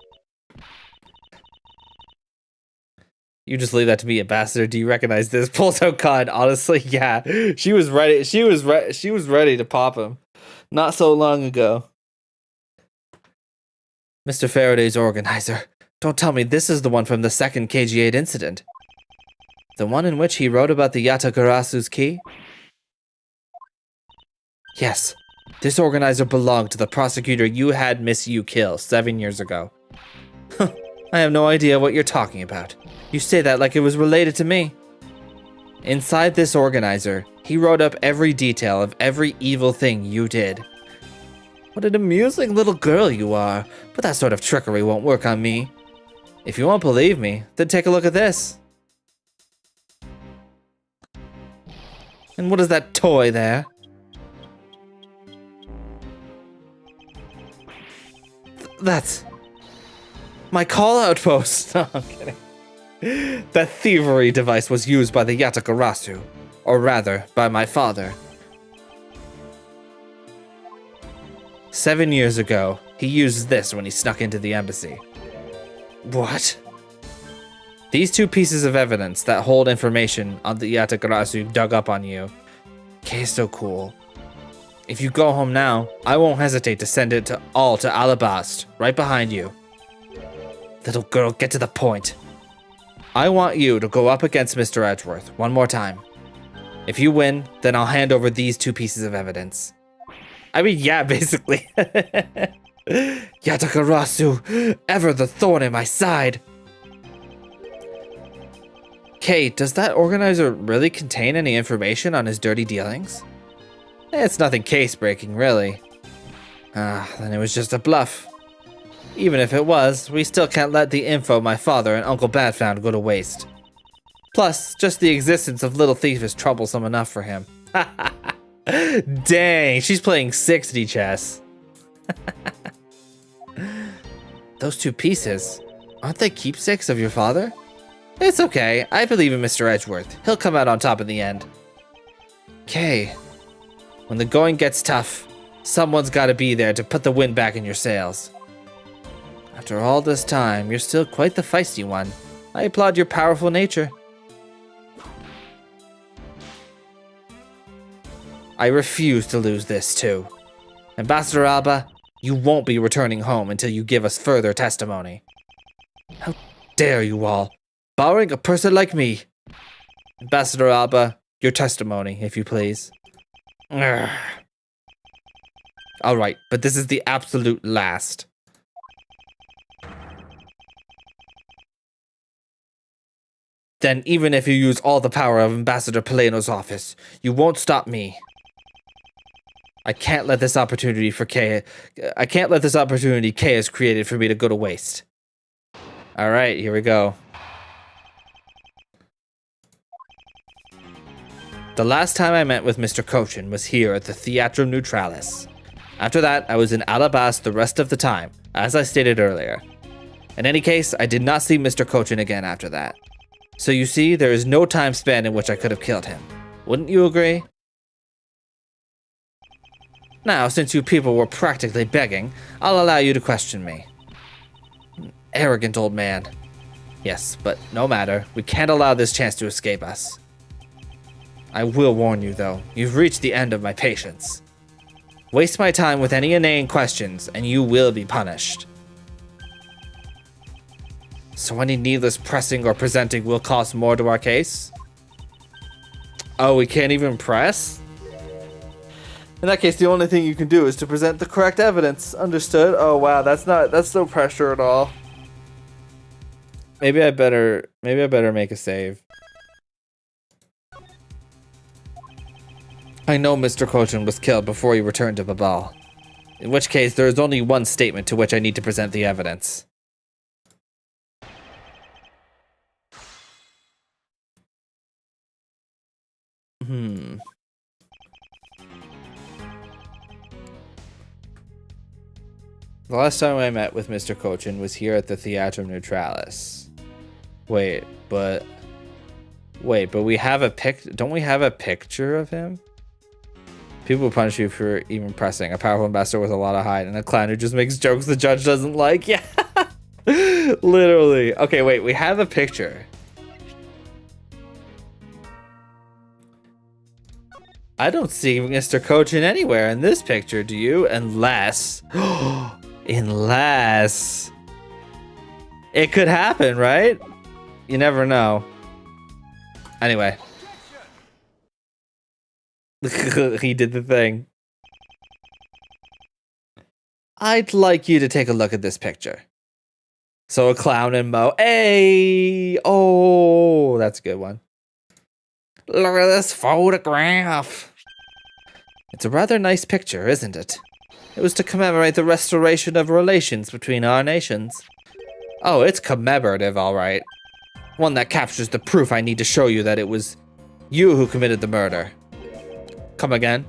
You just leave that to me, Ambassador. Do you recognize this? Pulls out Khan. Honestly, yeah, she was ready. She was ready to pop him, not so long ago. Mr. Faraday's organizer. Don't tell me this is the one from the second KG8 incident. The one in which he wrote about the Yatagarasu's key? Yes, this organizer belonged to the prosecutor you had Miss Yu kill 7 years ago. I have no idea what you're talking about. You say that like it was related to me. Inside this organizer, he wrote up every detail of every evil thing you did. What an amusing little girl you are, but that sort of trickery won't work on me. If you won't believe me, then take a look at this. And what is that toy there? That's my call outpost. No, I'm kidding. That thievery device was used by the Yatagarasu, or rather, by my father. 7 years ago, he used this when he snuck into the embassy. What? These two pieces of evidence that hold information on the Yatagarasu dug up on you. Kay is so cool. If you go home now, I won't hesitate to send it all to Alabast, right behind you. Little girl, get to the point. I want you to go up against Mr. Edgeworth one more time. If you win, then I'll hand over these two pieces of evidence. I mean, yeah, basically. Yatagarasu, ever the thorn in my side. Kay, does that organizer really contain any information on his dirty dealings? It's nothing case-breaking, really. Then it was just a bluff. Even if it was, we still can't let the info my father and Uncle Bat found go to waste. Plus, just the existence of Little Thief is troublesome enough for him. Dang, she's playing 60 chess. Those two pieces, aren't they keepsakes of your father? It's okay, I believe in Mr. Edgeworth. He'll come out on top in the end. Kay. When the going gets tough, someone's gotta be there to put the wind back in your sails. After all this time, you're still quite the feisty one. I applaud your powerful nature. I refuse to lose this too. Ambassador Alba, you won't be returning home until you give us further testimony. How dare you all, borrowing a person like me. Ambassador Alba, your testimony, if you please. Alright, but this is the absolute last. Then even if you use all the power of Ambassador Paleno's office, you won't stop me. I can't let this opportunity Kay has created for me to go to waste. Alright, here we go. The last time I met with Mr. Cochin was here at the Theatrum Neutralis. After that, I was in Alabast the rest of the time, as I stated earlier. In any case, I did not see Mr. Cochin again after that. So you see, there is no time span in which I could have killed him. Wouldn't you agree? Now, since you people were practically begging, I'll allow you to question me. Arrogant old man. Yes, but no matter. We can't allow this chance to escape us. I will warn you, though. You've reached the end of my patience. Waste my time with any inane questions, and you will be punished. So any needless pressing or presenting will cost more to our case? Oh, we can't even press? In that case, the only thing you can do is to present the correct evidence. Understood? Oh wow, that's no pressure at all. Maybe I better make a save. I know Mr. Kochin was killed before he returned to Babal. In which case, there is only one statement to which I need to present the evidence. The last time I met with Mr. Kochin was here at the Theatrum Neutralis. Wait, but we have a don't we have a picture of him? People will punish you for even pressing. A powerful ambassador with a lot of height and a clown who just makes jokes the judge doesn't like. Yeah. Literally. Okay, wait, we have a picture. I don't see Mr. Kochin anywhere in this picture, do you? Unless... Unless... It could happen, right? You never know. Anyway. He did the thing. I'd like you to take a look at this picture. So a clown and Mo. Hey! Oh, that's a good one. Look at this photograph. It's a rather nice picture, isn't it? It was to commemorate the restoration of relations between our nations. Oh, it's commemorative, all right. One that captures the proof I need to show you that it was you who committed the murder. Come again?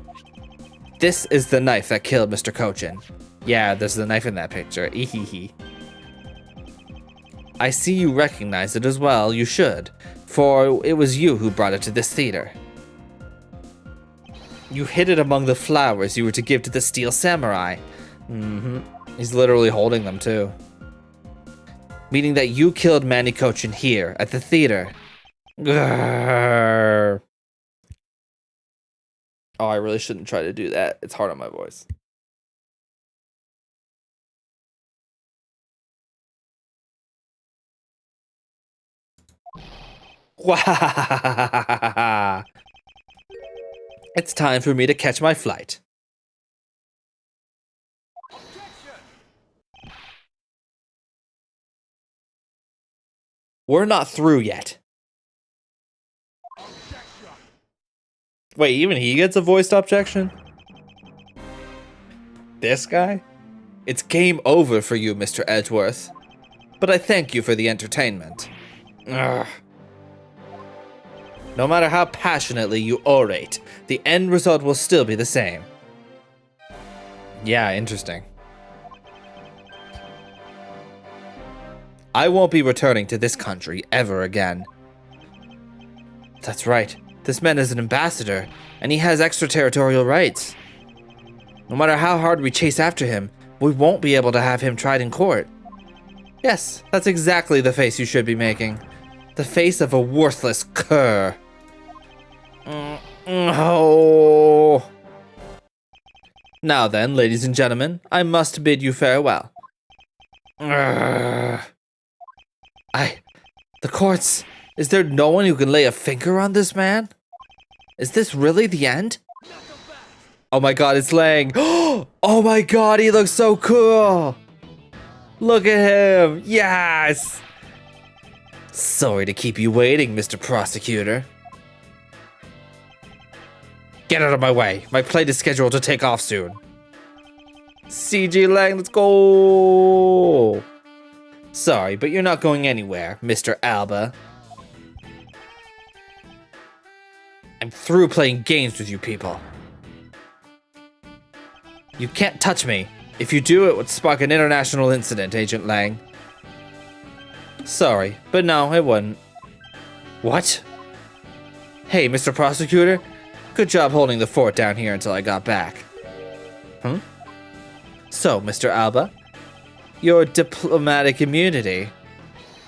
This is the knife that killed Mr. Kochin. Yeah, there's the knife in that picture. Ehehe. I see you recognize it as well. You should, for it was you who brought it to this theater. You hid it among the flowers you were to give to the Steel Samurai. He's literally holding them too. Meaning that you killed Manny Kochin here at the theater. Grrr. Oh, I really shouldn't try to do that. It's hard on my voice. Wow. It's time for me to catch my flight. We're not through yet. Wait, even he gets a voiced objection? This guy? It's game over for you, Mr. Edgeworth. But I thank you for the entertainment. Ugh. No matter how passionately you orate, the end result will still be the same. Yeah, interesting. I won't be returning to this country ever again. That's right. This man is an ambassador, and he has extraterritorial rights. No matter how hard we chase after him, we won't be able to have him tried in court. Yes, that's exactly the face you should be making. The face of a worthless cur. Oh. Now then, ladies and gentlemen, I must bid you farewell. The courts. Is there no one who can lay a finger on this man? Is this really the end? Oh my god, it's Lang. Oh my god, he looks so cool. Look at him. Yes. Sorry to keep you waiting, Mr. Prosecutor. Get out of my way. My plane is scheduled to take off soon. CG Lang, let's go. Sorry, but you're not going anywhere, Mr. Alba. I'm through playing games with you people. You can't touch me. If you do, it would spark an international incident, Agent Lang. Sorry, but no, it wouldn't. What? Hey, Mr. Prosecutor. Good job holding the fort down here until I got back. So, Mr. Alba, your diplomatic immunity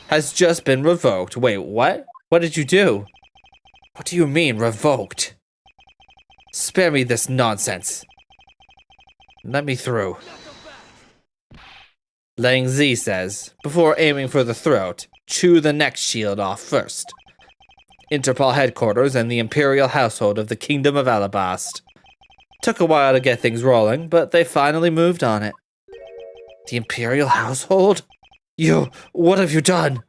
has just been revoked. Wait, what? What did you do? What do you mean, revoked? Spare me this nonsense. Let me through. Lang Zi says, before aiming for the throat, chew the neck shield off first. Interpol headquarters and the Imperial household of the Kingdom of Alabast. Took a while to get things rolling, but they finally moved on it. The Imperial household? What have you done?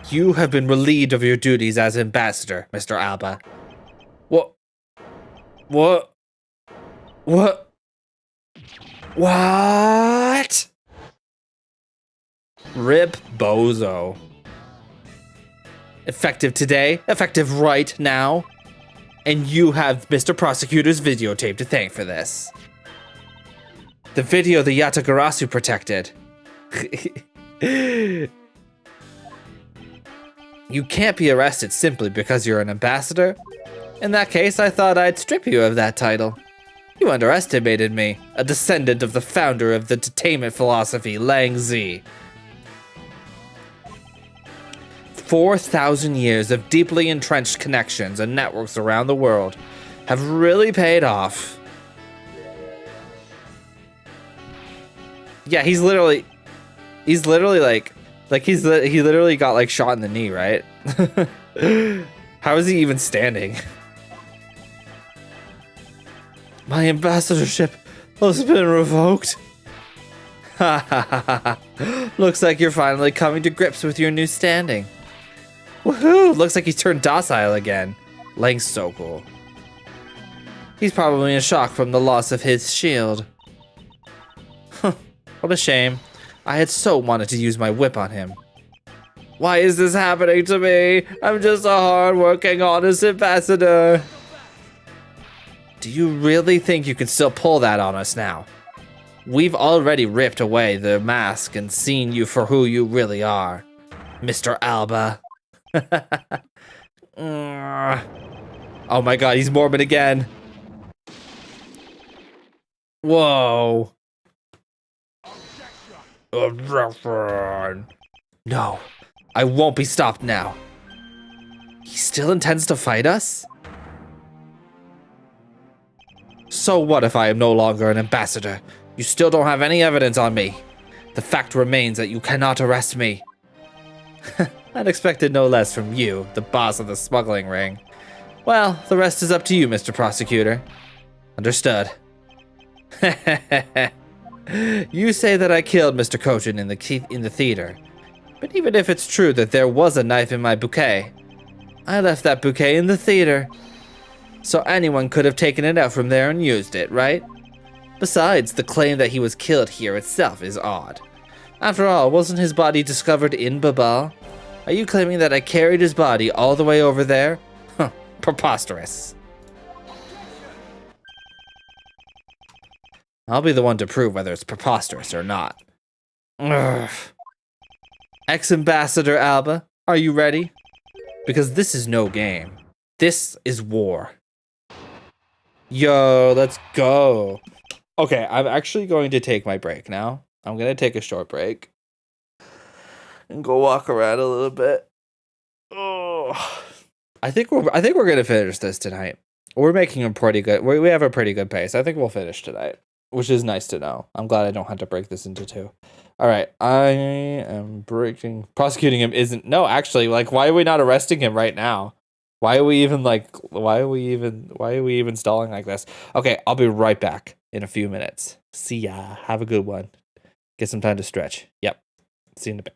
You have been relieved of your duties as ambassador, Mr. Alba. What? What? Rip Bozo. Effective today, effective right now. And you have Mr. Prosecutor's videotape to thank for this. The video the Yatagarasu protected. You can't be arrested simply because you're an ambassador. In that case, I thought I'd strip you of that title. You underestimated me, a descendant of the founder of the detainment philosophy, Lang Zi. 4,000 years of deeply entrenched connections and networks around the world have really paid off. Yeah, he literally got like shot in the knee, right? How is he even standing? My ambassadorship has been revoked. Ha ha ha ha. Looks like you're finally coming to grips with your new standing. Woohoo! Looks like he's turned docile again. Lang's so cool. He's probably in shock from the loss of his shield. Huh, what a shame. I had so wanted to use my whip on him. Why is this happening to me? I'm just a hard-working, honest ambassador. Do you really think you can still pull that on us now? We've already ripped away the mask and seen you for who you really are, Mr. Alba. Oh my god, he's Mormon again. Whoa. No, I won't be stopped now. He still intends to fight us? So what if I am no longer an ambassador? You still don't have any evidence on me. The fact remains that you cannot arrest me. I'd expected no less from you, the boss of the smuggling ring. Well, the rest is up to you, Mr. Prosecutor. Understood. You say that I killed Mr. Kojin in the theater. But even if it's true that there was a knife in my bouquet, I left that bouquet in the theater. So anyone could have taken it out from there and used it, right? Besides, the claim that he was killed here itself is odd. After all, wasn't his body discovered in Babal? Are you claiming that I carried his body all the way over there? Huh, preposterous. I'll be the one to prove whether it's preposterous or not. Ugh. Ex-Ambassador Alba, are you ready? Because this is no game. This is war. Yo, let's go. Okay, I'm actually going to take my break now. I'm going to take a short break. And go walk around a little bit. Oh. I think we're going to finish this tonight. We're making a pretty good... We have a pretty good pace. I think we'll finish tonight. Which is nice to know. I'm glad I don't have to break this into two. All right, I am prosecuting him isn't. No, actually, like, why are we not arresting him right now? Why are we even stalling like this? Okay, I'll be right back in a few minutes. See ya. Have a good one. Get some time to stretch. Yep. See you in a bit.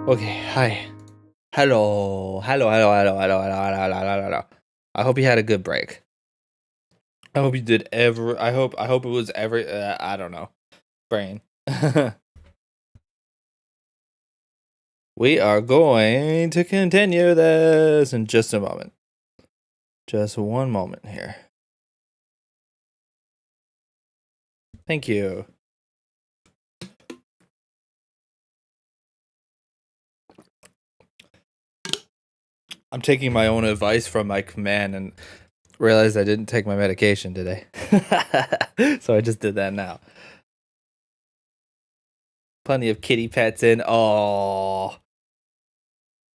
Okay, hi. Hello. Hello. I hope you had a good break. I hope you did I hope it was every I don't know. Brain. We are going to continue this in just a moment. Just one moment here. Thank you. I'm taking my own advice from my command and realized I didn't take my medication today. So I just did that now. Plenty of kitty pets in. Oh,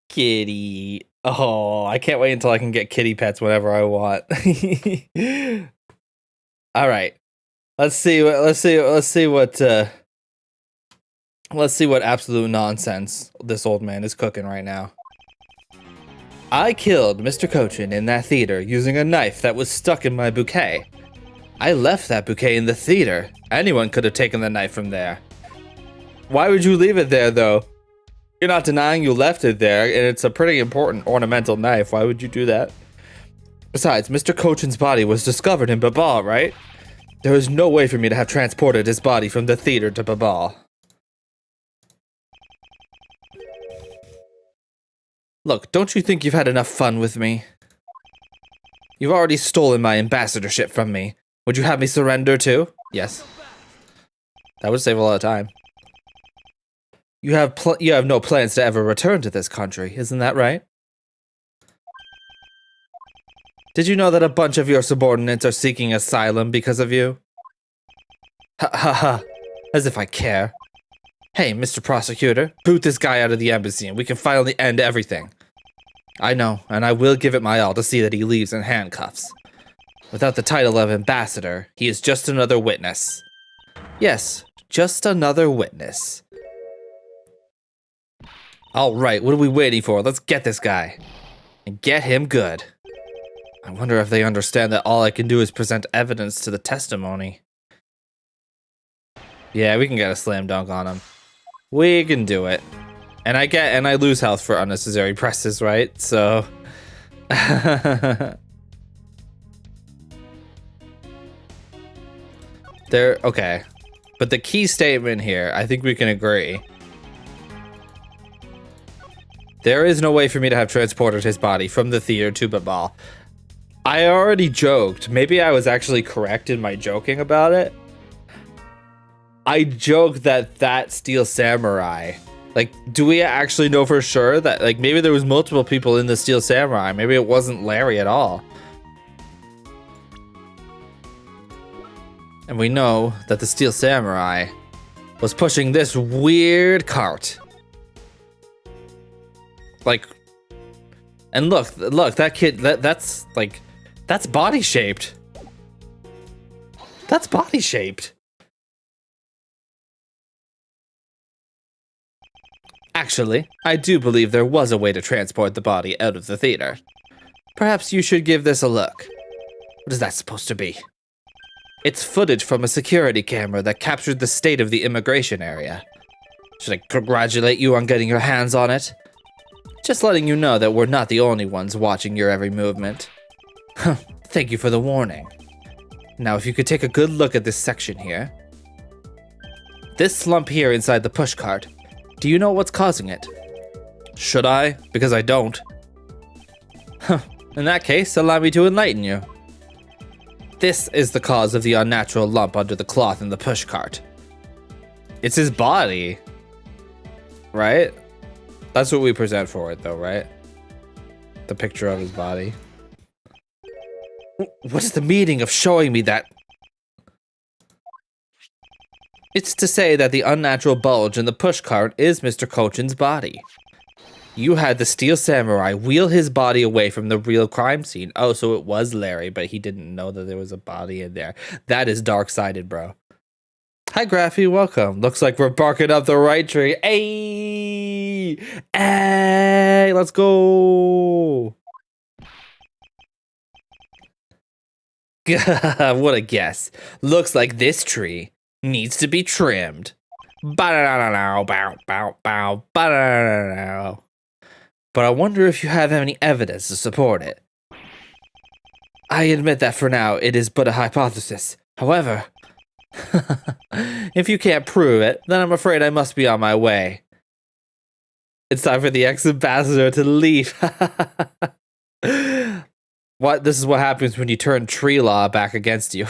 kitty. Oh, I can't wait until I can get kitty pets whenever I want. All right. Let's see what absolute nonsense this old man is cooking right now. I killed Mr. Cochin in that theater using a knife that was stuck in my bouquet. I left that bouquet in the theater. Anyone could have taken the knife from there. Why would you leave it there, though? You're not denying you left it there, and it's a pretty important ornamental knife. Why would you do that? Besides, Mr. Cochin's body was discovered in Babal, right? There was no way for me to have transported his body from the theater to Babal. Look, don't you think you've had enough fun with me? You've already stolen my ambassadorship from me. Would you have me surrender too? Yes. That would save a lot of time. You have no plans to ever return to this country, isn't that right? Did you know that a bunch of your subordinates are seeking asylum because of you? Ha ha ha. As if I care. Hey, Mr. Prosecutor, boot this guy out of the embassy and we can finally end everything. I know, and I will give it my all to see that he leaves in handcuffs. Without the title of ambassador, he is just another witness. Yes, just another witness. Alright, what are we waiting for? Let's get this guy. And get him good. I wonder if they understand that all I can do is present evidence to the testimony. Yeah, we can get a slam dunk on him. We can do it. And I lose health for unnecessary presses, right? So okay. But the key statement here, I think we can agree. There is no way for me to have transported his body from the theater to Babal. I already joked. Maybe I was actually correct in my joking about it. I joked that Steel Samurai, like, do we actually know for sure that, like, maybe there was multiple people in the Steel Samurai? Maybe it wasn't Larry at all. And we know that the Steel Samurai was pushing this weird cart. Like, and look, that kid, that's body shaped. That's body shaped. Actually, I do believe there was a way to transport the body out of the theater. Perhaps you should give this a look. What is that supposed to be? It's footage from a security camera that captured the state of the immigration area. Should I congratulate you on getting your hands on it? Just letting you know that we're not the only ones watching your every movement. Thank you for the warning. Now, if you could take a good look at this section here. This slump here inside the pushcart. Do you know what's causing it? Should I? Because I don't. In that case, allow me to enlighten you. This is the cause of the unnatural lump under the cloth in the pushcart. It's his body. Right? That's what we present for it, though, right? The picture of his body. What is the meaning of showing me that? It's to say that the unnatural bulge in the pushcart is Mr. Kochin's body. You had the Steel Samurai wheel his body away from the real crime scene. Oh, so it was Larry, but he didn't know that there was a body in there. That is dark-sided, bro. Hi, Graffy, welcome. Looks like we're barking up the right tree. Hey! Hey, let's go! What a guess. Looks like this tree needs to be trimmed. Bow, bow, bow, bow, bow. But I wonder if you have any evidence to support it. I admit that for now, it is but a hypothesis. However, if you can't prove it, then I'm afraid I must be on my way. It's time for the ex-ambassador to leave. What? This is what happens when you turn tree law back against you.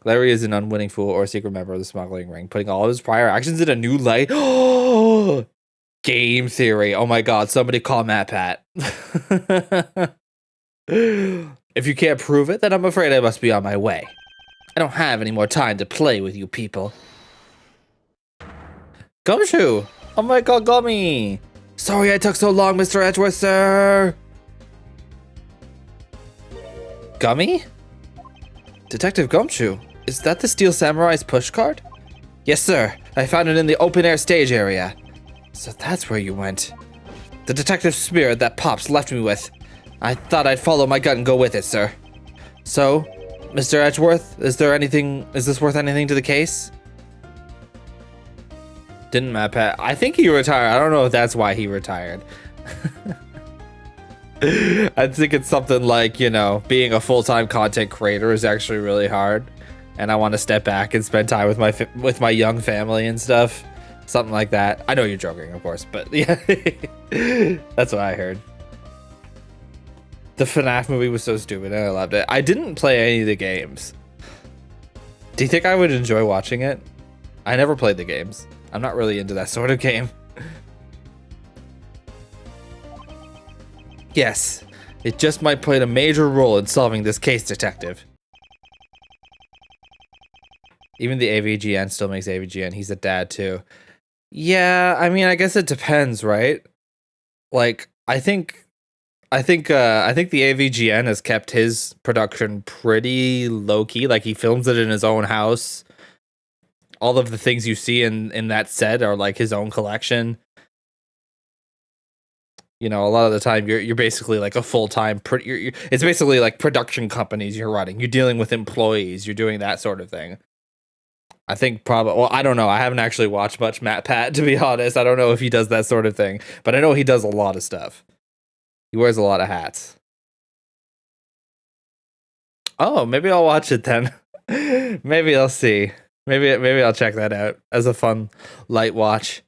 Larry is an unwitting fool or a secret member of the smuggling ring, putting all of his prior actions in a new light. Oh, game theory. Oh my god, somebody call Matt Pat. If you can't prove it, then I'm afraid I must be on my way. I don't have any more time to play with you people. Gumshoe! Oh my god, Gummy! Sorry I took so long, Mr. Edgeworth, sir! Gummy? Detective Gumshoe, is that the Steel Samurai's pushcart? Yes, sir. I found it in the open-air stage area. So that's where you went. The detective spirit that Pops left me with. I thought I'd follow my gut and go with it, sir. So, Mr. Edgeworth, is this worth anything to the case? Didn't Matt Pat? I think he retired. I don't know if that's why he retired. I think it's something like, you know, being a full-time content creator is actually really hard, and I want to step back and spend time with my young family and stuff. Something like that. I know you're joking, of course, but yeah, that's what I heard. The FNAF movie was so stupid, and I loved it. I didn't play any of the games. Do you think I would enjoy watching it? I never played the games. I'm not really into that sort of game. Yes, it just might play a major role in solving this case, detective. Even the AVGN still makes AVGN. He's a dad too. Yeah, I mean, I guess it depends, right? Like, I think the AVGN has kept his production pretty low key. Like, he films it in his own house. All of the things you see in that set are like his own collection. You know, a lot of the time you're basically like a full-time. It's basically like production companies you're running. You're dealing with employees. You're doing that sort of thing. I think probably. Well, I don't know. I haven't actually watched much Matt Pat, to be honest. I don't know if he does that sort of thing, but I know he does a lot of stuff. He wears a lot of hats. Oh, maybe I'll watch it then. Maybe I'll see. Maybe I'll check that out as a fun light watch.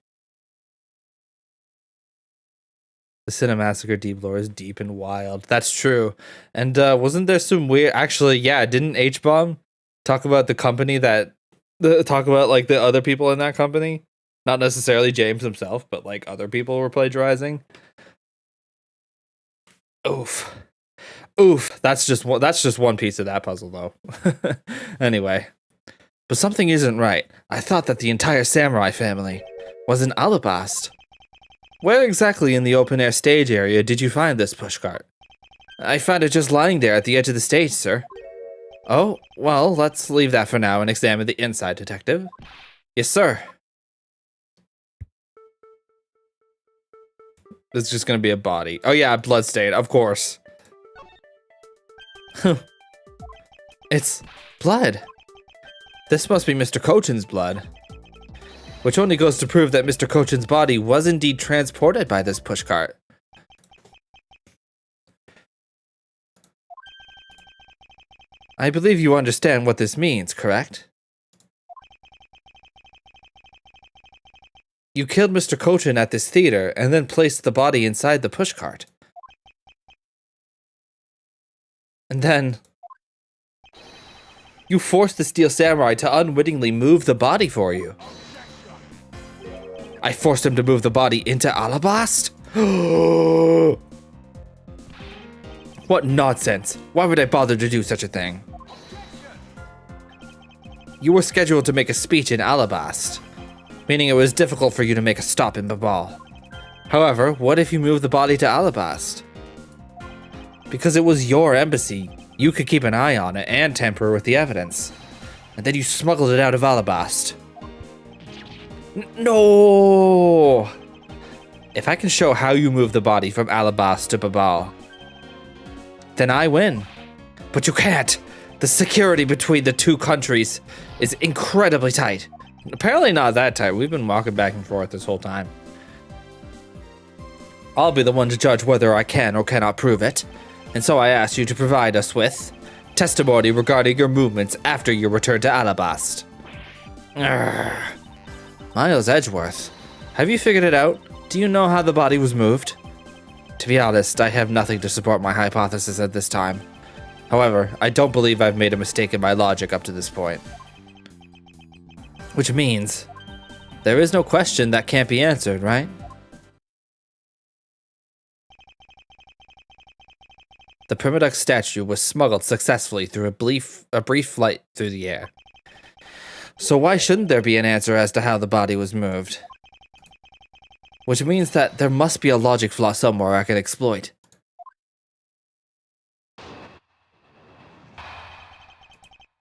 The Cinemassacre deep lore is deep and wild. That's true. And wasn't there some weird... Actually, yeah, didn't H-Bomb talk about the company talk about, like, the other people in that company? Not necessarily James himself, but, like, other people were plagiarizing? Oof. Oof. That's just one piece of that puzzle, though. Anyway. But something isn't right. I thought that the entire samurai family was an Alabast. Where exactly in the open-air stage area did you find this pushcart? I found it just lying there at the edge of the stage, sir. Oh, well, let's leave that for now and examine the inside, detective. Yes, sir. It's just gonna be a body. Oh yeah, bloodstain, of course. It's blood. This must be Mr. Kochin's blood. Which only goes to prove that Mr. Kochin's body was indeed transported by this pushcart. I believe you understand what this means, correct? You killed Mr. Kochin at this theater and then placed the body inside the pushcart. And then you forced the Steel Samurai to unwittingly move the body for you. I forced him to move the body into Alabast? What nonsense! Why would I bother to do such a thing? You were scheduled to make a speech in Ablaze, meaning it was difficult for you to make a stop in Babal. However, what if you moved the body to Ablaze? Because it was your embassy, you could keep an eye on it and tamper with the evidence. And then you smuggled it out of Ablaze. No! If I can show how you moved the body from Ablaze to Babal, then I win. But you can't. The security between the two countries is incredibly tight. Apparently not that tight. We've been walking back and forth this whole time. I'll be the one to judge whether I can or cannot prove it. And so I ask you to provide us with testimony regarding your movements after your return to Ablaze. Miles Edgeworth, have you figured it out? Do you know how the body was moved? To be honest, I have nothing to support my hypothesis at this time. However, I don't believe I've made a mistake in my logic up to this point. Which means, there is no question that can't be answered, right? The Primadux statue was smuggled successfully through a brief flight through the air. So why shouldn't there be an answer as to how the body was moved? Which means that there must be a logic flaw somewhere I can exploit.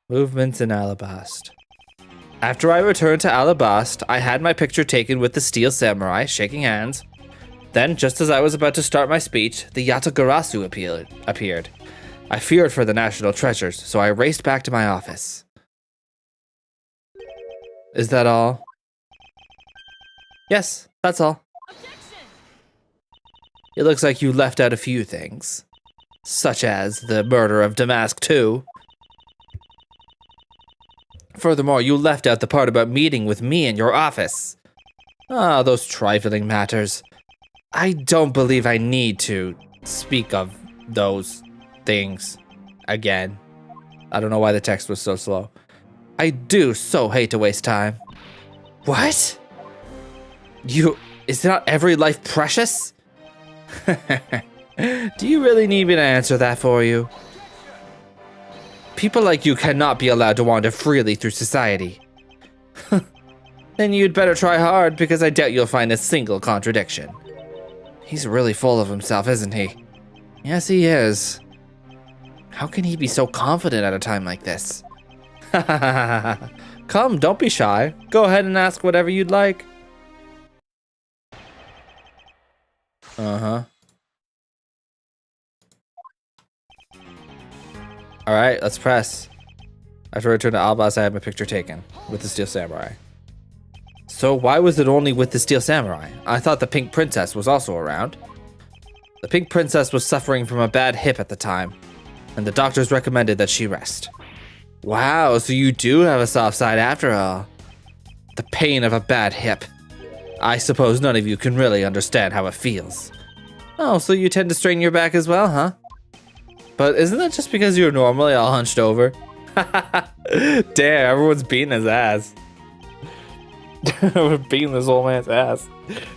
Movements in Ablaze. After I returned to Ablaze, I had my picture taken with the Steel Samurai, shaking hands. Then, just as I was about to start my speech, the Yatagarasu appeared. I feared for the national treasures, so I raced back to my office. Is that all? Yes, that's all. It looks like you left out a few things, such as the murder of Damask too. Furthermore, you left out the part about meeting with me in your office. Ah, those trifling matters. I don't believe I need to speak of those things again. I don't know why the text was so slow. I do so hate to waste time. What? Is not every life precious? Do you really need me to answer that for you? People like you cannot be allowed to wander freely through society. Then you'd better try hard, because I doubt you'll find a single contradiction. He's really full of himself, isn't he? Yes, he is. How can he be so confident at a time like this? Come, don't be shy. Go ahead and ask whatever you'd like. Uh-huh. Alright, let's press. After I returned to Ablaze, I had my picture taken with the Steel Samurai. So why was it only with the Steel Samurai? I thought the Pink Princess was also around. The Pink Princess was suffering from a bad hip at the time, and the doctors recommended that she rest. Wow, so you do have a soft side after all. The pain of a bad hip. I suppose none of you can really understand how it feels. Oh, so you tend to strain your back as well, huh? But isn't that just because you're normally all hunched over? Damn, everyone's beating his ass. We're beating this old man's ass.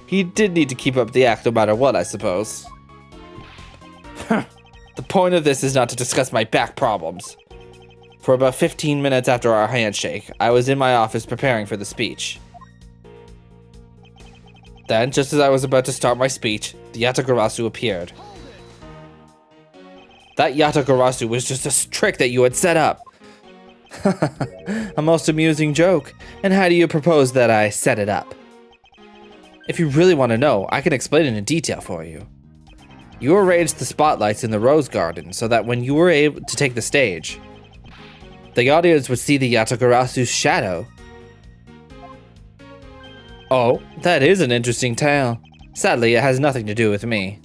He did need to keep up the act no matter what, I suppose. The point of this is not to discuss my back problems. For about 15 minutes after our handshake, I was in my office preparing for the speech. Then, just as I was about to start my speech, the Yatagarasu appeared. That Yatagarasu was just a trick that you had set up. A most amusing joke. And how do you propose that I set it up? If you really want to know, I can explain it in detail for you. You arranged the spotlights in the rose garden so that when you were able to take the stage, the audience would see the Yatagarasu's shadow. Oh, that is an interesting tale. Sadly, it has nothing to do with me.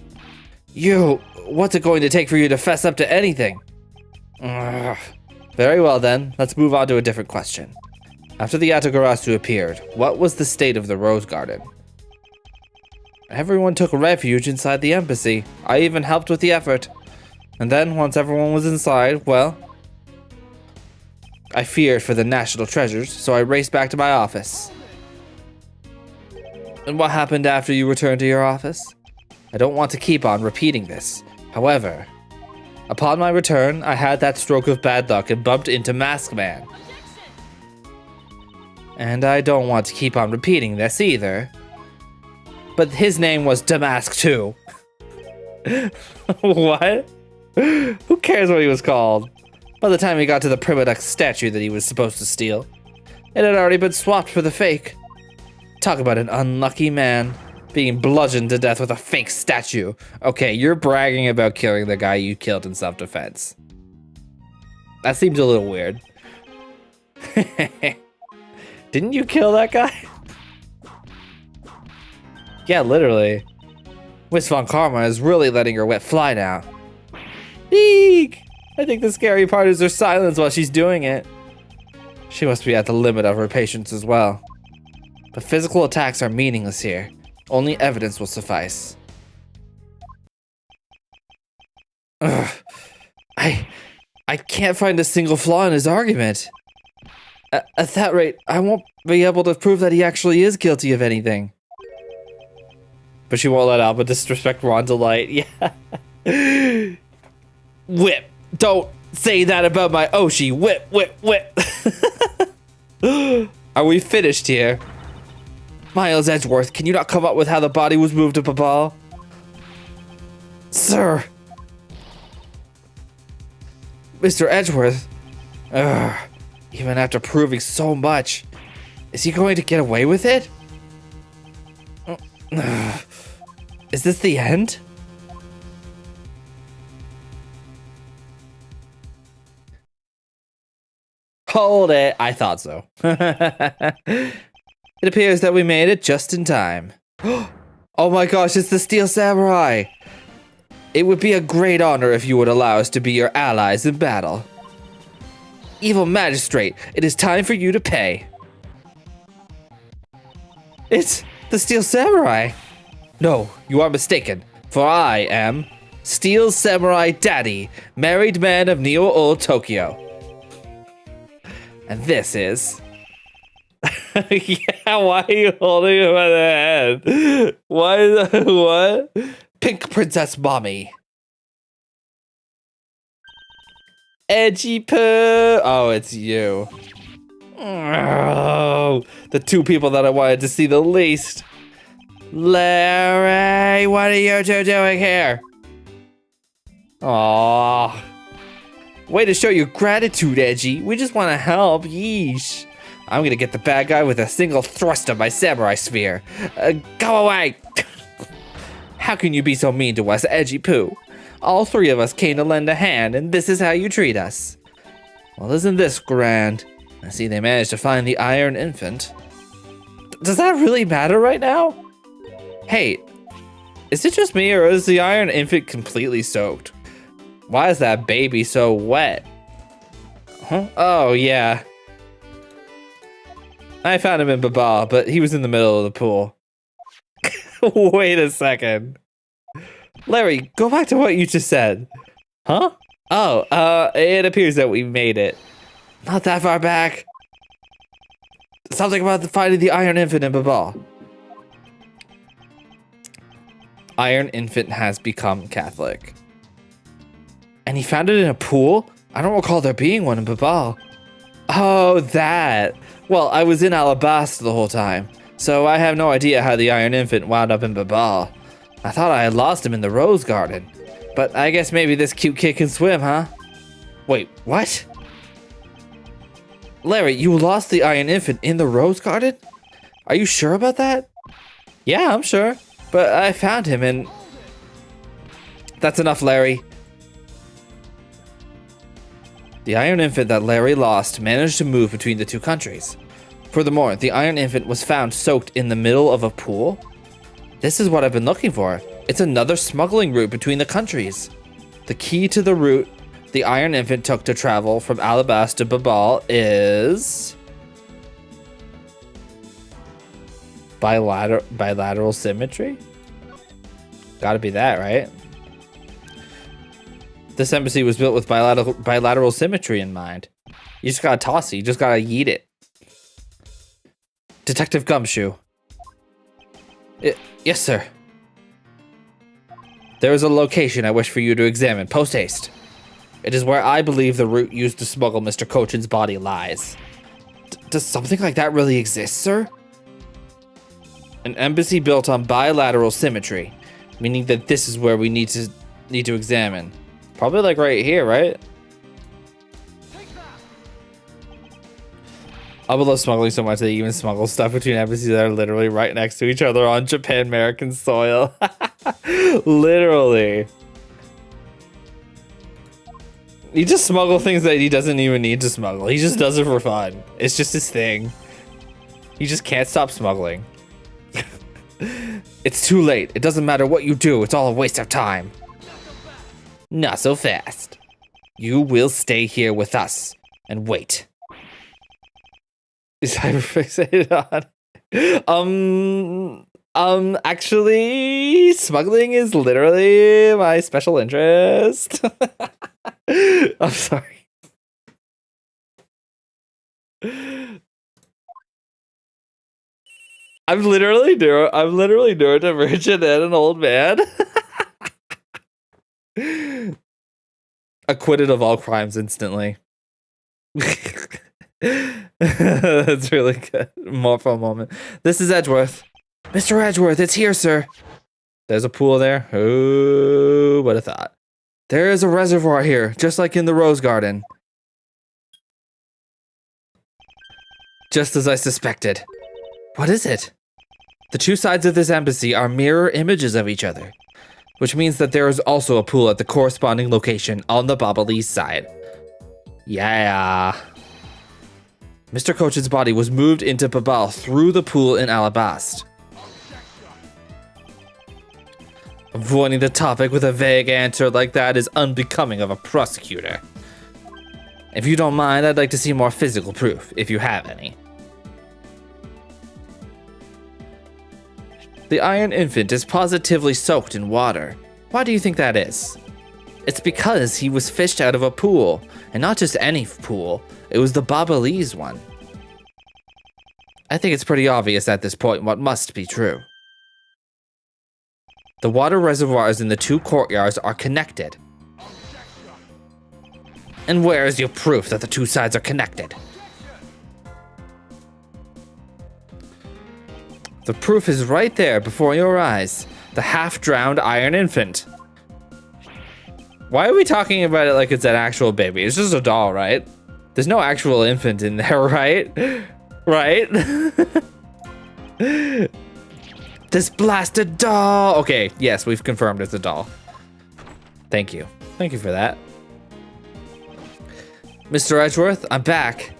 What's it going to take for you to fess up to anything? Ugh. Very well then, let's move on to a different question. After the Yatagarasu appeared, what was the state of the rose garden? Everyone took refuge inside the embassy. I even helped with the effort. And then, once everyone was inside, well, I feared for the national treasures, so I raced back to my office. And what happened after you returned to your office? I don't want to keep on repeating this. However, Upon my return, I had that stroke of bad luck and bumped into Mask Man. And I don't want to keep on repeating this either. But his name was Damask too. What? Who cares what he was called? By the time he got to the Primoduck statue that he was supposed to steal, it had already been swapped for the fake. Talk about an unlucky man. Being bludgeoned to death with a fake statue. Okay, you're bragging about killing the guy you killed in self-defense. That seems a little weird. Didn't you kill that guy? Yeah, literally. Miss Von Karma is really letting her wet fly now. Eek! I think the scary part is her silence while she's doing it. She must be at the limit of her patience as well. But physical attacks are meaningless here. Only evidence will suffice. Ugh. I can't find a single flaw in his argument. At that rate, I won't be able to prove that he actually is guilty of anything. But she won't let Alba disrespect Rondelite. Yeah. Whip. Don't say that about my Oshi. Whip, whip, whip. Are we finished here? Miles Edgeworth, can you not come up with how the body was moved up a ball? Sir. Mr. Edgeworth. Even after proving so much, is he going to get away with it? Is this the end? Hold it. I thought so. It appears that we made it just in time. Oh my gosh, it's the Steel Samurai! It would be a great honor if you would allow us to be your allies in battle. Evil Magistrate, it is time for you to pay. It's the Steel Samurai. No, you are mistaken, for I am Steel Samurai Daddy, married man of Neo-Old Tokyo. And this is... Yeah, why are you holding him by the head? Why what? Pink Princess Mommy. Edgy Poo. Oh, it's you. Oh, the two people that I wanted to see the least. Larry, what are you two doing here? Aww. Way to show your gratitude, Edgy. We just want to help. Yeesh. I'm gonna get the bad guy with a single thrust of my samurai spear. Go away! How can you be so mean to us, Edgy Poo? All three of us came to lend a hand, and this is how you treat us. Well, isn't this grand? I see they managed to find the Iron Infant. Does that really matter right now? Hey, is it just me, or is the Iron Infant completely soaked? Why is that baby so wet? Huh? Oh, yeah. I found him in Baba, but he was in the middle of the pool. Wait a second. Larry, go back to what you just said. Huh? Oh, it appears that we made it. Not that far back. Something about finding the Iron Infant in Baba. Iron Infant has become Catholic. And he found it in a pool? I don't recall there being one in Baba. Oh, that. Well, I was in Alabasta the whole time, so I have no idea how the Iron Infant wound up in Baba. I thought I had lost him in the Rose Garden, but I guess maybe this cute kid can swim, huh? Wait, what? Larry, you lost the Iron Infant in the Rose Garden? Are you sure about that? Yeah, I'm sure, but I found him and... That's enough, Larry. The Iron Infant that Larry lost managed to move between the two countries. Furthermore, the Iron Infant was found soaked in the middle of a pool. This is what I've been looking for. It's another smuggling route between the countries. The key to the route the Iron Infant took to travel from Alabasta to Babal is... bilateral symmetry? Gotta be that, right? This embassy was built with bilateral symmetry in mind. You just gotta toss it. You just gotta yeet it. Detective Gumshoe. Yes, sir. There is a location I wish for you to examine. Post haste. It is where I believe the route used to smuggle Mr. Cochin's body lies. Does something like that really exist, sir? An embassy built on bilateral symmetry, meaning that this is where we need to examine. Probably like right here, right? I would love smuggling so much they even smuggle stuff between embassies that are literally right next to each other on Japan-American soil. Literally. He just smuggle things that he doesn't even need to smuggle. He just does it for fun. It's just his thing. He just can't stop smuggling. It's too late. It doesn't matter what you do. It's all a waste of time. Not so fast. You will stay here with us and wait. Is hyperfixated on? Actually, smuggling is literally my special interest. I'm sorry. I'm literally neurodivergent and an old man. Acquitted of all crimes instantly. That's really good. More for a moment. This is Edgeworth. Mr. Edgeworth, it's here, sir. There's a pool there. Who would have thought? There is a reservoir here, just like in the Rose Garden. Just as I suspected. What is it? The two sides of this embassy are mirror images of each other, which means that there is also a pool at the corresponding location on the Ablaze side. Yeah. Mr. Cochin's body was moved into Babal through the pool in Alabast. Avoiding the topic with a vague answer like that is unbecoming of a prosecutor. If you don't mind, I'd like to see more physical proof, if you have any. The Iron Infant is positively soaked in water. Why do you think that is? It's because he was fished out of a pool, and not just any pool. It was the Ablaze one. I think it's pretty obvious at this point what must be true. The water reservoirs in the two courtyards are connected. And where is your proof that the two sides are connected? The proof is right there before your eyes. The half-drowned Iron Infant. Why are we talking about it like it's an actual baby? It's just a doll, right? There's no actual infant in there, right? Right? This blasted doll! Okay, yes, we've confirmed it's a doll. Thank you. Thank you for that. Mr. Edgeworth, I'm back.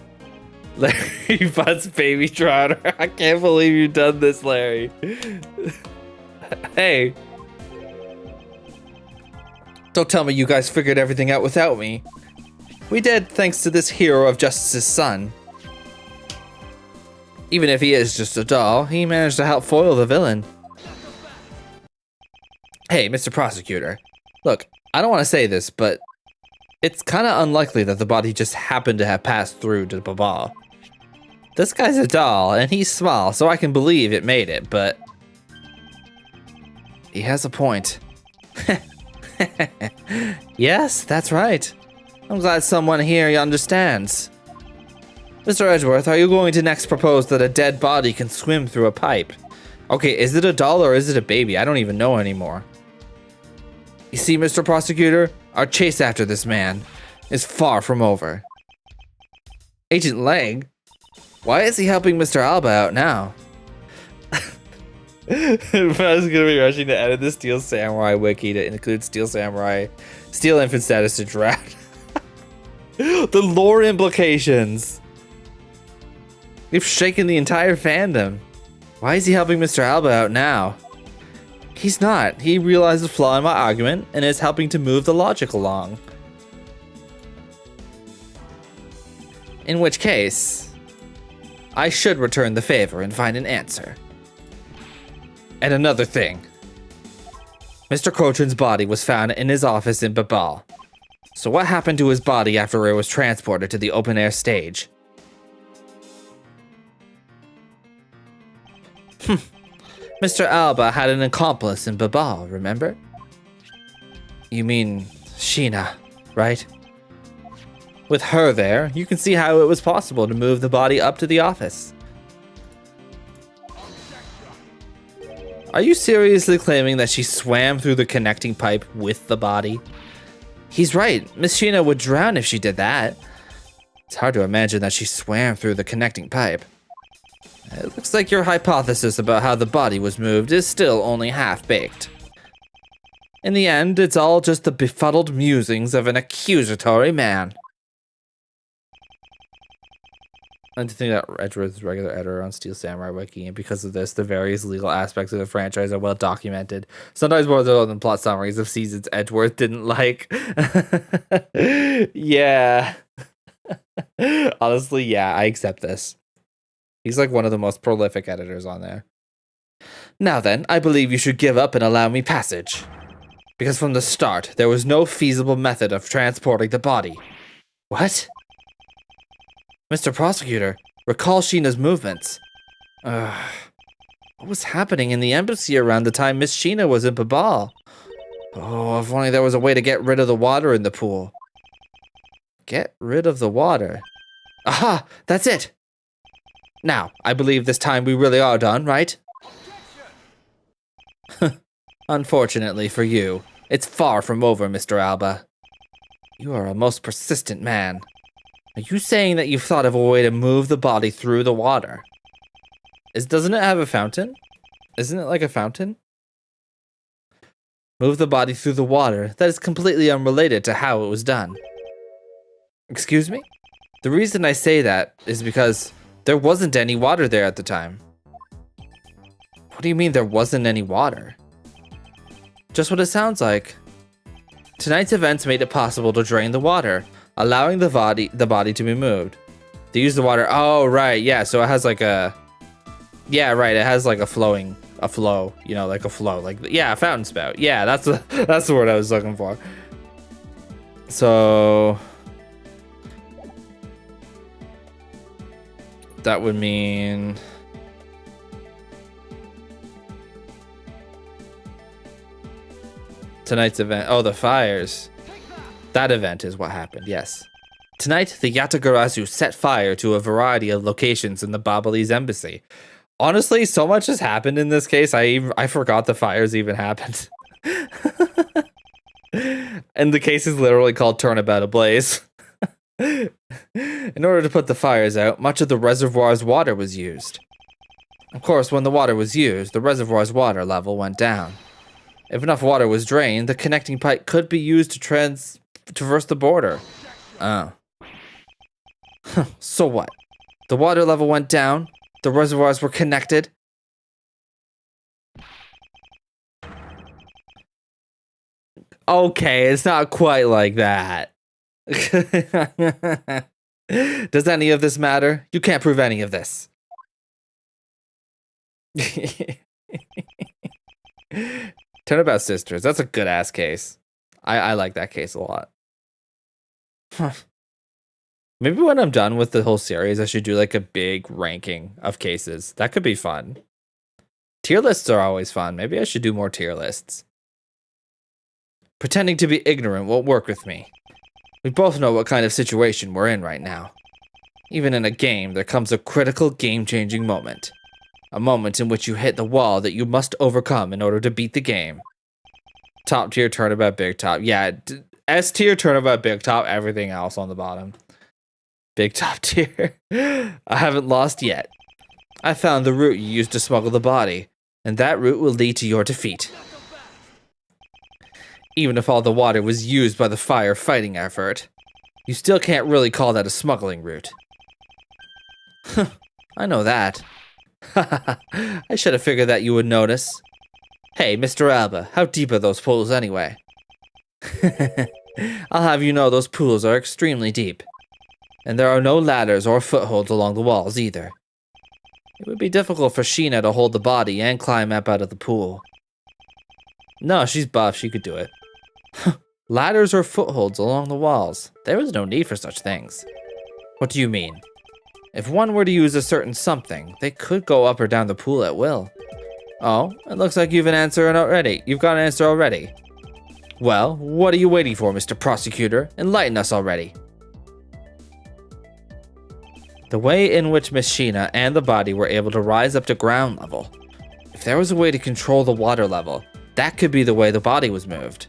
Larry Butt's baby trotter. I can't believe you've done this, Larry. Hey. Don't tell me you guys figured everything out without me. We did, thanks to this hero of justice's son. Even if he is just a doll, he managed to help foil the villain. Hey, Mr. Prosecutor. Look, I don't want to say this, but it's kind of unlikely that the body just happened to have passed through to Baba. This guy's a doll, and he's small, so I can believe it made it, but he has a point. Yes, that's right. I'm glad someone here understands. Mr. Edgeworth, are you going to next propose that a dead body can swim through a pipe? Okay, is it a doll or is it a baby? I don't even know anymore. You see, Mr. Prosecutor, our chase after this man is far from over. Agent Lang? Why is he helping Mr. Alba out now? I was gonna be rushing to edit the Steel Samurai wiki to include Steel Infant status to draft. The lore implications. You've shaken the entire fandom. Why is he helping Mr. Alba out now? He's not. He realized the flaw in my argument and is helping to move the logic along. In which case, I should return the favor and find an answer. And another thing. Mr. Cochin's body was found in his office in Babal. So what happened to his body after it was transported to the open-air stage? Mr. Alba had an accomplice in Babal, remember? You mean Sheena, right? With her there, you can see how it was possible to move the body up to the office. Are you seriously claiming that she swam through the connecting pipe with the body? He's right. Miss Sheena would drown if she did that. It's hard to imagine that she swam through the connecting pipe. It looks like your hypothesis about how the body was moved is still only half-baked. In the end, it's all just the befuddled musings of an accusatory man. I like to think that Edgeworth's a regular editor on Steel Samurai Wiki, and because of this, the various legal aspects of the franchise are well documented. Sometimes more than plot summaries of seasons Edgeworth didn't like. Yeah. Honestly, yeah, I accept this. He's like one of the most prolific editors on there. Now then, I believe you should give up and allow me passage. Because from the start, there was no feasible method of transporting the body. What? Mr. Prosecutor, recall Sheena's movements. What was happening in the embassy around the time Miss Sheena was in Babal? Oh, if only there was a way to get rid of the water in the pool. Get rid of the water? Aha! That's it! Now, I believe this time we really are done, right? Unfortunately for you, it's far from over, Mr. Alba. You are a most persistent man. Are you saying that you've thought of a way to move the body through the water? Doesn't it have a fountain? Isn't it like a fountain? Move the body through the water. That is completely unrelated to how it was done. Excuse me? The reason I say that is because there wasn't any water there at the time. What do you mean there wasn't any water? Just what it sounds like. Tonight's events made it possible to drain the water, allowing the body to be moved. They use the water. Oh, right. Yeah. So it has like a. Yeah, right. It has like a flow. You know, like a flow. Like, yeah, a fountain spout. Yeah, that's the word I was looking for. So that would mean. Tonight's event. Oh, the fires. That event is what happened, yes. Tonight, the Yatagarasu set fire to a variety of locations in the Babalese embassy. Honestly, so much has happened in this case, I forgot the fires even happened. And the case is literally called Turnabout Ablaze. In order to put the fires out, much of the reservoir's water was used. Of course, when the water was used, the reservoir's water level went down. If enough water was drained, the connecting pipe could be used to traverse the border. Oh. So what? The water level went down, the reservoirs were connected. Okay, it's not quite like that. Does any of this matter? You can't prove any of this. Turnabout Sisters, that's a good ass case. I like that case a lot. Maybe when I'm done with the whole series, I should do like a big ranking of cases. That could be fun. Tier lists are always fun. Maybe I should do more tier lists. Pretending to be ignorant won't work with me. We both know what kind of situation we're in right now. Even in a game, there comes a critical game-changing moment. A moment in which you hit the wall that you must overcome in order to beat the game. Top tier Turnabout Big Top. Yeah, S tier Turnabout Big Top, everything else on the bottom. Big Top tier. I haven't lost yet. I found the route you used to smuggle the body, and that route will lead to your defeat. Even if all the water was used by the firefighting effort, you still can't really call that a smuggling route. I know that. I should have figured that you would notice. Hey, Mr. Alba, how deep are those pools anyway? I'll have you know those pools are extremely deep. And there are no ladders or footholds along the walls either. It would be difficult for Sheena to hold the body and climb up out of the pool. No, she's buff, she could do it. Ladders or footholds along the walls. There is no need for such things. What do you mean? If one were to use a certain something, they could go up or down the pool at will. Oh, it looks like you've got an answer already. Well, what are you waiting for, Mr. Prosecutor? Enlighten us already. The way in which Miss Sheena and the body were able to rise up to ground level. If there was a way to control the water level, that could be the way the body was moved.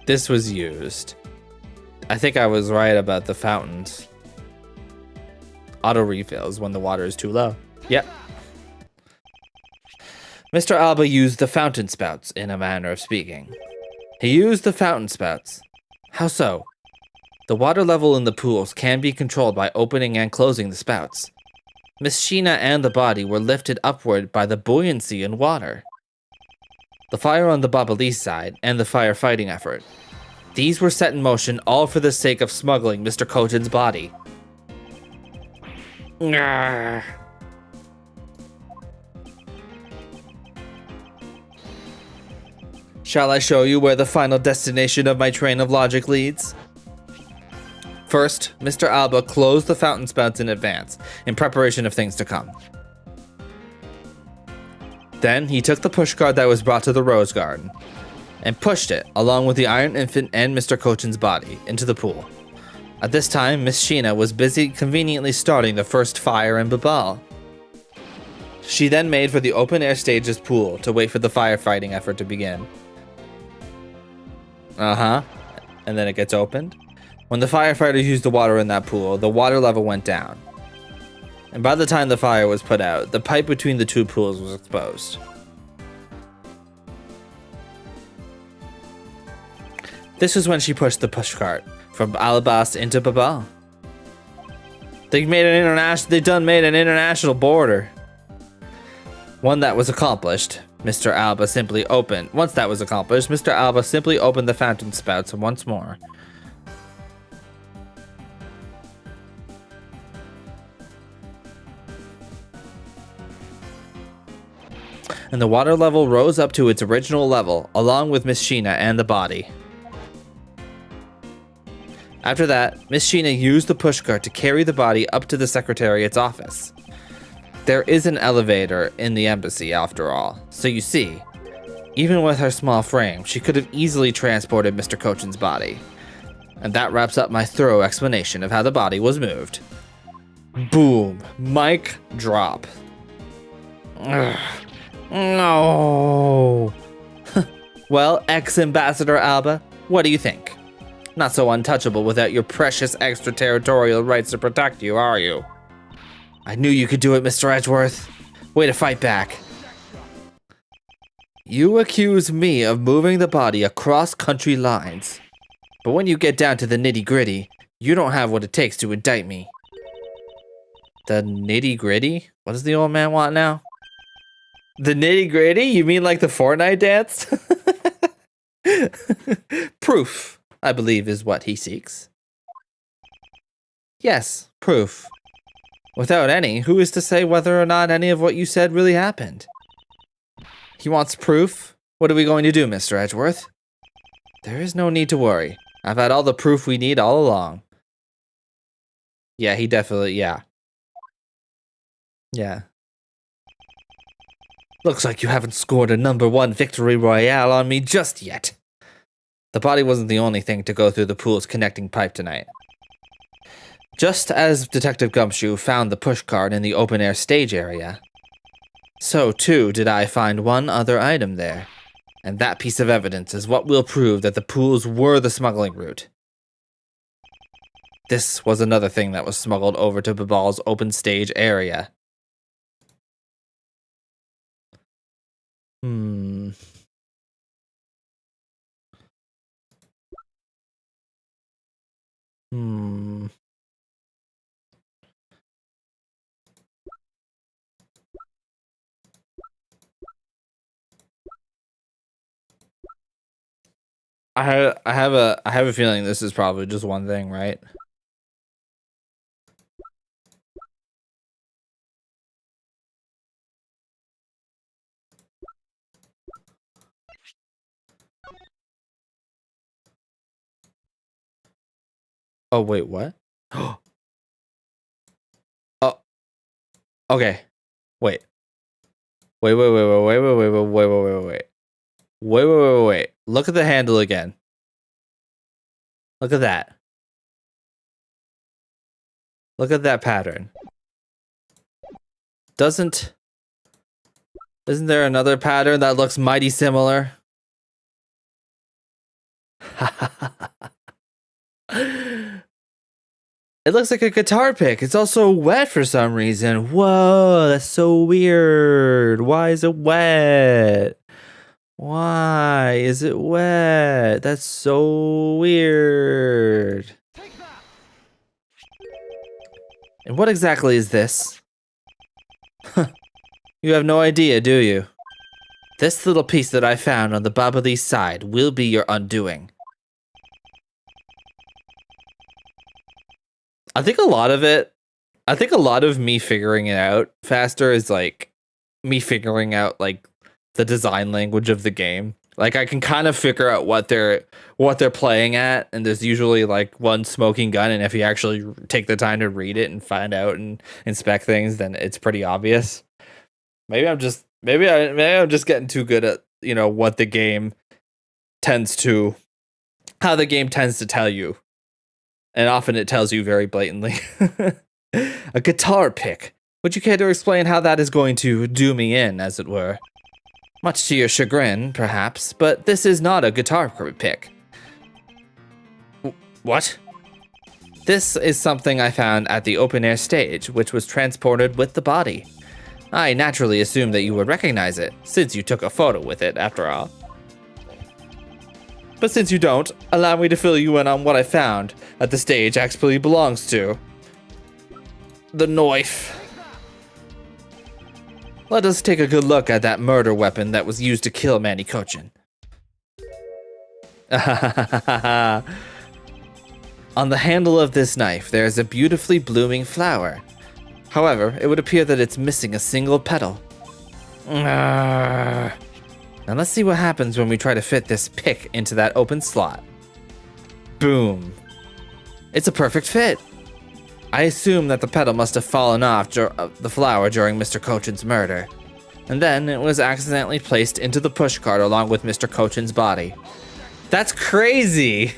This was used. I think I was right about the fountains. Auto refills when the water is too low. Yep. Mr. Alba used the fountain spouts, in a manner of speaking. He used the fountain spouts. How so? The water level in the pools can be controlled by opening and closing the spouts. Miss Sheena and the body were lifted upward by the buoyancy in water. The fire on the Ablaze side and the firefighting effort. These were set in motion all for the sake of smuggling Mr. Koten's body. Arrgh. Shall I show you where the final destination of my train of logic leads? First, Mr. Alba closed the fountain spouts in advance, in preparation of things to come. Then, he took the pushcart that was brought to the Rose Garden, and pushed it, along with the Iron Infant and Mr. Koten's body, into the pool. At this time, Miss Sheena was busy conveniently starting the first fire in Babal. She then made for the open-air stage's pool to wait for the firefighting effort to begin. And then it gets opened. When the firefighters used the water in that pool, the water level went down. And by the time the fire was put out, the pipe between the two pools was exposed. This was when she pushed the pushcart from Alabas into Babal. They've made an international border. Once that was accomplished, Mr. Alba simply opened the fountain spouts once more. And the water level rose up to its original level, along with Miss Sheena and the body. After that, Miss Sheena used the pushcart to carry the body up to the Secretariat's office. There is an elevator in the embassy, after all, so you see, even with her small frame, she could have easily transported Mr. Koten's body. And that wraps up my thorough explanation of how the body was moved. Boom. Mic drop. Ugh. No. Well, ex-Ambassador Alba, what do you think? Not so untouchable without your precious extraterritorial rights to protect you, are you? I knew you could do it, Mr. Edgeworth. Way to fight back. You accuse me of moving the body across country lines. But when you get down to the nitty-gritty, you don't have what it takes to indict me. The nitty-gritty? What does the old man want now? The nitty-gritty? You mean like the Fortnite dance? Proof, I believe, is what he seeks. Yes, proof. Without any, who is to say whether or not any of what you said really happened? He wants proof? What are we going to do, Mr. Edgeworth? There is no need to worry. I've had all the proof we need all along. Yeah, he definitely, yeah. Yeah. Looks like you haven't scored a #1 victory royale on me just yet. The body wasn't the only thing to go through the pool's connecting pipe tonight. Just as Detective Gumshoe found the pushcart in the open-air stage area, so too did I find one other item there. And that piece of evidence is what will prove that the pools were the smuggling route. This was another thing that was smuggled over to Babal's open stage area. I have a feeling this is probably just one thing, right? Oh wait, what? Oh, okay. Wait. Wait. Look at the handle again. Look at that. Look at that pattern. Isn't there another pattern that looks mighty similar? It looks like a guitar pick. It's also wet for some reason. Whoa, that's so weird. Why is it wet? Why is it wet? That's so weird. And what exactly is this? You have no idea, do you? This little piece that I found on the Ablaze side will be your undoing. I think a lot of me figuring it out faster is like me figuring out like the design language of the game. Like I can kind of figure out what they're playing at, and there's usually like one smoking gun, and if you actually take the time to read it and find out and inspect things, then it's pretty obvious. Maybe I'm just getting too good at, you know, what the game how the game tends to tell you. And often it tells you very blatantly. A guitar pick. Would you care to explain how that is going to do me in, as it were? Much to your chagrin, perhaps, but this is not a guitar pick. What? This is something I found at the open-air stage, which was transported with the body. I naturally assumed that you would recognize it, since you took a photo with it, after all. But since you don't, allow me to fill you in on what I found at the stage actually belongs to. The knife. Let us take a good look at that murder weapon that was used to kill Manny Cochin. On the handle of this knife, there is a beautifully blooming flower. However, it would appear that it's missing a single petal. Now let's see what happens when we try to fit this pick into that open slot. Boom. It's a perfect fit. I assume that the petal must have fallen off the flower during Mr. Cochin's murder. And then it was accidentally placed into the pushcart along with Mr. Cochin's body. That's crazy.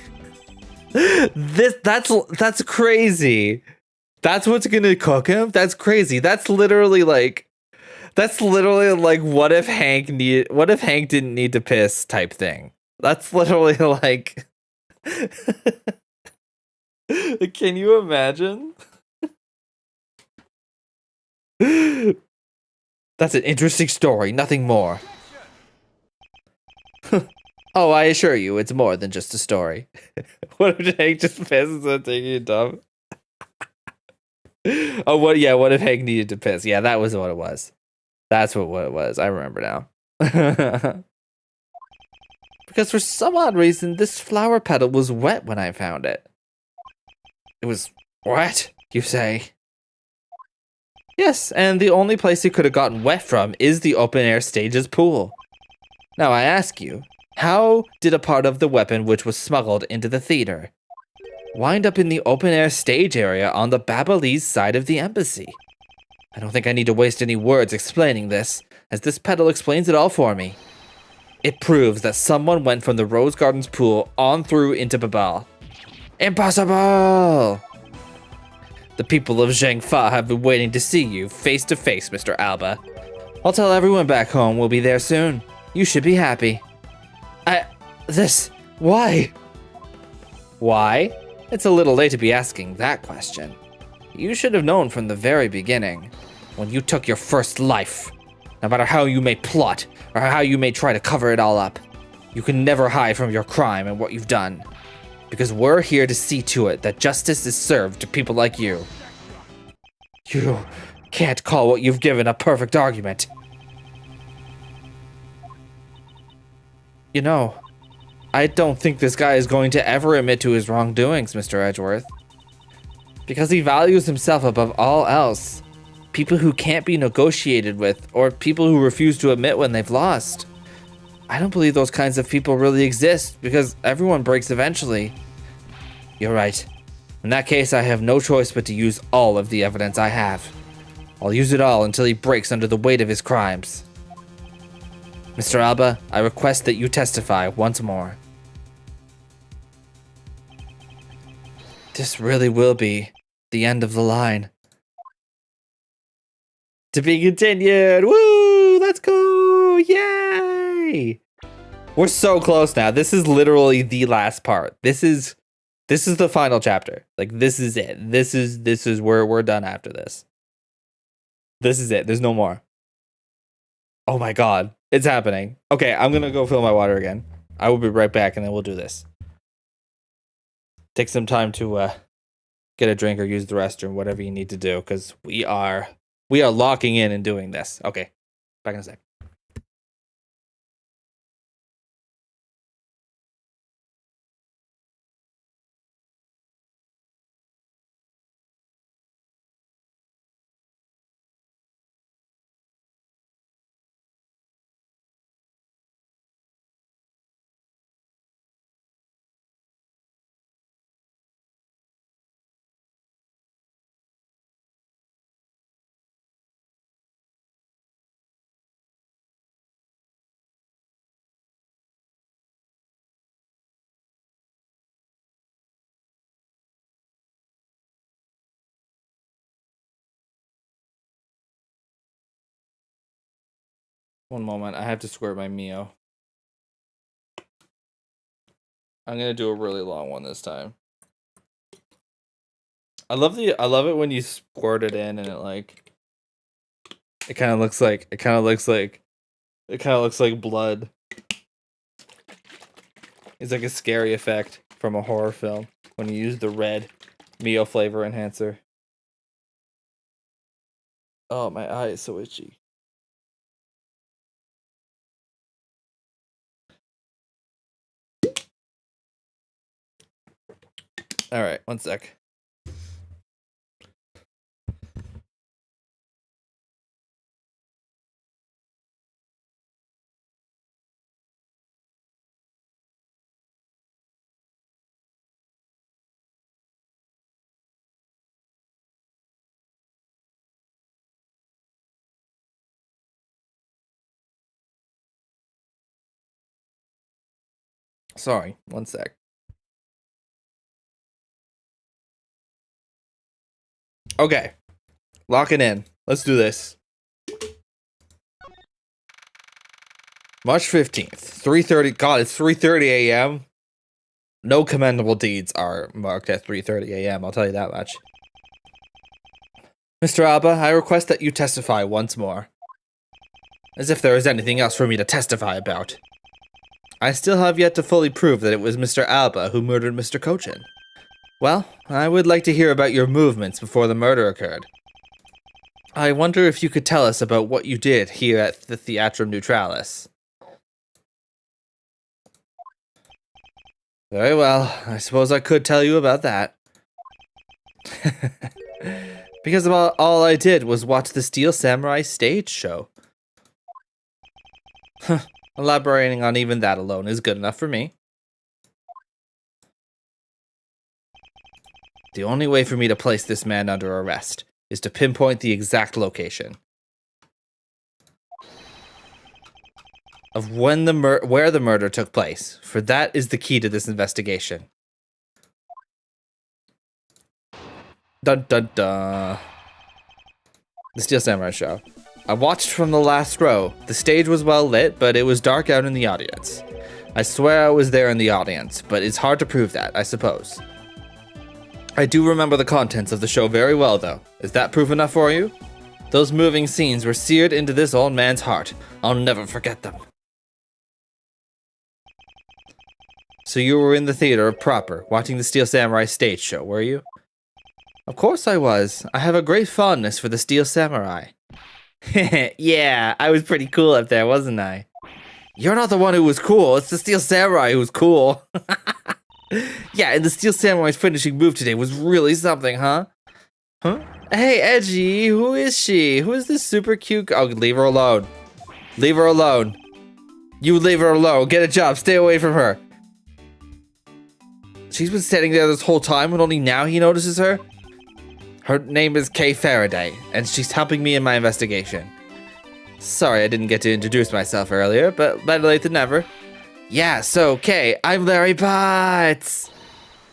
That's crazy. That's what's gonna cook him? That's crazy. That's literally like what if Hank didn't need to piss type thing. That's literally like can you imagine? That's an interesting story, nothing more. Oh, I assure you, it's more than just a story. What if Hank just pisses on taking a dump? Oh, what if Hank needed to piss? Yeah, that was what it was. That's what it was. I remember now. Because for some odd reason, this flower petal was wet when I found it. It was wet, you say? Yes, and the only place it could have gotten wet from is the open-air stage's pool. Now I ask you, how did a part of the weapon which was smuggled into the theater wind up in the open-air stage area on the Ablaze side of the embassy? I don't think I need to waste any words explaining this, as this petal explains it all for me. It proves that someone went from the Rose Gardens pool on through into Babal. Impossible! The people of Zhengfa have been waiting to see you face to face, Mr. Alba. I'll tell everyone back home we'll be there soon. You should be happy. Why? Why? It's a little late to be asking that question. You should have known from the very beginning, when you took your first life. No matter how you may plot, or how you may try to cover it all up, you can never hide from your crime and what you've done. Because we're here to see to it that justice is served to people like you. You can't call what you've given a perfect argument. You know, I don't think this guy is going to ever admit to his wrongdoings, Mr. Edgeworth. Because he values himself above all else. People who can't be negotiated with, or people who refuse to admit when they've lost. I don't believe those kinds of people really exist, because everyone breaks eventually. You're right. In that case, I have no choice but to use all of the evidence I have. I'll use it all until he breaks under the weight of his crimes. Mr. Alba, I request that you testify once more. This really will be The end of the line. To be continued. Woo! Let's go! Yay! We're so close now. This is literally the last part. This is the final chapter. Like, this is it. This is where we're done after this. This is it. There's no more. Oh my god. It's happening. Okay, I'm gonna go fill my water again. I will be right back and then we'll do this. Take some time to get a drink or use the restroom, whatever you need to do, because we are locking in and doing this. Okay, back in a sec. One moment, I have to squirt my Mio. I'm gonna do a really long one this time. I love it when you squirt it in and it kind of looks like blood. It's like a scary effect from a horror film when you use the red Mio flavor enhancer. Oh, my eye is so itchy. All right, one sec. Sorry, one sec. Okay, lock it in. Let's do this. March 15th, 3:30. God, it's 3:30 a.m. No commendable deeds are marked at 3:30 a.m. I'll tell you that much. Mr. Alba, I request that you testify once more. As if there is anything else for me to testify about. I still have yet to fully prove that it was Mr. Alba who murdered Mr. Cochin. Well, I would like to hear about your movements before the murder occurred. I wonder if you could tell us about what you did here at the Theatrum Neutralis. Very well, I suppose I could tell you about that. Because about all I did was watch the Steel Samurai stage show. Elaborating on even that alone is good enough for me. The only way for me to place this man under arrest is to pinpoint the exact location of when where the murder took place, for that is the key to this investigation. Dun dun dun. The Steel Samurai show. I watched from the last row. The stage was well lit, but it was dark out in the audience. I swear I was there in the audience, but it's hard to prove that, I suppose. I do remember the contents of the show very well, though. Is that proof enough for you? Those moving scenes were seared into this old man's heart. I'll never forget them. So you were in the theater proper, watching the Steel Samurai stage show, were you? Of course I was. I have a great fondness for the Steel Samurai. Yeah, I was pretty cool up there, wasn't I? You're not the one who was cool. It's the Steel Samurai who was cool. Yeah, and the Steel Samurai's finishing move today was really something, huh? Huh? Hey, Edgy, who is she? Who is this super cute? Oh, leave her alone. Leave her alone. You leave her alone. Get a job. Stay away from her. She's been standing there this whole time and only now he notices her? Her name is Kay Faraday, and she's helping me in my investigation. Sorry I didn't get to introduce myself earlier, but better late than never. Yeah, so, Kay, I'm Larry Potts.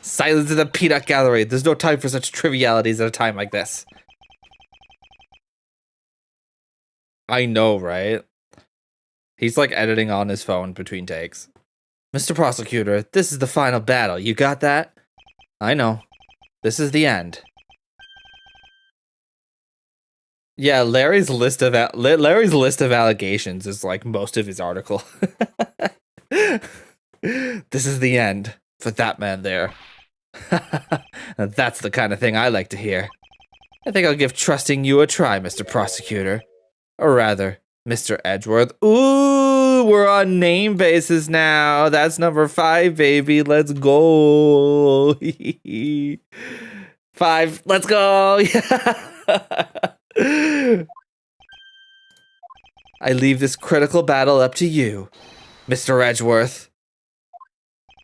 Silence in the peanut gallery. There's no time for such trivialities at a time like this. I know, right? He's like editing on his phone between takes. Mr. Prosecutor, this is the final battle. You got that? I know. This is the end. Yeah, Larry's list of allegations is like most of his article. This is the end for that man there. That's the kind of thing I like to hear. I think I'll give trusting you a try, Mr. Prosecutor. Or rather, Mr. Edgeworth. Ooh, we're on name basis now. That's number 5, baby. Let's go. 5. Let's go. I leave this critical battle up to you, Mr. Edgeworth.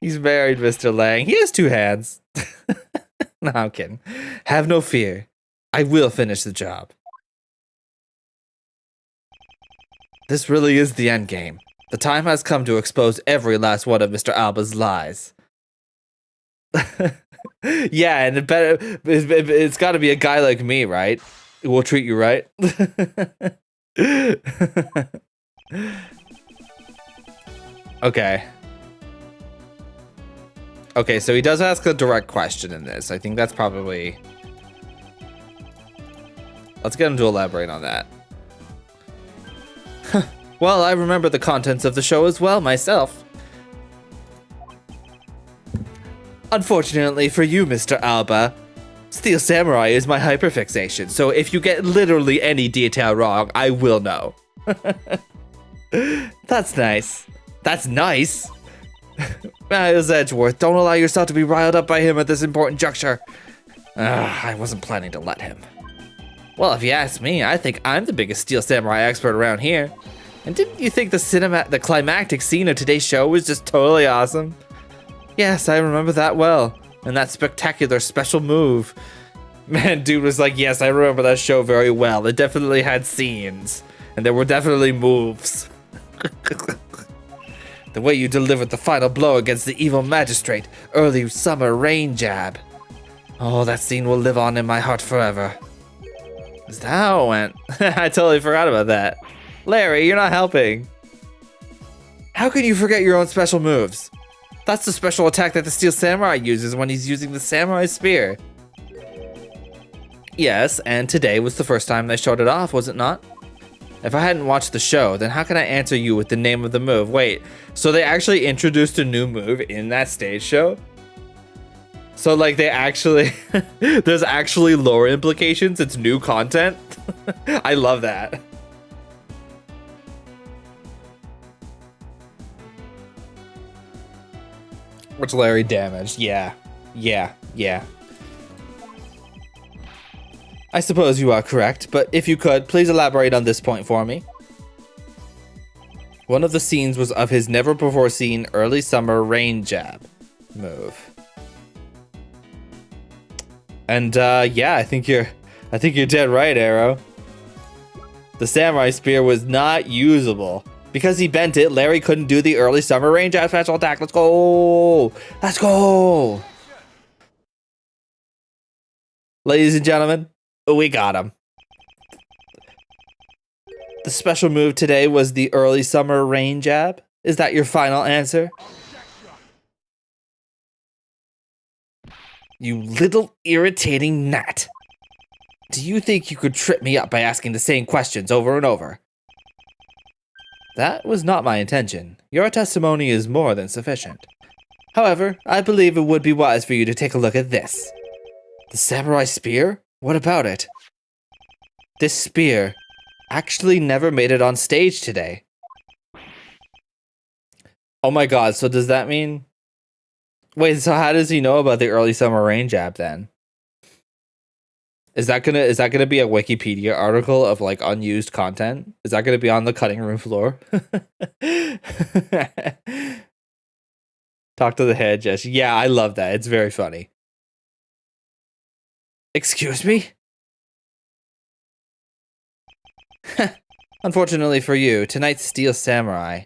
He's married, Mr. Lang. He has 2 hands. No, I'm kidding. Have no fear. I will finish the job. This really is the end game. The time has come to expose every last one of Mr. Alba's lies. Yeah, and it's got to be a guy like me, right? Who will treat you right. Okay. Okay, so he does ask a direct question in this. I think that's probably... Let's get him to elaborate on that. Well, I remember the contents of the show as well, myself. Unfortunately for you, Mr. Alba, Steel Samurai is my hyperfixation, so if you get literally any detail wrong, I will know. That's nice. That's nice. Miles Edgeworth, don't allow yourself to be riled up by him at this important juncture. I wasn't planning to let him. Well, if you ask me, I think I'm the biggest Steel Samurai expert around here. And didn't you think the climactic scene of today's show was just totally awesome? Yes, I remember that well. And that spectacular special move. Man, dude was like, yes, I remember that show very well. It definitely had scenes. And there were definitely moves. The way you delivered the final blow against the evil magistrate, early summer rain jab. Oh, that scene will live on in my heart forever. Is that how it went? I totally forgot about that. Larry, you're not helping. How can you forget your own special moves? That's the special attack that the Steel Samurai uses when he's using the Samurai Spear. Yes, and today was the first time they showed it off, was it not? If I hadn't watched the show, then how can I answer you with the name of the move? Wait, so they actually introduced a new move in that stage show? So like they actually, there's actually lore implications, it's new content? I love that. Which Larry damaged, yeah. I suppose you are correct, but if you could, please elaborate on this point for me. One of the scenes was of his never-before-seen early summer rain jab move. And yeah, I think you're dead right, Arrow. The Samurai Spear was not usable. Because he bent it, Larry couldn't do the early summer rain jab special attack. Let's go! Let's go! Ladies and gentlemen, we got him. The special move today was the early summer rain jab. Is that your final answer? You little irritating gnat. Do you think you could trip me up by asking the same questions over and over? That was not my intention. Your testimony is more than sufficient. However, I believe it would be wise for you to take a look at this. The Samurai Spear? What about it? This spear actually never made it on stage today. Oh my god, so does that mean... Wait, so how does he know about the early summer rain jab then? Is that gonna be a Wikipedia article of like unused content? Is that gonna be on the cutting room floor? Talk to the head, Jess. Yeah, I love that. It's very funny. Excuse me? Unfortunately for you, tonight's Steel Samurai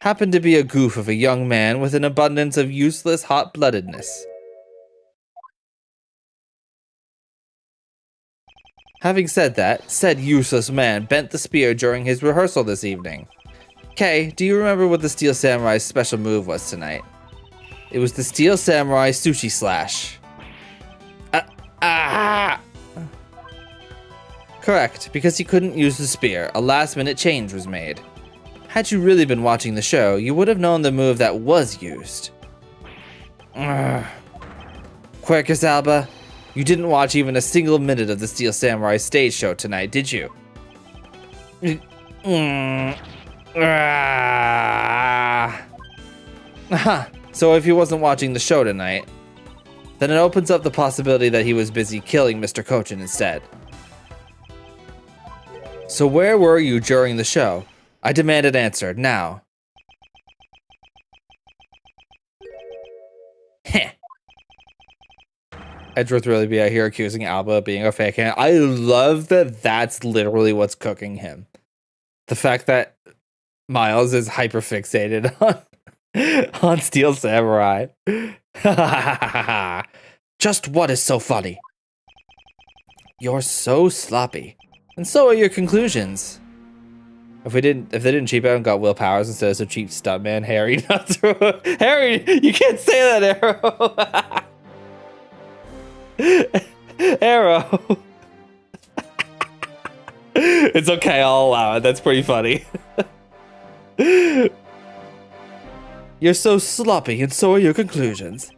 happened to be a goof of a young man with an abundance of useless hot-bloodedness. Having said that, said useless man bent the spear during his rehearsal this evening. Kay, do you remember what the Steel Samurai's special move was tonight? It was the Steel Samurai Sushi Slash. Correct, because he couldn't use the spear. A last-minute change was made. Had you really been watching the show, you would have known the move that was used. Quercus Alba, you didn't watch even a single minute of the Steel Samurai stage show tonight, did you? So if he wasn't watching the show tonight, then it opens up the possibility that he was busy killing Mr. Cochin instead. So where were you during the show? I demand an answer, now. Heh. Edgeworth really be out here accusing Alba of being a fake hand. I love that that's literally what's cooking him. The fact that Miles is hyperfixated on Steel Samurai. Just what is so funny? You're so sloppy. And so are your conclusions. If they didn't cheap out and got Will Powers instead of some cheap stuntman, Harry nuts. Harry, you can't say that, Arrow. Arrow. It's okay, I'll allow it. That's pretty funny. You're so sloppy, and so are your conclusions.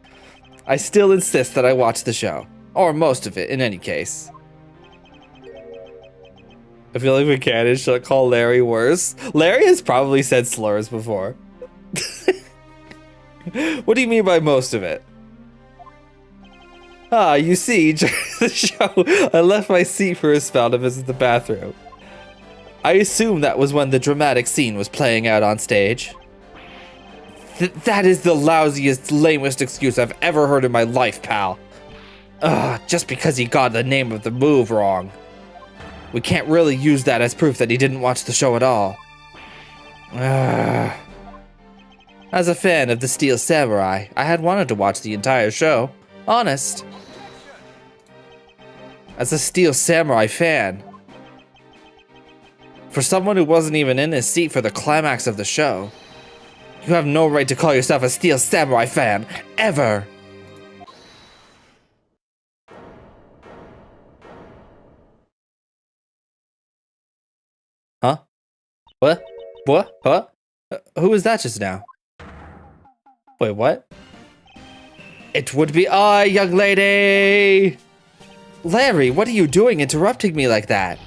I still insist that I watch the show. Or most of it, in any case. I feel like we can't should call Larry worse. Larry has probably said slurs before. What do you mean by most of it? You see, during the show, I left my seat for a spell to visit the bathroom. I assume that was when the dramatic scene was playing out on stage. That is the lousiest, lamest excuse I've ever heard in my life, pal. Just because he got the name of the move wrong. We can't really use that as proof that he didn't watch the show at all. As a fan of the Steel Samurai, I had wanted to watch the entire show. Honest. As a Steel Samurai fan. For someone who wasn't even in his seat for the climax of the show, you have no right to call yourself a Steel Samurai fan, ever! Huh? What? What? Huh? Who was that just now? Wait, what? It would be I, young lady! Larry, what are you doing interrupting me like that?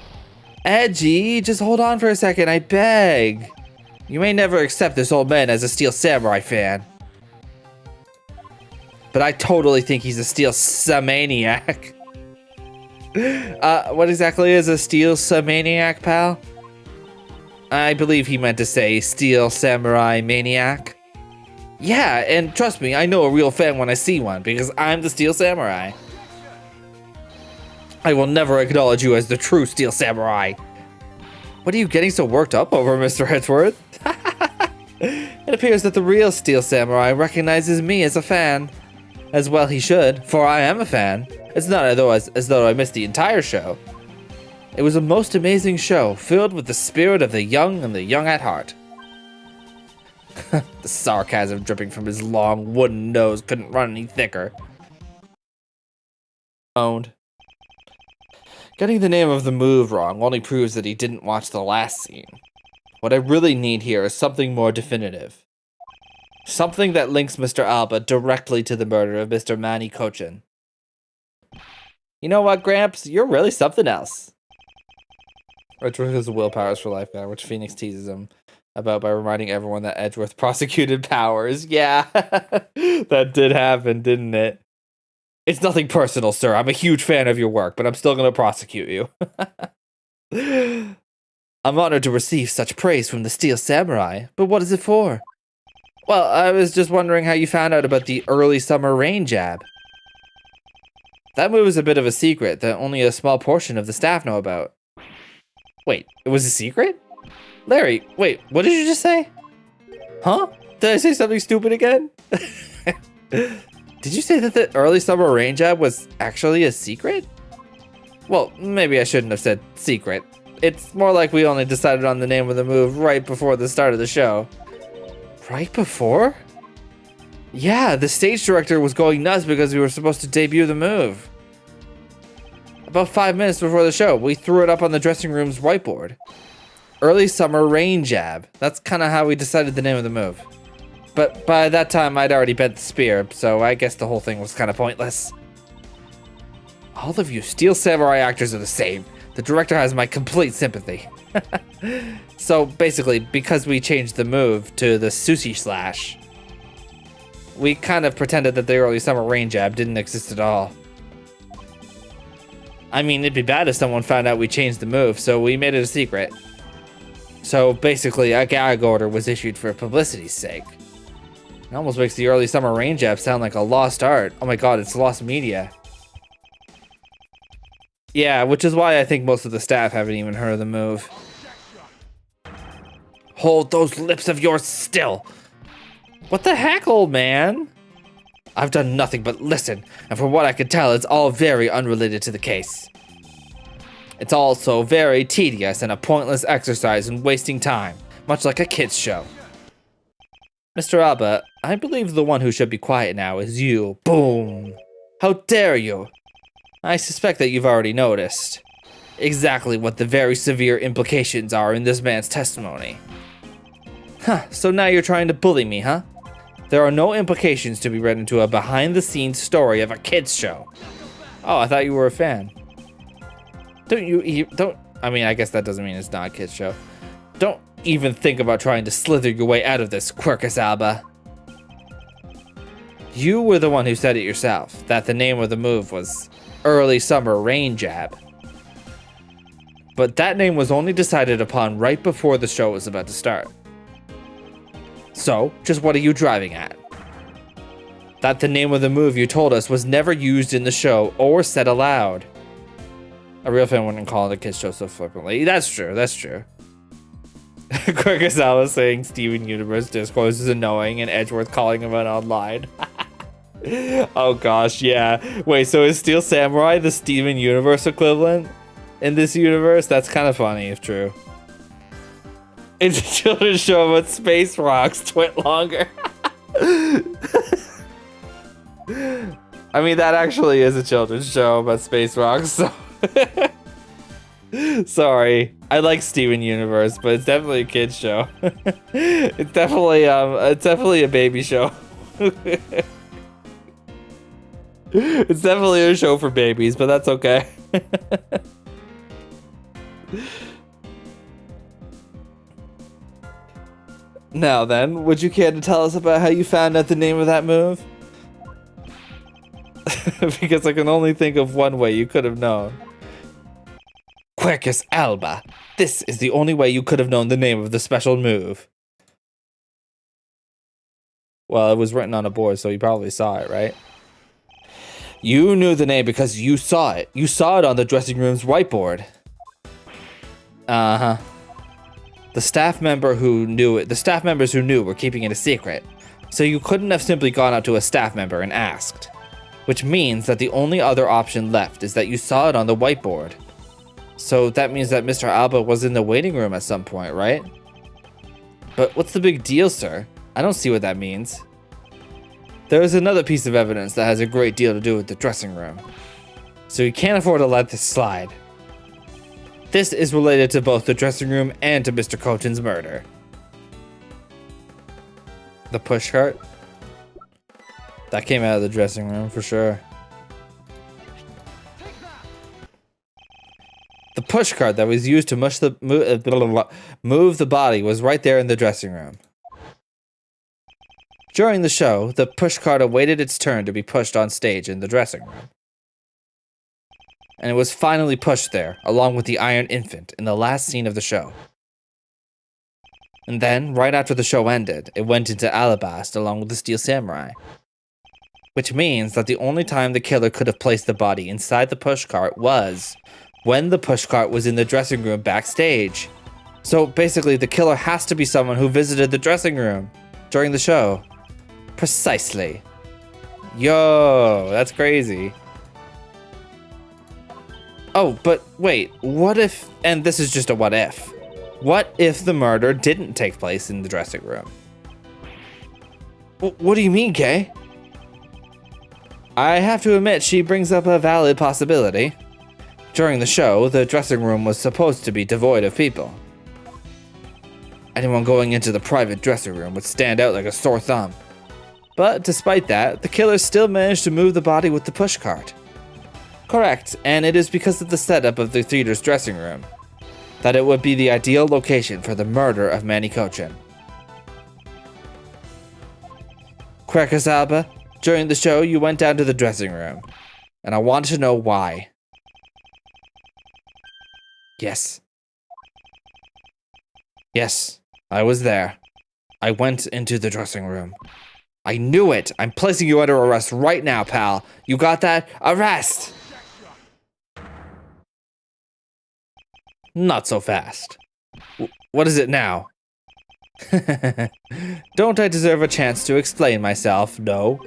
Edgy, just hold on for a second, I beg. You may never accept this old man as a Steel Samurai fan. But I totally think he's a Steel Samaniac. What exactly is a Steel Samaniac, pal? I believe he meant to say Steel Samurai Maniac. Yeah, and trust me, I know a real fan when I see one, because I'm the Steel Samurai. I will never acknowledge you as the true Steel Samurai. What are you getting so worked up over, Mr. Edgeworth? It appears that the real Steel Samurai recognizes me as a fan. As well he should, for I am a fan. It's not as though I missed the entire show. It was a most amazing show, filled with the spirit of the young and the young at heart. The sarcasm dripping from his long wooden nose couldn't run any thicker. Owned. Getting the name of the move wrong only proves that he didn't watch the last scene. What I really need here is something more definitive. Something that links Mr. Alba directly to the murder of Mr. Manny Cochin. You know what, Gramps? You're really something else. Edgeworth has Will Powers for life now, which Phoenix teases him about by reminding everyone that Edgeworth prosecuted Powers. Yeah, that did happen, didn't it? It's nothing personal, sir. I'm a huge fan of your work, but I'm still going to prosecute you. I'm honored to receive such praise from the Steel Samurai, but what is it for? Well, I was just wondering how you found out about the early summer rain jab. That move is a bit of a secret that only a small portion of the staff know about. Wait, it was a secret? Larry, wait, what did you just say? Huh? Did I say something stupid again? Did you say that the early summer rain jab was actually a secret? Well, maybe I shouldn't have said secret. It's more like we only decided on the name of the move right before the start of the show. Right before? Yeah, the stage director was going nuts because we were supposed to debut the move. About 5 minutes before the show, we threw it up on the dressing room's whiteboard. Early summer rain jab. That's kind of how we decided the name of the move. But by that time, I'd already bent the spear, so I guess the whole thing was kind of pointless. All of you Steel Samurai actors are the same. The director has my complete sympathy. So basically, because we changed the move to the sushi slash, we kind of pretended that the early summer rain jab didn't exist at all. I mean, it'd be bad if someone found out we changed the move, so we made it a secret. So basically, a gag order was issued for publicity's sake. It almost makes the early summer rain jab sound like a lost art. Oh my god, it's lost media. Yeah, which is why I think most of the staff haven't even heard of the move. Hold those lips of yours still. What the heck, old man? I've done nothing but listen, and from what I can tell, it's all very unrelated to the case. It's also very tedious and a pointless exercise in wasting time, much like a kid's show. Mr. Alba, I believe the one who should be quiet now is you. Boom! How dare you! I suspect that you've already noticed exactly what the very severe implications are in this man's testimony. Huh, so now you're trying to bully me, huh? There are no implications to be read into a behind-the-scenes story of a kid's show. Oh, I thought you were a fan. I mean, I guess that doesn't mean it's not a kid's show. Don't even think about trying to slither your way out of this, Quercus Alba. You were the one who said it yourself, that the name of the move was Early Summer Rain Jab. But that name was only decided upon right before the show was about to start. So, just what are you driving at? That the name of the move you told us was never used in the show or said aloud. A real fan wouldn't call it a kid's show so flippantly. That's true, that's true. Quercus Alba saying Steven Universe Discourse is annoying and Edgeworth calling him out online. Oh gosh, yeah. Wait, so is Steel Samurai the Steven Universe equivalent in this universe? That's kind of funny if true. It's a children's show about space rocks. Twit longer. I mean, that actually is a children's show about space rocks, so... Sorry. I like Steven Universe, but it's definitely a kid's show. It's definitely a baby show. It's definitely a show for babies, but that's okay. Now then, would you care to tell us about how you found out the name of that move? Because I can only think of one way you could have known. Quercus Alba, this is the only way you could have known the name of the special move. Well, it was written on a board, so you probably saw it, right? You knew the name because you saw it. You saw it on the dressing room's whiteboard. Uh-huh. The staff members who knew were keeping it a secret. So you couldn't have simply gone out to a staff member and asked. Which means that the only other option left is that you saw it on the whiteboard. So that means that Mr. Alba was in the waiting room at some point, right? But what's the big deal, sir? I don't see what that means. There is another piece of evidence that has a great deal to do with the dressing room. So you can't afford to let this slide. This is related to both the dressing room and to Mr. Coton's murder. The pushcart? That came out of the dressing room for sure. The pushcart that was used to move the body was right there in the dressing room. During the show, the pushcart awaited its turn to be pushed on stage in the dressing room. And it was finally pushed there, along with the Iron Infant, in the last scene of the show. And then, right after the show ended, it went into Ablaze along with the Steel Samurai. Which means that the only time the killer could have placed the body inside the pushcart was when the pushcart was in the dressing room backstage. So basically, the killer has to be someone who visited the dressing room during the show. Precisely. Yo, that's crazy. Oh, but wait, what if, and this is just a what if the murder didn't take place in the dressing room? What do you mean, Kay? I have to admit, she brings up a valid possibility. During the show, the dressing room was supposed to be devoid of people. Anyone going into the private dressing room would stand out like a sore thumb. But despite that, the killer still managed to move the body with the pushcart. Correct, and it is because of the setup of the theater's dressing room that it would be the ideal location for the murder of Manny Cochin. Quercus Alba, during the show you went down to the dressing room, and I wanted to know why. Yes. Yes, I was there. I went into the dressing room. I knew it! I'm placing you under arrest right now, pal. You got that? Arrest! Not so fast. What is it now? Don't I deserve a chance to explain myself? No.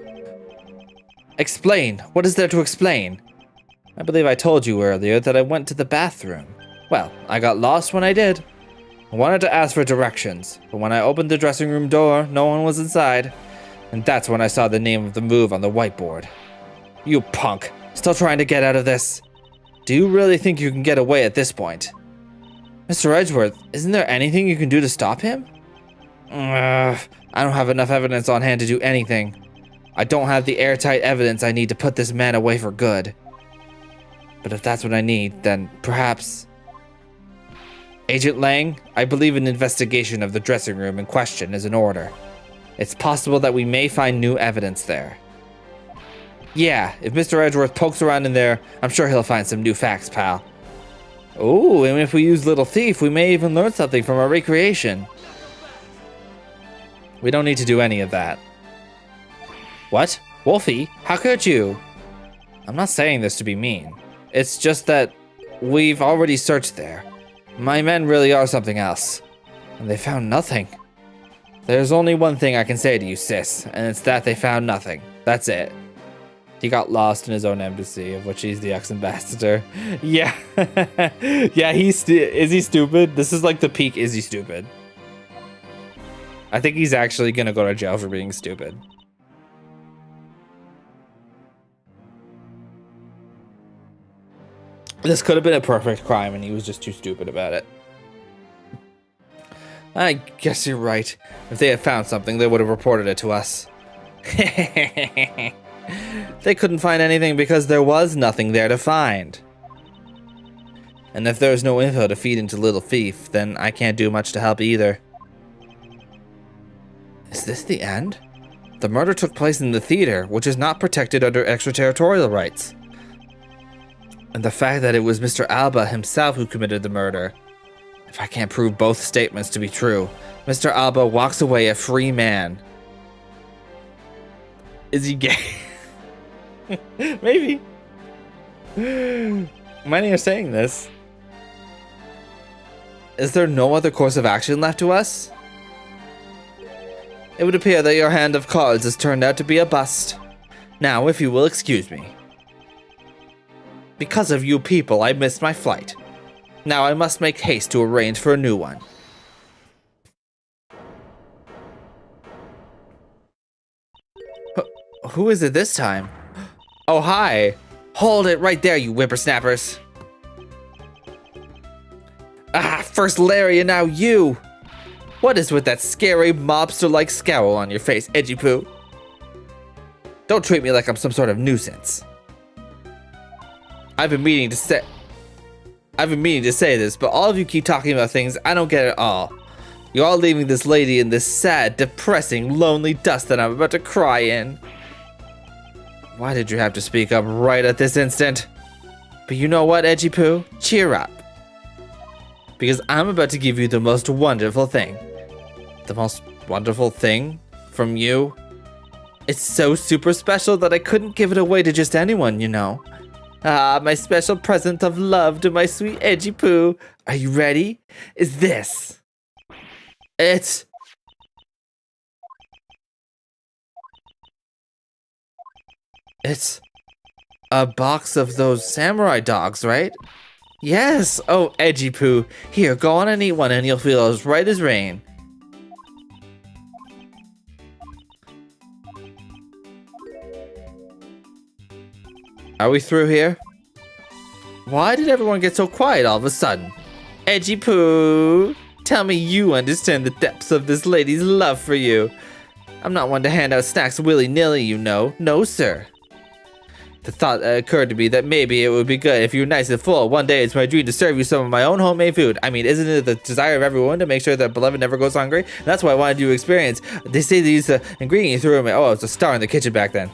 Explain? What is there to explain? I believe I told you earlier that I went to the bathroom. Well, I got lost when I did. I wanted to ask for directions, but when I opened the dressing room door, no one was inside. And that's when I saw the name of the move on the whiteboard. You punk. Still trying to get out of this? Do you really think you can get away at this point? Mr. Edgeworth, isn't there anything you can do to stop him? I don't have enough evidence on hand to do anything. I don't have the airtight evidence I need to put this man away for good. But if that's what I need, then perhaps... Agent Lang, I believe an investigation of the dressing room in question is in order. It's possible that we may find new evidence there. Yeah, if Mr. Edgeworth pokes around in there, I'm sure he'll find some new facts, pal. Oh, and if we use Little Thief, we may even learn something from our recreation. We don't need to do any of that. What? Wolfie? How could you? I'm not saying this to be mean. It's just that we've already searched there. My men really are something else. And they found nothing. There's only one thing I can say to you, sis, and it's that they found nothing. That's it. He got lost in his own embassy, of which he's the ex-ambassador. Yeah. Yeah, is he stupid? This is like the peak, is he stupid? I think he's actually gonna go to jail for being stupid. This could have been a perfect crime and he was just too stupid about it. I guess you're right. If they had found something, they would have reported it to us. They couldn't find anything because there was nothing there to find. And if there's no info to feed into Little Thief, then I can't do much to help either. Is this the end? The murder took place in the theater, which is not protected under extraterritorial rights. And the fact that it was Mr. Alba himself who committed the murder. If I can't prove both statements to be true, Mr. Alba walks away a free man. Is he gay? Maybe. Many are saying this. Is there no other course of action left to us? It would appear that your hand of cards has turned out to be a bust. Now, if you will excuse me. Because of you people, I missed my flight. Now I must make haste to arrange for a new one. Who is it this time? Oh, hi. Hold it right there, you whippersnappers. Ah, first Larry and now you. What is with that scary mobster-like scowl on your face, Edgy Poo? Don't treat me like I'm some sort of nuisance. I've been meaning to say this, but all of you keep talking about things I don't get at all. You're all leaving this lady in this sad, depressing, lonely dust that I'm about to cry in. Why did you have to speak up right at this instant? But you know what, Edgy Poo? Cheer up. Because I'm about to give you the most wonderful thing. The most wonderful thing from you? It's so super special that I couldn't give it away to just anyone, you know. Ah, my special present of love to my sweet Edgy Poo. Are you ready? Is this. It's A box of those samurai dogs, right? Yes! Oh, Edgy Poo. Here, go on and eat one and you'll feel as right as rain. Are we through here? Why did everyone get so quiet all of a sudden? Edgy Poo, tell me you understand the depths of this lady's love for you. I'm not one to hand out snacks willy-nilly, you know. No, sir. The thought occurred to me that maybe it would be good if you were nice and full. One day it's my dream to serve you some of my own homemade food. I mean, isn't it the desire of everyone to make sure that beloved never goes hungry? And that's what I wanted you to experience. They say they use the ingredient you threw in my... Oh, it was a star in the kitchen back then.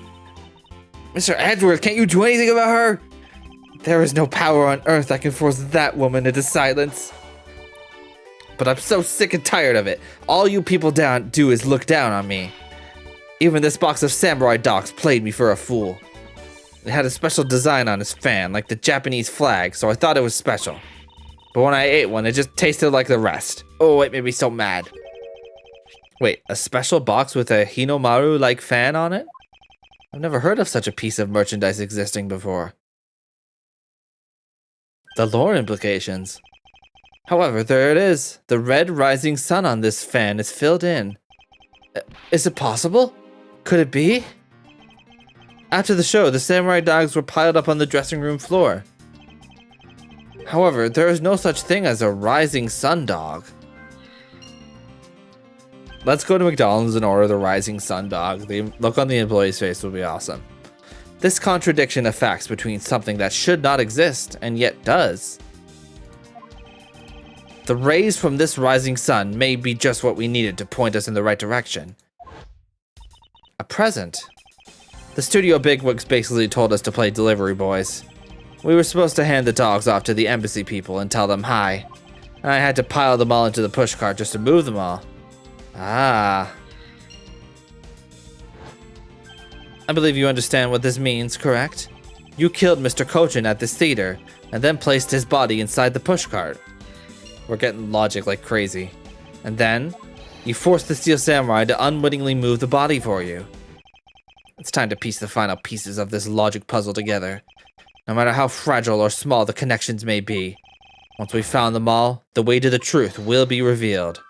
Mr. Edgeworth, can't you do anything about her? There is no power on earth that can force that woman into silence. But I'm so sick and tired of it. All you people do is look down on me. Even this box of samurai dogs played me for a fool. It had a special design on its fan, like the Japanese flag, so I thought it was special. But when I ate one, it just tasted like the rest. Oh, it made me so mad. Wait, a special box with a Hinomaru-like fan on it? I've never heard of such a piece of merchandise existing before. The lore implications. However, there it is. The red rising sun on this fan is filled in. Is it possible? Could it be? After the show, the samurai dogs were piled up on the dressing room floor. However, there is no such thing as a rising sun dog. Let's go to McDonald's and order the rising sun dog. The look on the employee's face will be awesome. This contradiction of facts between something that should not exist and yet does. The rays from this rising sun may be just what we needed to point us in the right direction. A present. The studio bigwigs basically told us to play delivery boys. We were supposed to hand the dogs off to the embassy people and tell them hi. I had to pile them all into the pushcart just to move them all. Ah. I believe you understand what this means, correct? You killed Mr. Kochin at this theater, and then placed his body inside the pushcart. We're getting logic like crazy. And then, you forced the Steel Samurai to unwittingly move the body for you. It's time to piece the final pieces of this logic puzzle together. No matter how fragile or small the connections may be. Once we've found them all, the way to the truth will be revealed.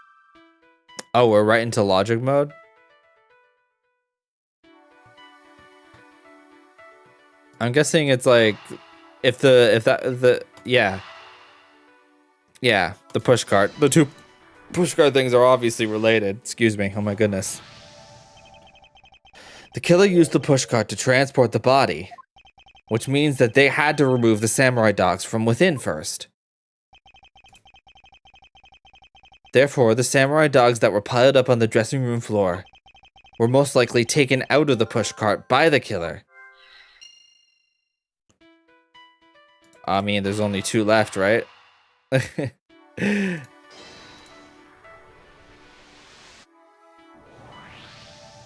Oh, we're right into logic mode? I'm guessing it's like yeah, the pushcart. The two pushcart things are obviously related. Excuse me. Oh my goodness. The killer used the pushcart to transport the body, which means that they had to remove the samurai dogs from within first. Therefore, the samurai dogs that were piled up on the dressing room floor were most likely taken out of the pushcart by the killer. I mean, there's only 2 left, right?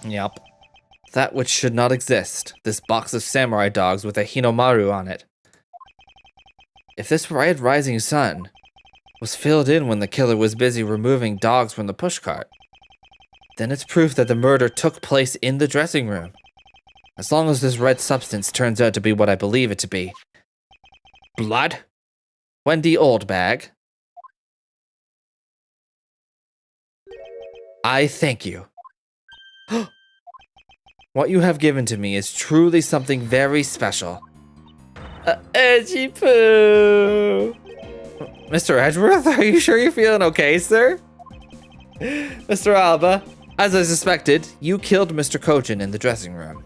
Yep. That which should not exist. This box of samurai dogs with a Hinomaru on it. If this red rising sun was filled in when the killer was busy removing dogs from the pushcart, then it's proof that the murder took place in the dressing room. As long as this red substance turns out to be what I believe it to be. Blood? Wendy Oldbag. I thank you. What you have given to me is truly something very special. Edgy Poo! Mr. Edgeworth, are you sure you're feeling okay, sir? Mr. Alba, as I suspected, you killed Mr. Kochin in the dressing room.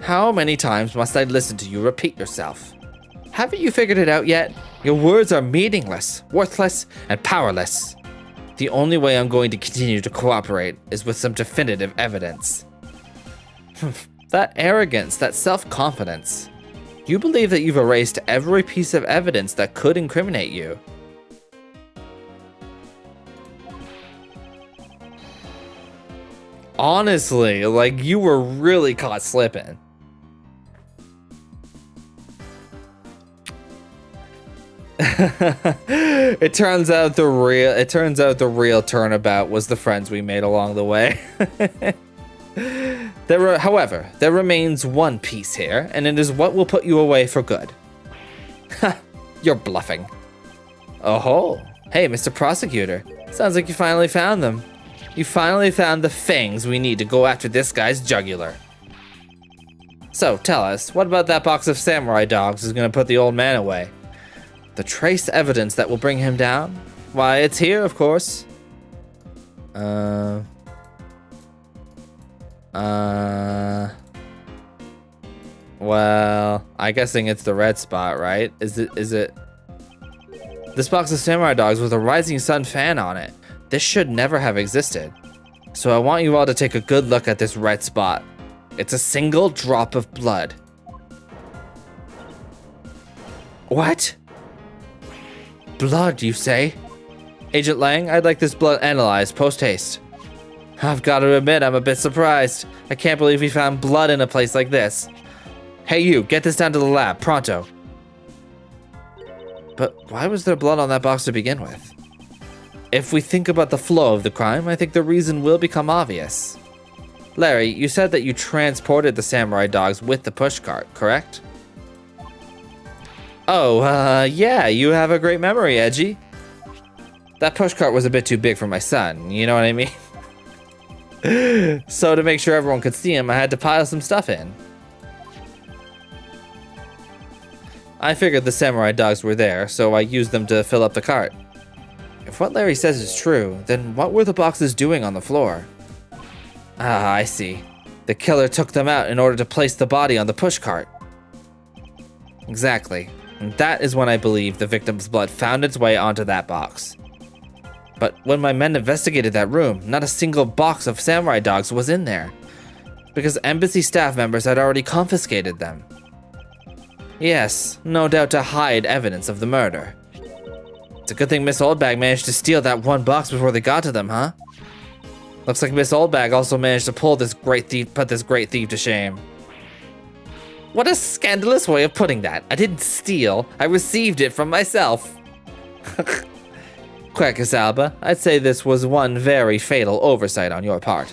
How many times must I listen to you repeat yourself? Haven't you figured it out yet? Your words are meaningless, worthless, and powerless. The only way I'm going to continue to cooperate is with some definitive evidence. That arrogance, that self-confidence. You believe that you've erased every piece of evidence that could incriminate you. Honestly, like, you were really caught slipping. It turns out the real Turnabout was the friends we made along the way. However, there remains one piece here, and it is what will put you away for good. Ha! You're bluffing. Oh, hey, Mr. Prosecutor. Sounds like you finally found them. You finally found the fangs we need to go after this guy's jugular. So, tell us, what about that box of samurai dogs is going to put the old man away? The trace evidence that will bring him down? Why, it's here, of course. Well, I'm guessing it's the red spot, right? Is it? This box of samurai dogs with a rising sun fan on it. This should never have existed. So I want you all to take a good look at this red spot. It's a single drop of blood. What? Blood, you say? Agent Lang, I'd like this blood analyzed post-haste. I've got to admit, I'm a bit surprised. I can't believe we found blood in a place like this. Hey you, get this down to the lab, pronto. But why was there blood on that box to begin with? If we think about the flow of the crime, I think the reason will become obvious. Larry, you said that you transported the samurai dogs with the pushcart, correct? Oh, yeah, you have a great memory, Edgy. That pushcart was a bit too big for my son, you know what I mean? So to make sure everyone could see him, I had to pile some stuff in. I figured the samurai dogs were there, so I used them to fill up the cart. If what Larry says is true, then what were the boxes doing on the floor? Ah, I see. The killer took them out in order to place the body on the pushcart. Exactly. And that is when I believe the victim's blood found its way onto that box. But when my men investigated that room, not a single box of samurai dogs was in there, because embassy staff members had already confiscated them. Yes, no doubt to hide evidence of the murder. It's a good thing Miss Oldbag managed to steal that one box before they got to them, huh? Looks like Miss Oldbag also managed to put this great thief to shame. What a scandalous way of putting that. I didn't steal, I received it from myself. Quackasalba, I'd say this was one very fatal oversight on your part.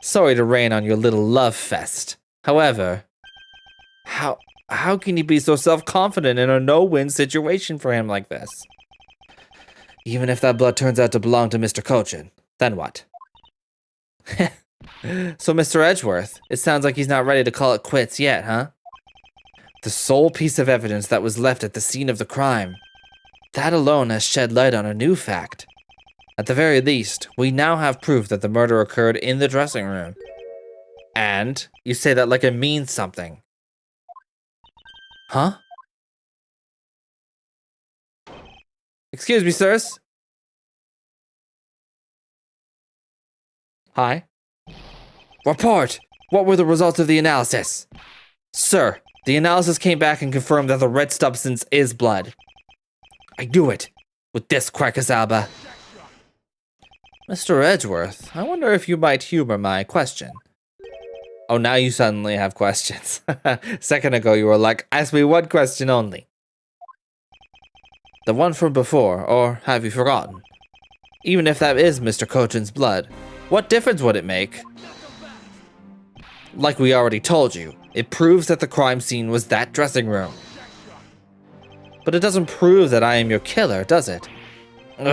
Sorry to rain on your little love fest. However, how can you be so self-confident in a no-win situation for him like this? Even if that blood turns out to belong to Mr. Cochin, then what? So, Mr. Edgeworth, it sounds like he's not ready to call it quits yet, huh? The sole piece of evidence that was left at the scene of the crime. That alone has shed light on a new fact. At the very least, we now have proof that the murder occurred in the dressing room. And you say that like it means something. Huh? Excuse me, sirs. Hi. Report! What were the results of the analysis? Sir, the analysis came back and confirmed that the red substance is blood. I knew it! With this Quackasalba. Mr. Edgeworth, I wonder if you might humor my question. Oh, now you suddenly have questions. Second ago you were like, ask me one question only. The one from before, or have you forgotten? Even if that is Mr. Cochin's blood, what difference would it make? Like we already told you, it proves that the crime scene was that dressing room. But it doesn't prove that I am your killer, does it? He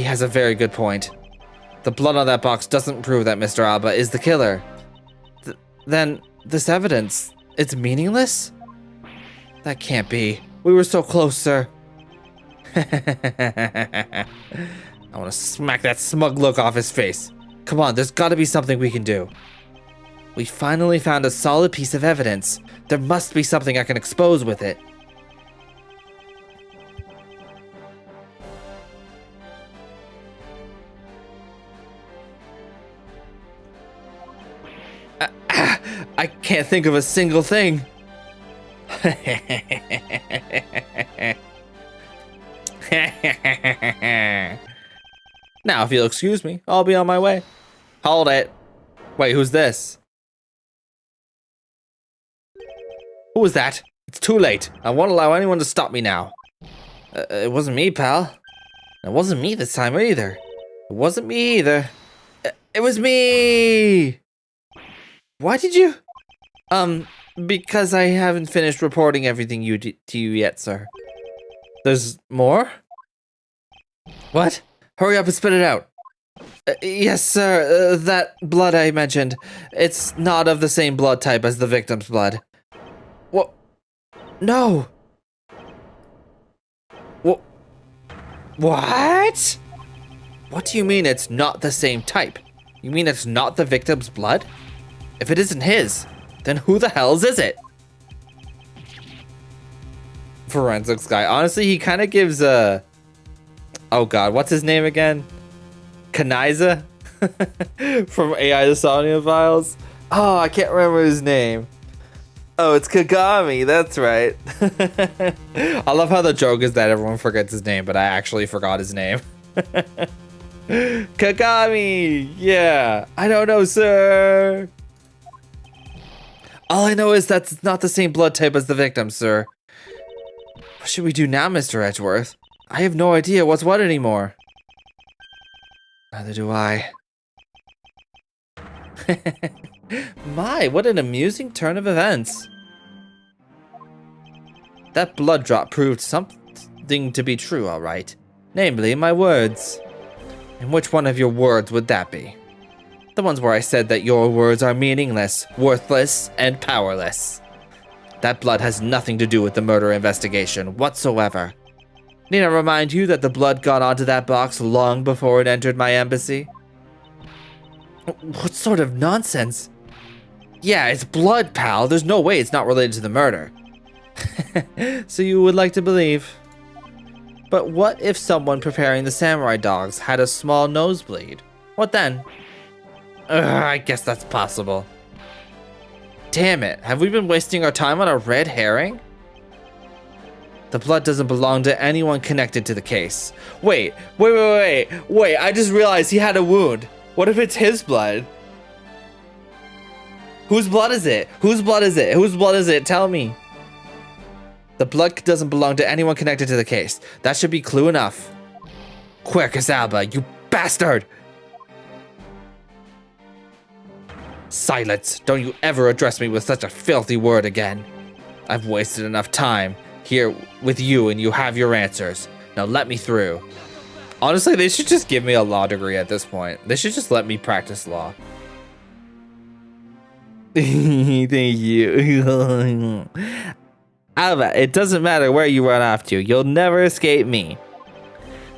has a very good point. The blood on that box doesn't prove that Mr. Alba is the killer. Then, this evidence, it's meaningless? That can't be. We were so close, sir. I want to smack that smug look off his face. Come on, there's got to be something we can do. We finally found a solid piece of evidence. There must be something I can expose with it. I can't think of a single thing. Now, if you'll excuse me, I'll be on my way. Hold it. Wait, who's this? Who was that? It's too late. I won't allow anyone to stop me now. It wasn't me, pal. It wasn't me this time either. It wasn't me either. It was me! Why did you? Because I haven't finished reporting everything to you yet, sir. There's more? What? Hurry up and spit it out. Yes, sir. That blood I mentioned. It's not of the same blood type as the victim's blood. What? No. What? What? What do you mean it's not the same type? You mean it's not the victim's blood? If it isn't his, then who the hell's is it? Forensics guy. Honestly, he kind of gives a... Oh god, what's his name again? Kaniza? From AI the Sonia Files? Oh, I can't remember his name. Oh, it's Kagami, that's right. I love how the joke is that everyone forgets his name, but I actually forgot his name. Kagami! Yeah, I don't know, sir. All I know is that it's not the same blood type as the victim, sir. What should we do now, Mr. Edgeworth? I have no idea what's what anymore. Neither do I. My, what an amusing turn of events. That blood drop proved something to be true, all right. Namely, my words. And which one of your words would that be? The ones where I said that your words are meaningless, worthless, and powerless. That blood has nothing to do with the murder investigation whatsoever. Need I remind you that the blood got onto that box long before it entered my embassy? What sort of nonsense? Yeah, it's blood, pal. There's no way it's not related to the murder. So you would like to believe. But what if someone preparing the samurai dogs had a small nosebleed? What then? I guess that's possible. Damn it, have we been wasting our time on a red herring? The blood doesn't belong to anyone connected to the case. Wait, I just realized he had a wound. What if it's his blood? Whose blood is it? Whose blood is it? Whose blood is it? Tell me. The blood doesn't belong to anyone connected to the case. That should be clue enough. Quick, Casalba, you bastard! Silence! Don't you ever address me with such a filthy word again. I've wasted enough time here with you and you have your answers. Now let me through. Honestly, they should just give me a law degree at this point. They should just let me practice law. Thank you. Alba, it doesn't matter where you run off to. You'll never escape me.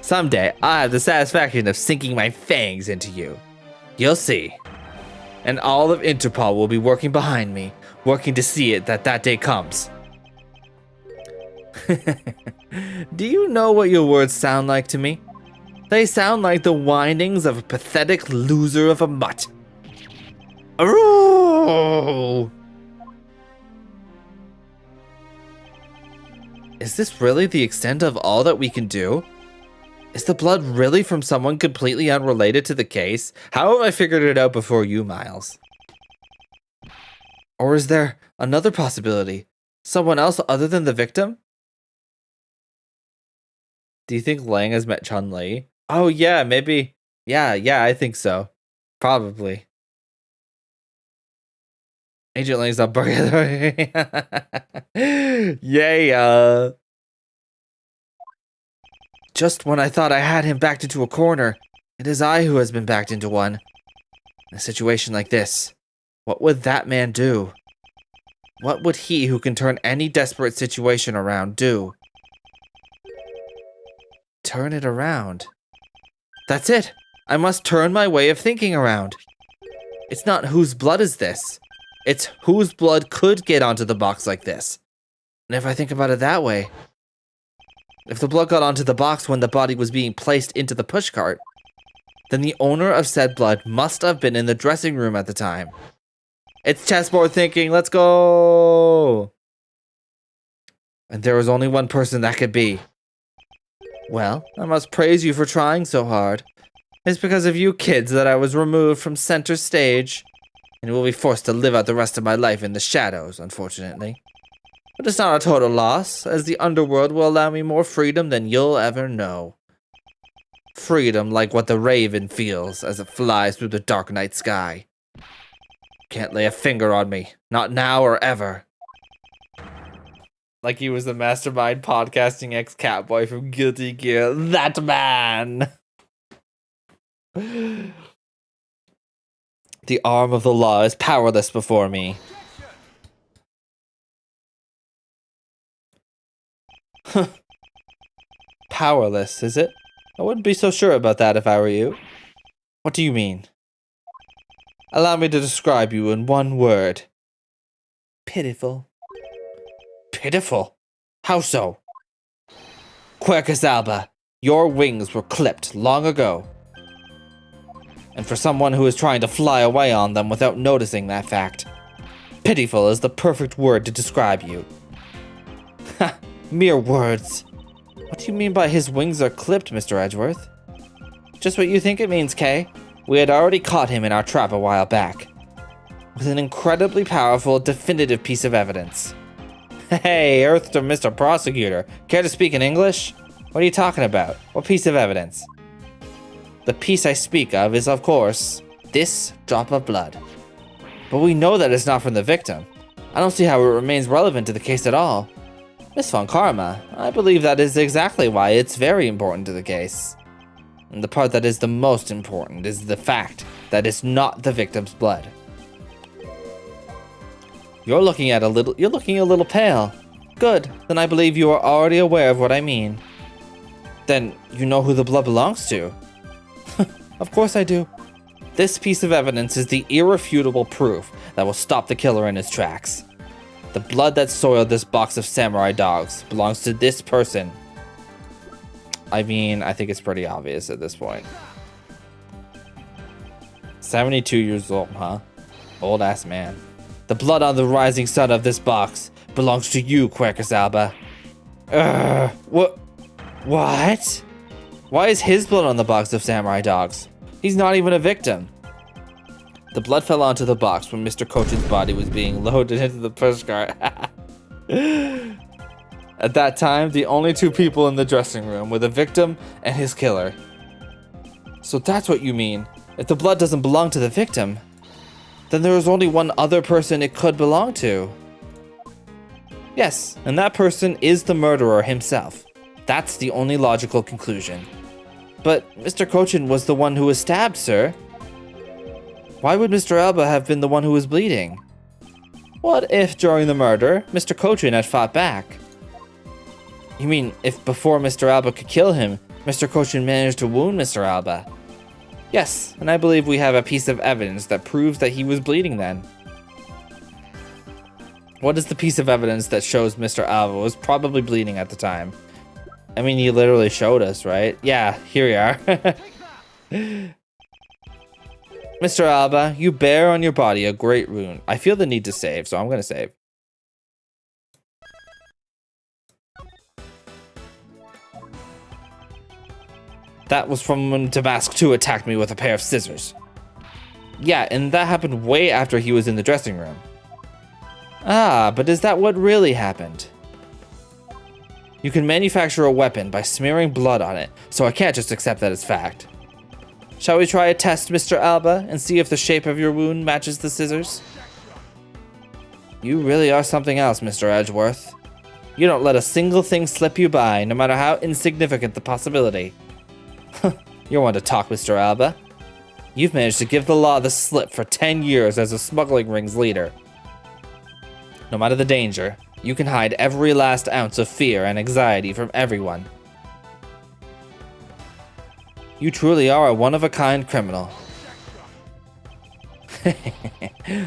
Someday, I'll have the satisfaction of sinking my fangs into you. You'll see. And all of Interpol will be working behind me, working to see it that day comes. Do you know what your words sound like to me? They sound like the whinings of a pathetic loser of a mutt. Arroo! Is this really the extent of all that we can do? Is the blood really from someone completely unrelated to the case? How have I figured it out before you, Miles? Or is there another possibility? Someone else other than the victim? Do you think Lang has met Chun-Li? Oh yeah, maybe. Yeah, I think so. Probably. Agent Lang's not burning. Yeah. Just when I thought I had him backed into a corner, it is I who has been backed into one. In a situation like this, what would that man do? What would he who can turn any desperate situation around do? Turn it around. That's it. I must turn my way of thinking around. It's not whose blood is this. It's whose blood could get onto the box like this. And if I think about it that way, if the blood got onto the box when the body was being placed into the pushcart, then the owner of said blood must have been in the dressing room at the time. It's chessboard thinking, let's go! And there was only one person that could be. Well, I must praise you for trying so hard. It's because of you kids that I was removed from center stage, and will be forced to live out the rest of my life in the shadows, unfortunately. But it's not a total loss, as the underworld will allow me more freedom than you'll ever know. Freedom like what the raven feels as it flies through the dark night sky. Can't lay a finger on me. Not now or ever. Like he was the mastermind podcasting ex-catboy from Guilty Gear. That man! The arm of the law is powerless before me. Powerless, is it? I wouldn't be so sure about that if I were you. What do you mean? Allow me to describe you in one word. Pitiful. Pitiful? How so? Quercus alba, your wings were clipped long ago. And for someone who is trying to fly away on them without noticing that fact, pitiful is the perfect word to describe you. Ha! Mere words. What do you mean by his wings are clipped, Mr. Edgeworth? Just what you think it means, Kay. We had already caught him in our trap a while back. With an incredibly powerful, definitive piece of evidence. Hey, Earth to Mr. Prosecutor. Care to speak in English? What are you talking about? What piece of evidence? The piece I speak of is, of course, this drop of blood. But we know that it's not from the victim. I don't see how it remains relevant to the case at all. Miss Von Karma, I believe that is exactly why it's very important to the case. And the part that is the most important is the fact that it's not the victim's blood. You're looking a little pale. Good, then I believe you are already aware of what I mean. Then you know who the blood belongs to. Of course I do. This piece of evidence is the irrefutable proof that will stop the killer in his tracks. The blood that soiled this box of samurai dogs belongs to this person. I mean, I think it's pretty obvious at this point. 72 years old, huh? Old ass man. The blood on the rising sun of this box belongs to you, Quercus alba. What? What? Why is his blood on the box of samurai dogs? He's not even a victim. The blood fell onto the box when Mr. Cochin's body was being loaded into the pushcart. At that time, the only two people in the dressing room were the victim and his killer. So that's what you mean. If the blood doesn't belong to the victim, then there is only one other person it could belong to. Yes, and that person is the murderer himself. That's the only logical conclusion. But Mr. Cochin was the one who was stabbed, sir. Why would Mr. Alba have been the one who was bleeding? What if, during the murder, Mr. Cochin had fought back? You mean, if before Mr. Alba could kill him, Mr. Cochin managed to wound Mr. Alba? Yes, and I believe we have a piece of evidence that proves that he was bleeding then. What is the piece of evidence that shows Mr. Alba was probably bleeding at the time? I mean, you literally showed us, right? Yeah, here we are. Mr. Alba, you bear on your body a great wound. I feel the need to save, so I'm going to save. That was from when Damask 2 attacked me with a pair of scissors. Yeah, and that happened way after he was in the dressing room. Ah, but is that what really happened? You can manufacture a weapon by smearing blood on it, so I can't just accept that as fact. Shall we try a test, Mr. Alba, and see if the shape of your wound matches the scissors? You really are something else, Mr. Edgeworth. You don't let a single thing slip you by, no matter how insignificant the possibility. You're one to talk, Mr. Alba. You've managed to give the law the slip for 10 years as a smuggling ring's leader. No matter the danger, you can hide every last ounce of fear and anxiety from everyone. You truly are a one-of-a-kind criminal.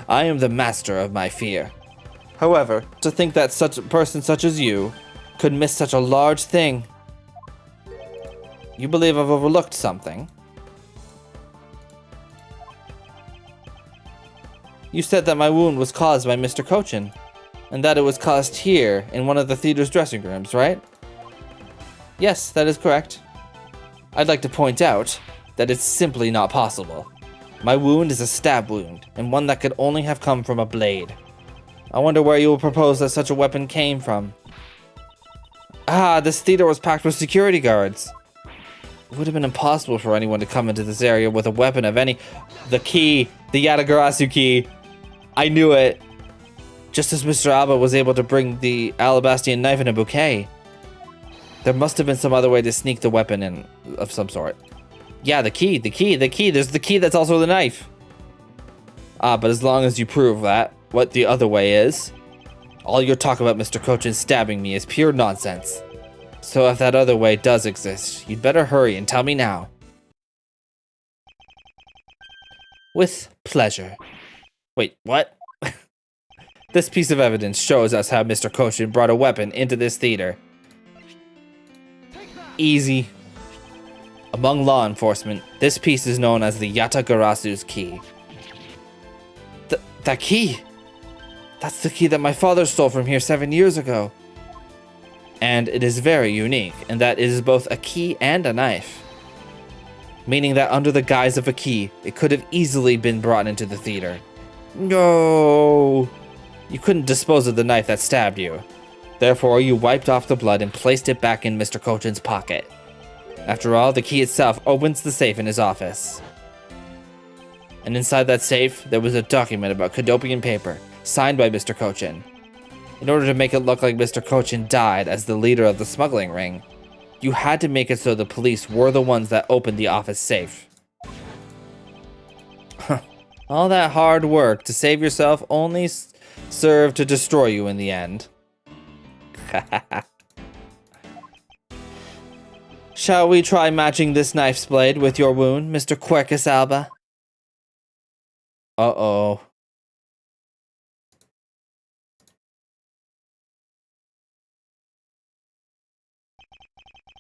I am the master of my fear. However, to think that such a person such as you could miss such a large thing. You believe I've overlooked something? You said that my wound was caused by Mr. Cochin, and that it was caused here in one of the theater's dressing rooms, right? Yes, that is correct. I'd like to point out that it's simply not possible. My wound is a stab wound, and one that could only have come from a blade. I wonder where you will propose that such a weapon came from. Ah, this theater was packed with security guards. It would have been impossible for anyone to come into this area with a weapon of any... The key! The Yatagarasu key! I knew it! Just as Mr. Alba was able to bring the Alabastian knife in a bouquet. There must have been some other way to sneak the weapon in of some sort. Yeah, the key. There's the key that's also the knife. But as long as you prove that, what the other way is, all your talk about Mr. Cochin stabbing me is pure nonsense. So if that other way does exist, you'd better hurry and tell me now. With pleasure. Wait, what? This piece of evidence shows us how Mr. Cochin brought a weapon into this theater. Easy. Among law enforcement, this piece is known as the Yatagarasu's key. That key? That's the key that my father stole from here 7 years ago. And it is very unique in that it is both a key and a knife. Meaning that under the guise of a key, it could have easily been brought into the theater. No! You couldn't dispose of the knife that stabbed you. Therefore, you wiped off the blood and placed it back in Mr. Cochin's pocket. After all, the key itself opens the safe in his office. And inside that safe, there was a document about Kadopian paper, signed by Mr. Cochin. In order to make it look like Mr. Cochin died as the leader of the smuggling ring, you had to make it so the police were the ones that opened the office safe. All that hard work to save yourself only served to destroy you in the end. Shall we try matching this knife's blade with your wound, Mr. Quercus Alba? Uh-oh.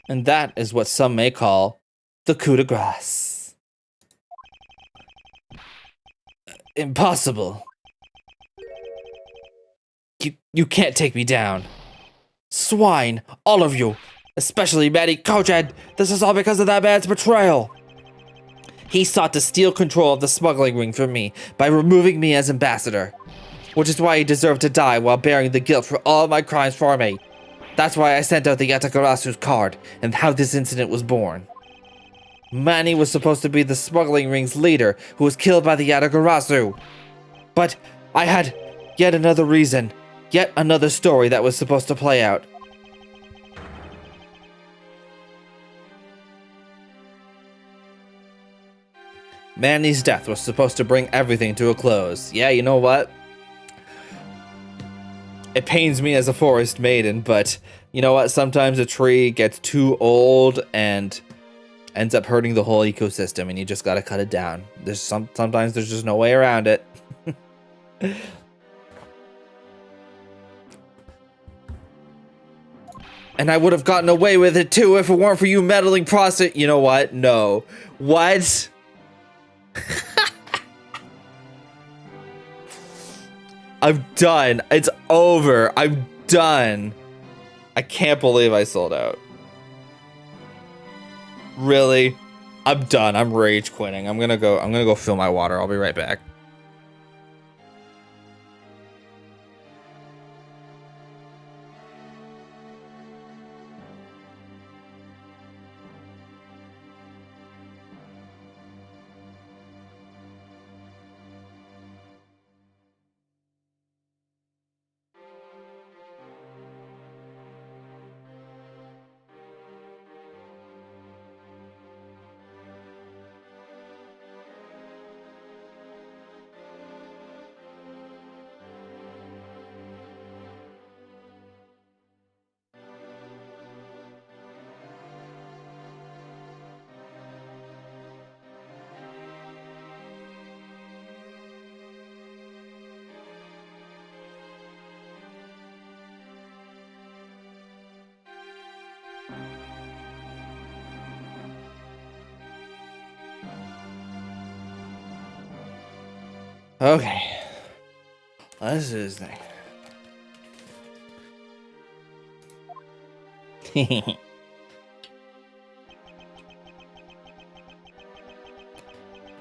And that is what some may call the coup de grace. Impossible. You can't take me down. Swine, all of you, especially Matty Cochin. This is all because of that man's betrayal. He sought to steal control of the smuggling ring from me by removing me as ambassador, which is why he deserved to die while bearing the guilt for all my crimes for me. That's why I sent out the Yatagarasu's card and how this incident was born. Manny was supposed to be the smuggling ring's leader who was killed by the Yatagarasu. But I had yet another reason, yet another story that was supposed to play out. Manny's death was supposed to bring everything to a close. Yeah, you know what? It pains me as a forest maiden, but you know what? Sometimes a tree gets too old and ends up hurting the whole ecosystem, and you just gotta cut it down. Sometimes there's just no way around it. And I would have gotten away with it too if it weren't for you meddling prostitute. You know what? No. What? I'm done. It's over. I'm done. I can't believe I sold out. Really? I'm done. I'm rage quitting. I'm gonna go fill my water. I'll be right back. Okay. Let's do this thing.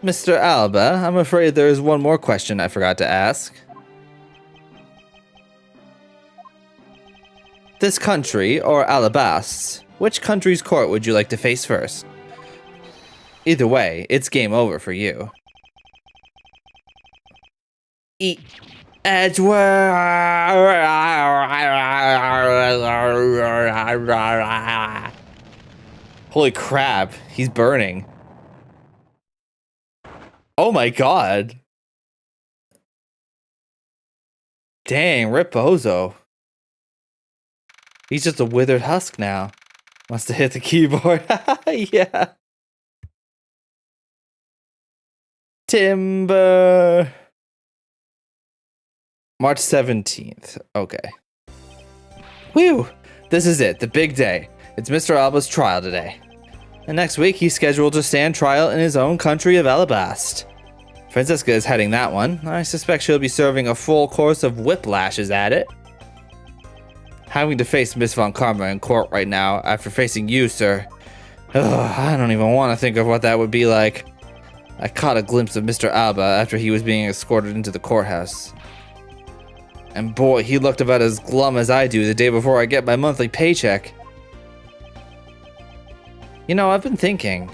Mr. Alba, I'm afraid there is one more question I forgot to ask. This country, or Alabas, which country's court would you like to face first? Either way, it's game over for you. Edgeworth! Holy crap, he's burning. Oh my god. Dang, Rip Bozo. He's just a withered husk now. Must have hit the keyboard. Yeah. Timber. March 17th. Okay. Whew. This is it, the big day. It's Mr. Alba's trial today. And next week, he's scheduled to stand trial in his own country of Ablaze. Franziska is heading that one. I suspect she'll be serving a full course of whiplashes at it. Having to face Miss Von Karma in court right now after facing you, sir. Ugh, I don't even want to think of what that would be like. I caught a glimpse of Mr. Alba after he was being escorted into the courthouse. And boy, he looked about as glum as I do the day before I get my monthly paycheck. You know, I've been thinking.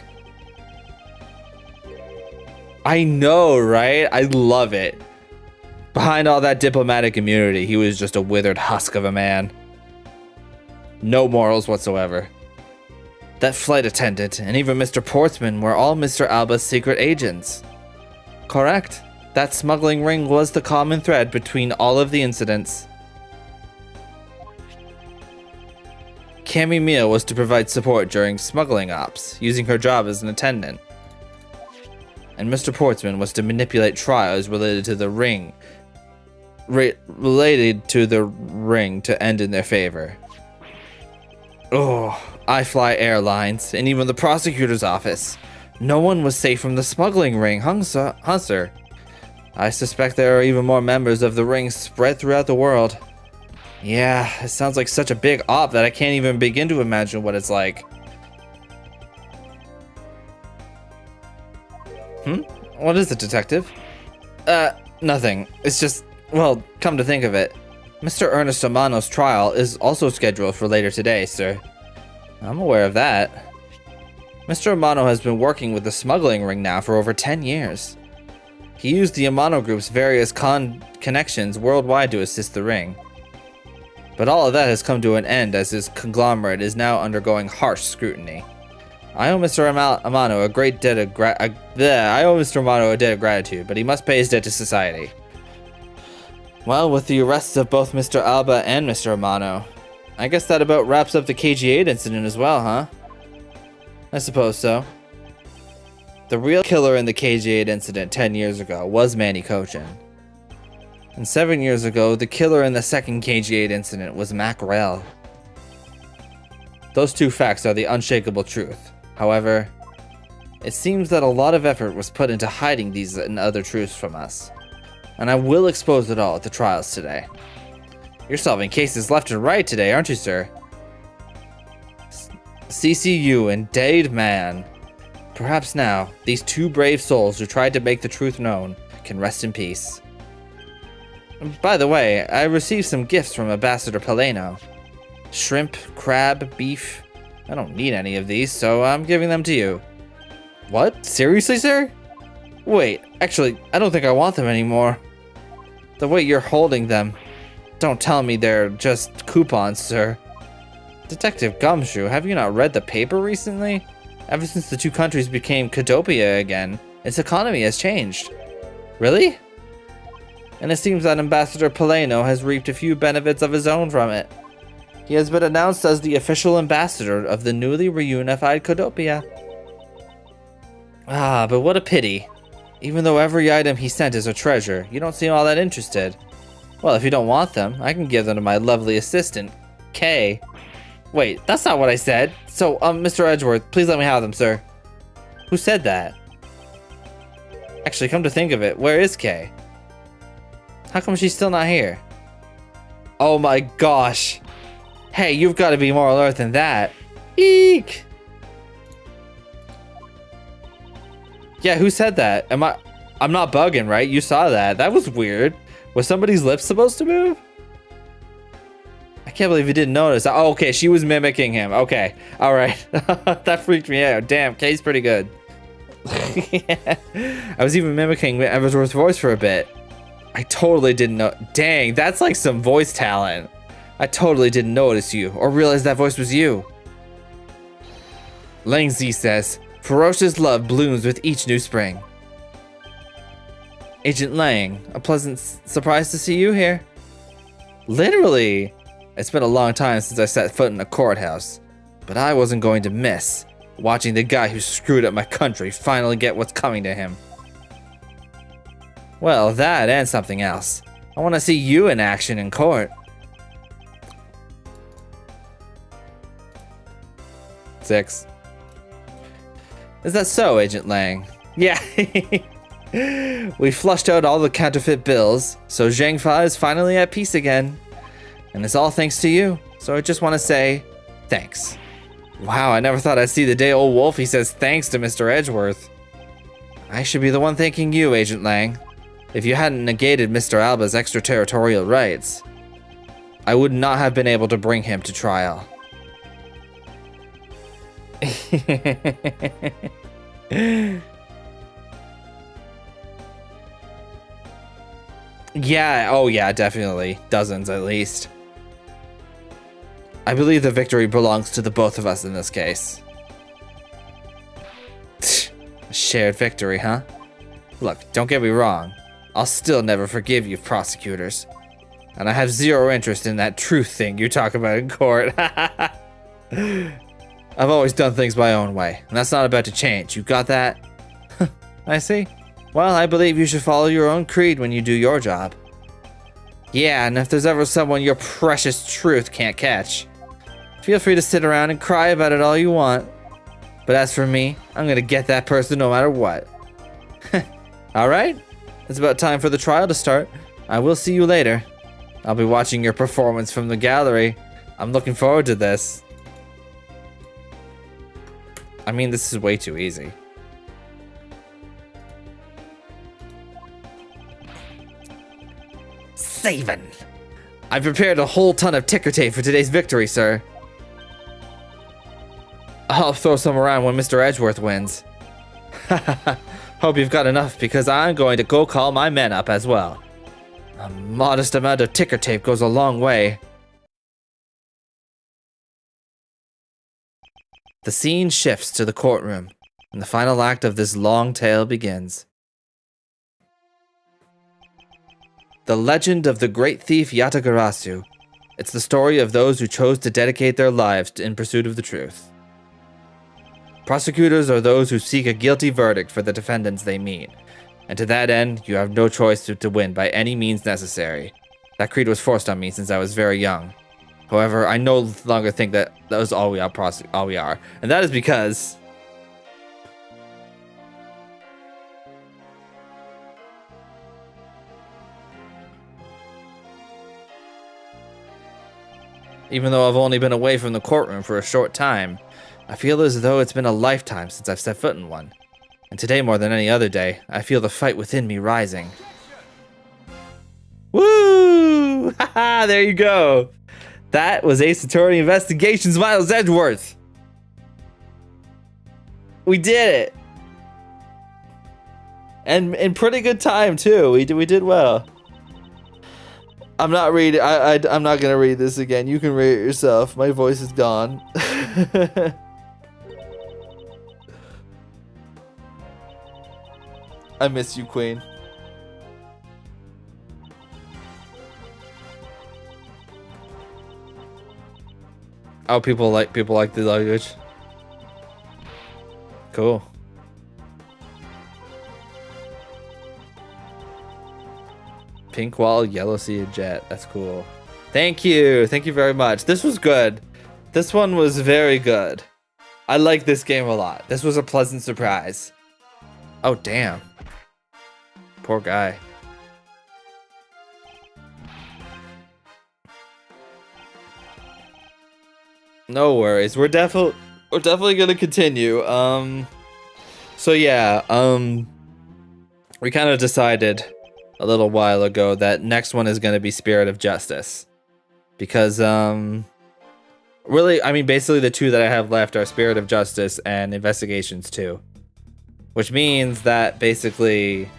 I know, right? I love it. Behind all that diplomatic immunity, he was just a withered husk of a man. No morals whatsoever. That flight attendant and even Mr. Portsman were all Mr. Alba's secret agents. Correct. That smuggling ring was the common thread between all of the incidents. Cammy Mia was to provide support during smuggling ops, using her job as an attendant. And Mr. Portsman was to manipulate trials related to the ring to end in their favor. Oh, I Fly Airlines, and even the prosecutor's office. No one was safe from the smuggling ring, huh, sir? I suspect there are even more members of the ring spread throughout the world. Yeah, it sounds like such a big op that I can't even begin to imagine what it's like. What is it, detective? Nothing. It's just, well, come to think of it, Mr. Ernest Amano's trial is also scheduled for later today, sir. I'm aware of that. Mr. Amano has been working with the smuggling ring now for over 10 years. He used the Amano Group's various connections worldwide to assist the ring. But all of that has come to an end as his conglomerate is now undergoing harsh scrutiny. I owe Mr. Amano a debt of gratitude, but he must pay his debt to society. Well, with the arrests of both Mr. Alba and Mr. Amano, I guess that about wraps up the KG8 incident as well, huh? I suppose so. The real killer in the KG8 incident 10 years ago was Manny Cochin. And 7 years ago, the killer in the second KG8 incident was Mac Rell. Those two facts are the unshakable truth. However, it seems that a lot of effort was put into hiding these and other truths from us. And I will expose it all at the trials today. You're solving cases left and right today, aren't you, sir? CCU and Dade Man. Perhaps now, these two brave souls who tried to make the truth known can rest in peace. By the way, I received some gifts from Ambassador Paleno. Shrimp, crab, beef. I don't need any of these, so I'm giving them to you. What? Seriously, sir? Wait, actually, I don't think I want them anymore. The way you're holding them. Don't tell me they're just coupons, sir. Detective Gumshoe, have you not read the paper recently? Ever since the two countries became Cadopia again, its economy has changed. Really? And it seems that Ambassador Paleno has reaped a few benefits of his own from it. He has been announced as the official ambassador of the newly reunified Cadopia. Ah, but what a pity. Even though every item he sent is a treasure, you don't seem all that interested. Well, if you don't want them, I can give them to my lovely assistant, Kay. Wait, that's not what I said. So, Mr. Edgeworth, please let me have them, sir. Who said that? Actually, come to think of it, where is Kay? How come she's still not here? Oh my gosh. Hey, you've got to be more alert than that. Eek! Yeah, who said that? I'm not bugging, right? You saw that. That was weird. Was somebody's lips supposed to move? I can't believe you didn't notice. Oh, okay, she was mimicking him. Okay, all right. That freaked me out. Damn, Kay's pretty good. Yeah. I was even mimicking Eversworth's voice for a bit. I totally didn't know. Dang, that's like some voice talent. I totally didn't notice you or realize that voice was you. Lang Z says, ferocious love blooms with each new spring. Agent Lang, a pleasant surprise to see you here. Literally. It's been a long time since I set foot in a courthouse, but I wasn't going to miss watching the guy who screwed up my country finally get what's coming to him. Well, that and something else. I want to see you in action in court. 6. Is that so, Agent Lang? Yeah. We flushed out all the counterfeit bills, so Zhangfa is finally at peace again. And it's all thanks to you, so I just want to say thanks. Wow, I never thought I'd see the day old Wolfie says thanks to Mr. Edgeworth. I should be the one thanking you, Agent Lang. If you hadn't negated Mr. Alba's extraterritorial rights, I would not have been able to bring him to trial. Yeah, oh yeah, definitely. Dozens at least. I believe the victory belongs to the both of us in this case. A shared victory, huh? Look, don't get me wrong. I'll still never forgive you prosecutors. And I have zero interest in that truth thing you talk about in court. I've always done things my own way, and that's not about to change. You got that? I see. Well, I believe you should follow your own creed when you do your job. Yeah, and if there's ever someone your precious truth can't catch, feel free to sit around and cry about it all you want. But as for me, I'm gonna get that person no matter what. Alright, it's about time for the trial to start. I will see you later. I'll be watching your performance from the gallery. I'm looking forward to this. I mean, this is way too easy. Savin! I've prepared a whole ton of ticker tape for today's victory, sir. I'll throw some around when Mr. Edgeworth wins. Hope you've got enough, because I'm going to go call my men up as well. A modest amount of ticker tape goes a long way. The scene shifts to the courtroom, and the final act of this long tale begins. The legend of the great thief Yatagarasu. It's the story of those who chose to dedicate their lives in pursuit of the truth. Prosecutors are those who seek a guilty verdict for the defendants they meet, and to that end, you have no choice to win by any means necessary. That creed was forced on me since I was very young. However, I no longer think that was all we are, and that is because even though I've only been away from the courtroom for a short time, I feel as though it's been a lifetime since I've set foot in one. And today, more than any other day, I feel the fight within me rising. Woo! Haha, there you go. That was Ace Attorney Investigations Miles Edgeworth. We did it. And in pretty good time, too. We did well. I'm not reading. I'm not gonna read this again. You can read it yourself. My voice is gone. I miss you, Queen. Oh, people like the language. Cool. Pink wall, yellow sea jet. That's cool. Thank you. Thank you very much. This was good. This one was very good. I like this game a lot. This was a pleasant surprise. Oh, damn. Poor guy. No worries. We're definitely gonna continue. So yeah, we kind of decided a little while ago that next one is gonna be Spirit of Justice. Because really, I mean, basically the two that I have left are Spirit of Justice and Investigations 2. which means that basically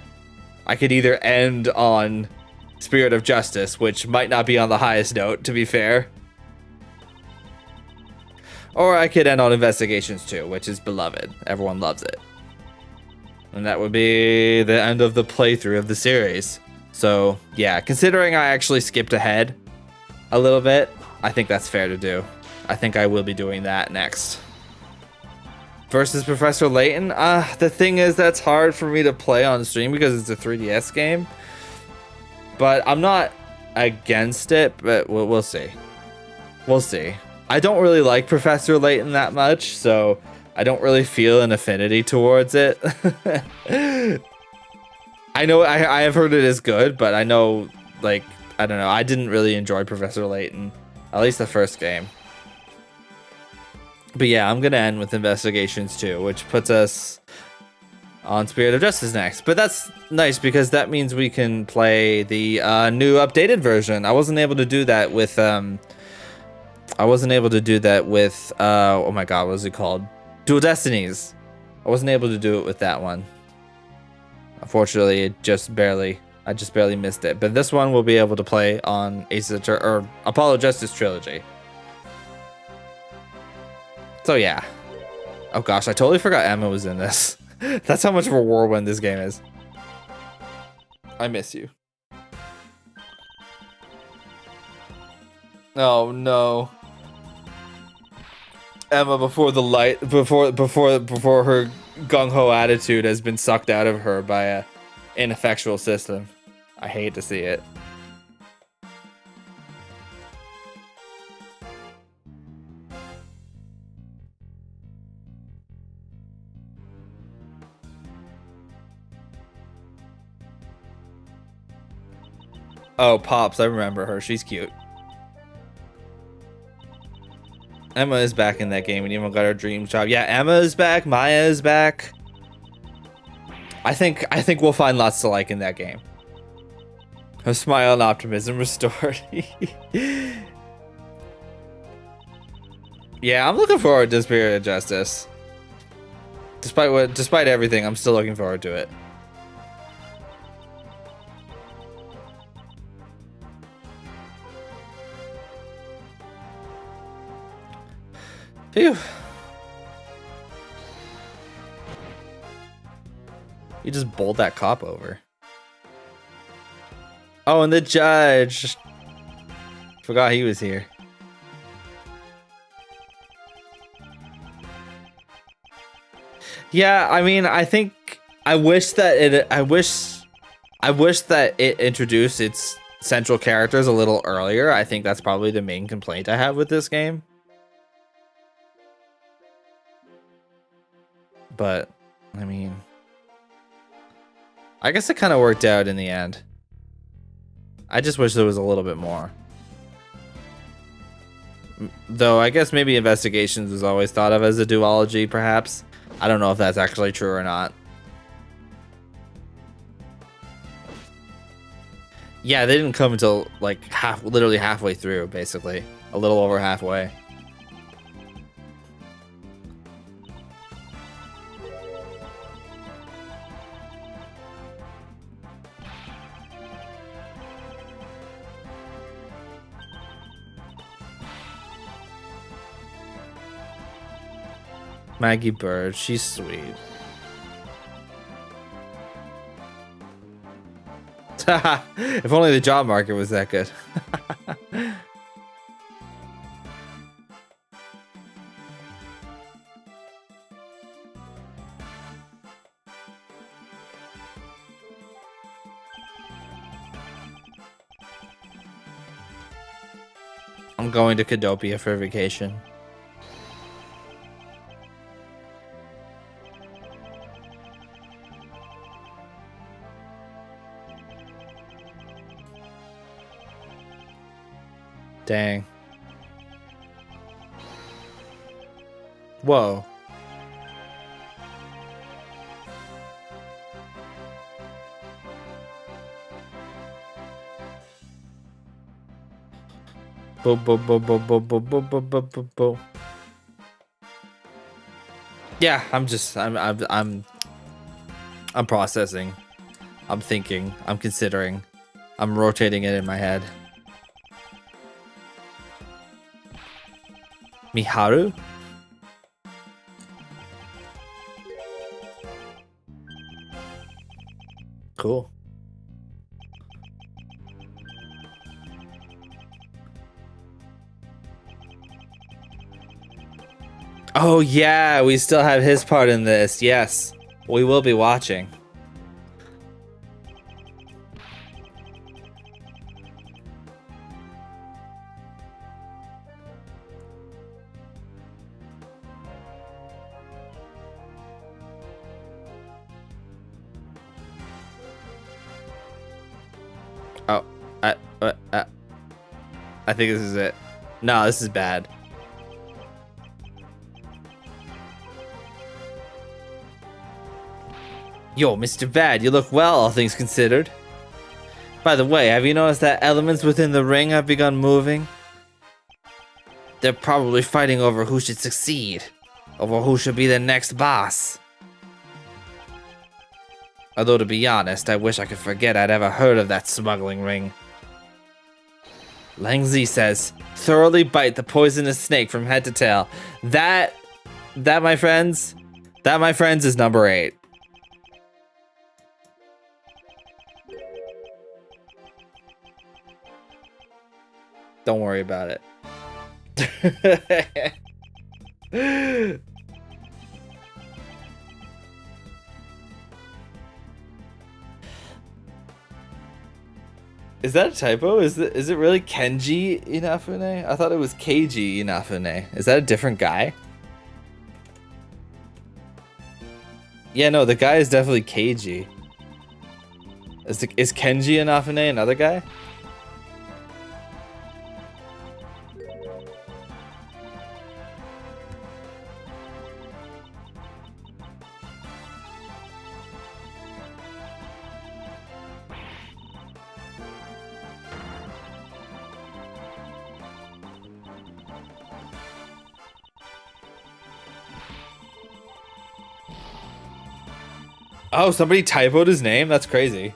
I could either end on Spirit of Justice, which might not be on the highest note, to be fair, or I could end on Investigations 2, which is beloved. Everyone loves it. And that would be the end of the playthrough of the series. So, yeah, considering I actually skipped ahead a little bit, I think that's fair to do. I think I will be doing that next. Versus Professor Layton, the thing is that's hard for me to play on stream because it's a 3DS game. But I'm not against it, but we'll see. We'll see. I don't really like Professor Layton that much, so I don't really feel an affinity towards it. I know I have heard it is good, but I know, like, I don't know. I didn't really enjoy Professor Layton, at least the first game. But yeah, I'm going to end with Investigations 2, which puts us on Spirit of Justice next. But that's nice because that means we can play the new updated version. I wasn't able to do that with oh my god, what was it called? Dual Destinies. I wasn't able to do it with that one. Unfortunately, I just barely missed it. But this one we'll be able to play on Apollo Justice Trilogy. So yeah. Oh gosh, I totally forgot Emma was in this. That's how much of a whirlwind this game is. I miss you. Oh no. Emma, before her gung-ho attitude has been sucked out of her by a ineffectual system. I hate to see it. Oh, Pops, I remember her. She's cute. Emma is back in that game and even got her dream job. Yeah, Emma is back. Maya is back. I think we'll find lots to like in that game. Her smile and optimism restored. Yeah, I'm looking forward to Spirit of Justice. Despite everything, I'm still looking forward to it. Phew. You just bowled that cop over. Oh, and the judge. Forgot he was here. Yeah, I mean, I think I wish that it introduced its central characters a little earlier. I think that's probably the main complaint I have with this game. But, I mean, I guess it kind of worked out in the end. I just wish there was a little bit more. Though, I guess maybe Investigations was always thought of as a duology, perhaps. I don't know if that's actually true or not. Yeah, they didn't come until, like, literally halfway through, basically. A little over halfway. Maggie Bird, she's sweet. If only the job market was that good. I'm going to Cadopia for vacation. Dang. Whoa. Bo bo bo bo bo bo bo bo bo bo bo. Yeah, I'm I'm processing. I'm thinking. I'm considering. I'm rotating it in my head. Miharu? Cool. Oh yeah, we still have his part in this. Yes, we will be watching. Oh, I think this is it. No, this is bad. Yo, Mr. Bad, you look well, all things considered. By the way, have you noticed that elements within the ring have begun moving? They're probably fighting over who should succeed, over who should be the next boss. Although, to be honest, I wish I could forget I'd ever heard of that smuggling ring. Lang Zi says, thoroughly bite the poisonous snake from head to tail. That, my friends, is number 8. Don't worry about it. Is that a typo? Is it really Kenji Inafune? I thought it was Keiji Inafune. Is that a different guy? Yeah, no, the guy is definitely Keiji. Is Kenji Inafune another guy? Oh, somebody typoed his name? That's crazy.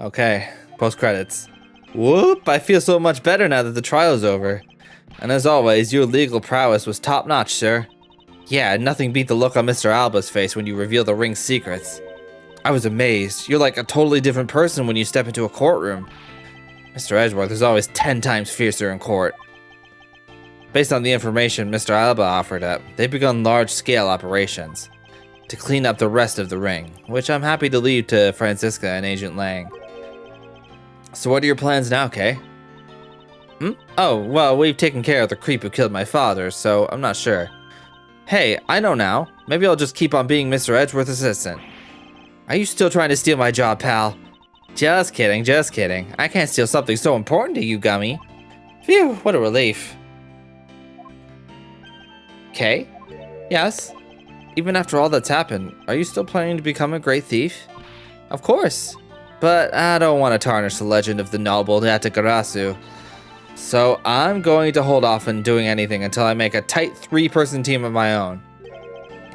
Okay, post credits. Whoop, I feel so much better now that the trial's over. And as always, your legal prowess was top notch, sir. Yeah, nothing beat the look on Mr. Alba's face when you reveal the ring's secrets. I was amazed. You're like a totally different person when you step into a courtroom. Mr. Edgeworth is always 10 times fiercer in court. Based on the information Mr. Alba offered up, they've begun large-scale operations to clean up the rest of the ring, which I'm happy to leave to Franziska and Agent Lang. So what are your plans now, Kay? Oh, well, we've taken care of the creep who killed my father, so I'm not sure. Hey, I know now. Maybe I'll just keep on being Mr. Edgeworth's assistant. Are you still trying to steal my job, pal? Just kidding, just kidding. I can't steal something so important to you, Gummy. Phew, what a relief. Kay? Yes? Even after all that's happened, are you still planning to become a great thief? Of course. But I don't want to tarnish the legend of the noble Yatagarasu. So I'm going to hold off on doing anything until I make a tight 3-person team of my own.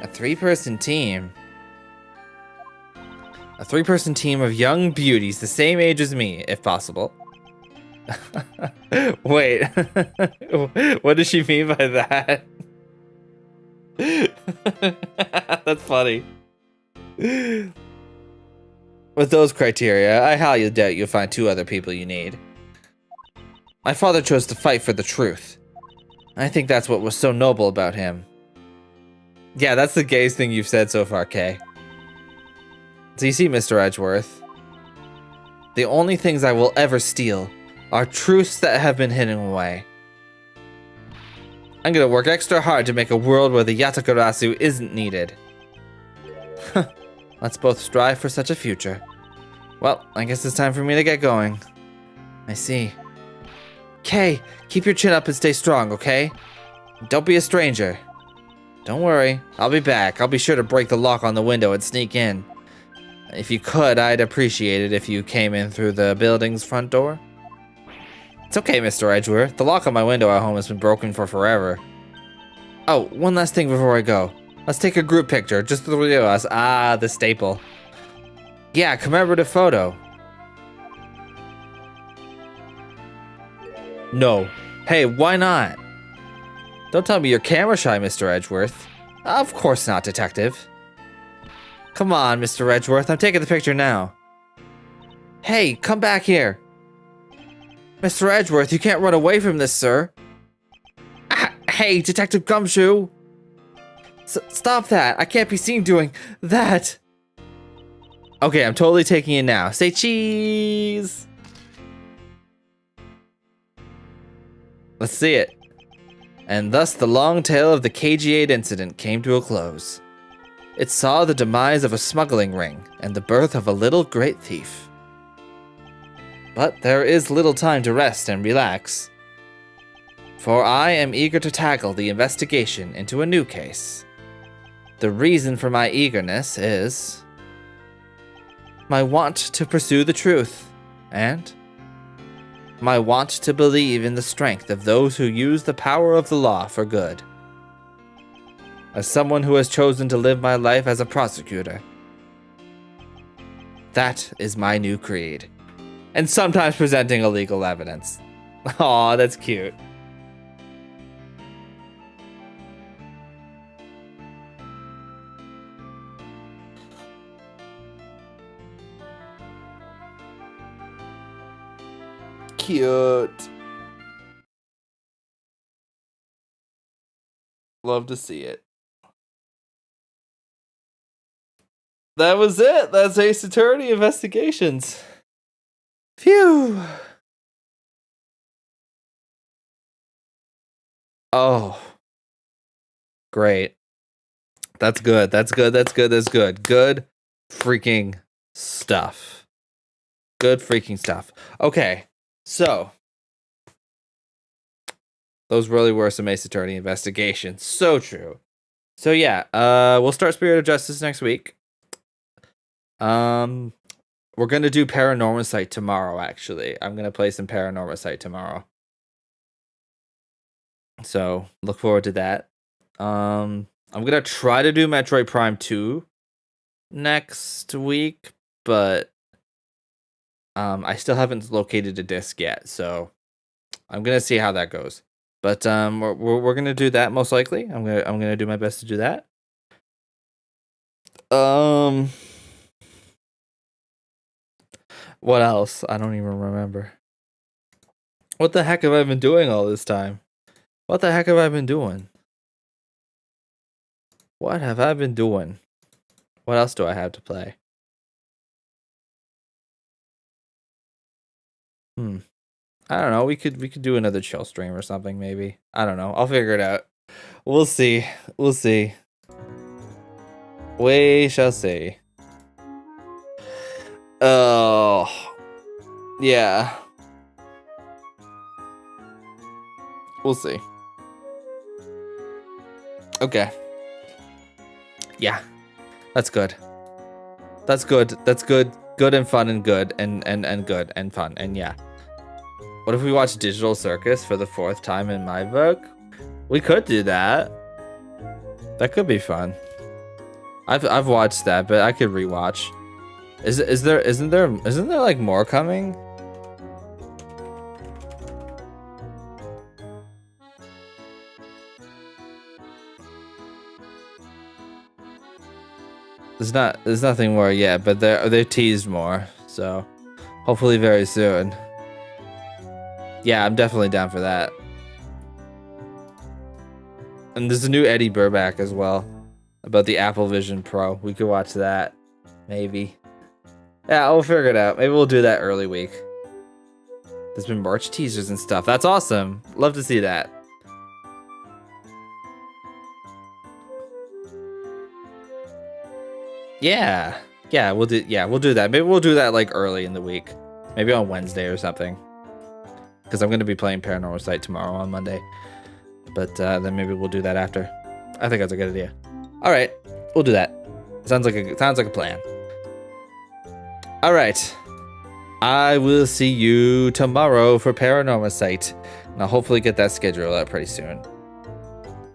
A 3-person team? A 3-person team of young beauties the same age as me, if possible. Wait, what does she mean by that? That's funny. With those criteria, I highly doubt you'll find 2 other people you need. My father chose to fight for the truth. I think that's what was so noble about him. Yeah, that's the gayest thing you've said so far, Kay. So you see, Mr. Edgeworth, the only things I will ever steal are truths that have been hidden away. I'm gonna work extra hard to make a world where the Yatagarasu isn't needed. Let's both strive for such a future. Well, I guess it's time for me to get going. I see. Kay, keep your chin up and stay strong, okay? Don't be a stranger. Don't worry, I'll be back. I'll be sure to break the lock on the window and sneak in. If you could, I'd appreciate it if you came in through the building's front door. It's okay, Mr. Edgeworth. The lock on my window at home has been broken for forever. Oh, one last thing before I go. Let's take a group picture, just the three of us. Ah, the staple. Yeah, commemorative photo. No. Hey, why not? Don't tell me you're camera shy, Mr. Edgeworth. Of course not, Detective. Come on, Mr. Edgeworth, I'm taking the picture now. Hey, come back here. Mr. Edgeworth, you can't run away from this, sir. Hey, Detective Gumshoe. Stop that. I can't be seen doing that. Okay, I'm totally taking it now. Say cheese. Let's see it. And thus the long tale of the KG-8 incident came to a close. It saw the demise of a smuggling ring and the birth of a little great thief. But there is little time to rest and relax. For I am eager to tackle the investigation into a new case. The reason for my eagerness is my want to pursue the truth, and my want to believe in the strength of those who use the power of the law for good. As someone who has chosen to live my life as a prosecutor, that is my new creed. And sometimes presenting illegal evidence. Aw, that's cute. Cute. Love to see it. That was it. That's Ace Attorney Investigations. Phew. Oh. Great. That's good. That's good. That's good. That's good. Good freaking stuff. Good freaking stuff. Okay. So. Those really were some Ace Attorney Investigations. So true. So yeah, we'll start Spirit of Justice next week. We're gonna do Paranormal Site tomorrow, actually. I'm gonna play some Paranormal Site tomorrow. So look forward to that. I'm gonna try to do Metroid Prime 2 next week, but I still haven't located a disc yet, so I'm gonna see how that goes. But we're gonna do that most likely. I'm gonna do my best to do that. What else? I don't even remember. What the heck have I been doing all this time? What the heck have I been doing? What have I been doing? What else do I have to play? I don't know. We could do another chill stream or something, maybe. I don't know. I'll figure it out. We'll see. We'll see. We shall see. Oh. Yeah. We'll see. Okay. Yeah. That's good. That's good. That's good. Good and fun and good and good and fun and yeah. What if we watch Digital Circus for the 4th time in my book? We could do that. That could be fun. I've watched that, but I could rewatch. Isn't there like more coming? There's nothing more yet, but they teased more, so hopefully very soon. Yeah, I'm definitely down for that. And there's a new Eddie Burback as well about the Apple Vision Pro. We could watch that, maybe. Yeah, we'll figure it out. Maybe we'll do that early week. There's been March teasers and stuff. That's awesome. Love to see that. Yeah. Yeah, we'll do that. Maybe we'll do that like early in the week. Maybe on Wednesday or something. Because I'm going to be playing Paranormal Site tomorrow on Monday. But then maybe we'll do that after. I think that's a good idea. All right, we'll do that. Sounds like a plan. All right. I will see you tomorrow for Paranormal Site. And I'll hopefully get that schedule out pretty soon.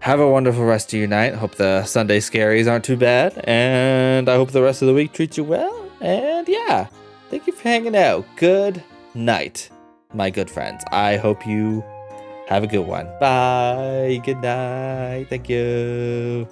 Have a wonderful rest of your night. Hope the Sunday scaries aren't too bad. And I hope the rest of the week treats you well. And yeah, thank you for hanging out. Good night, my good friends. I hope you have a good one. Bye. Good night. Thank you.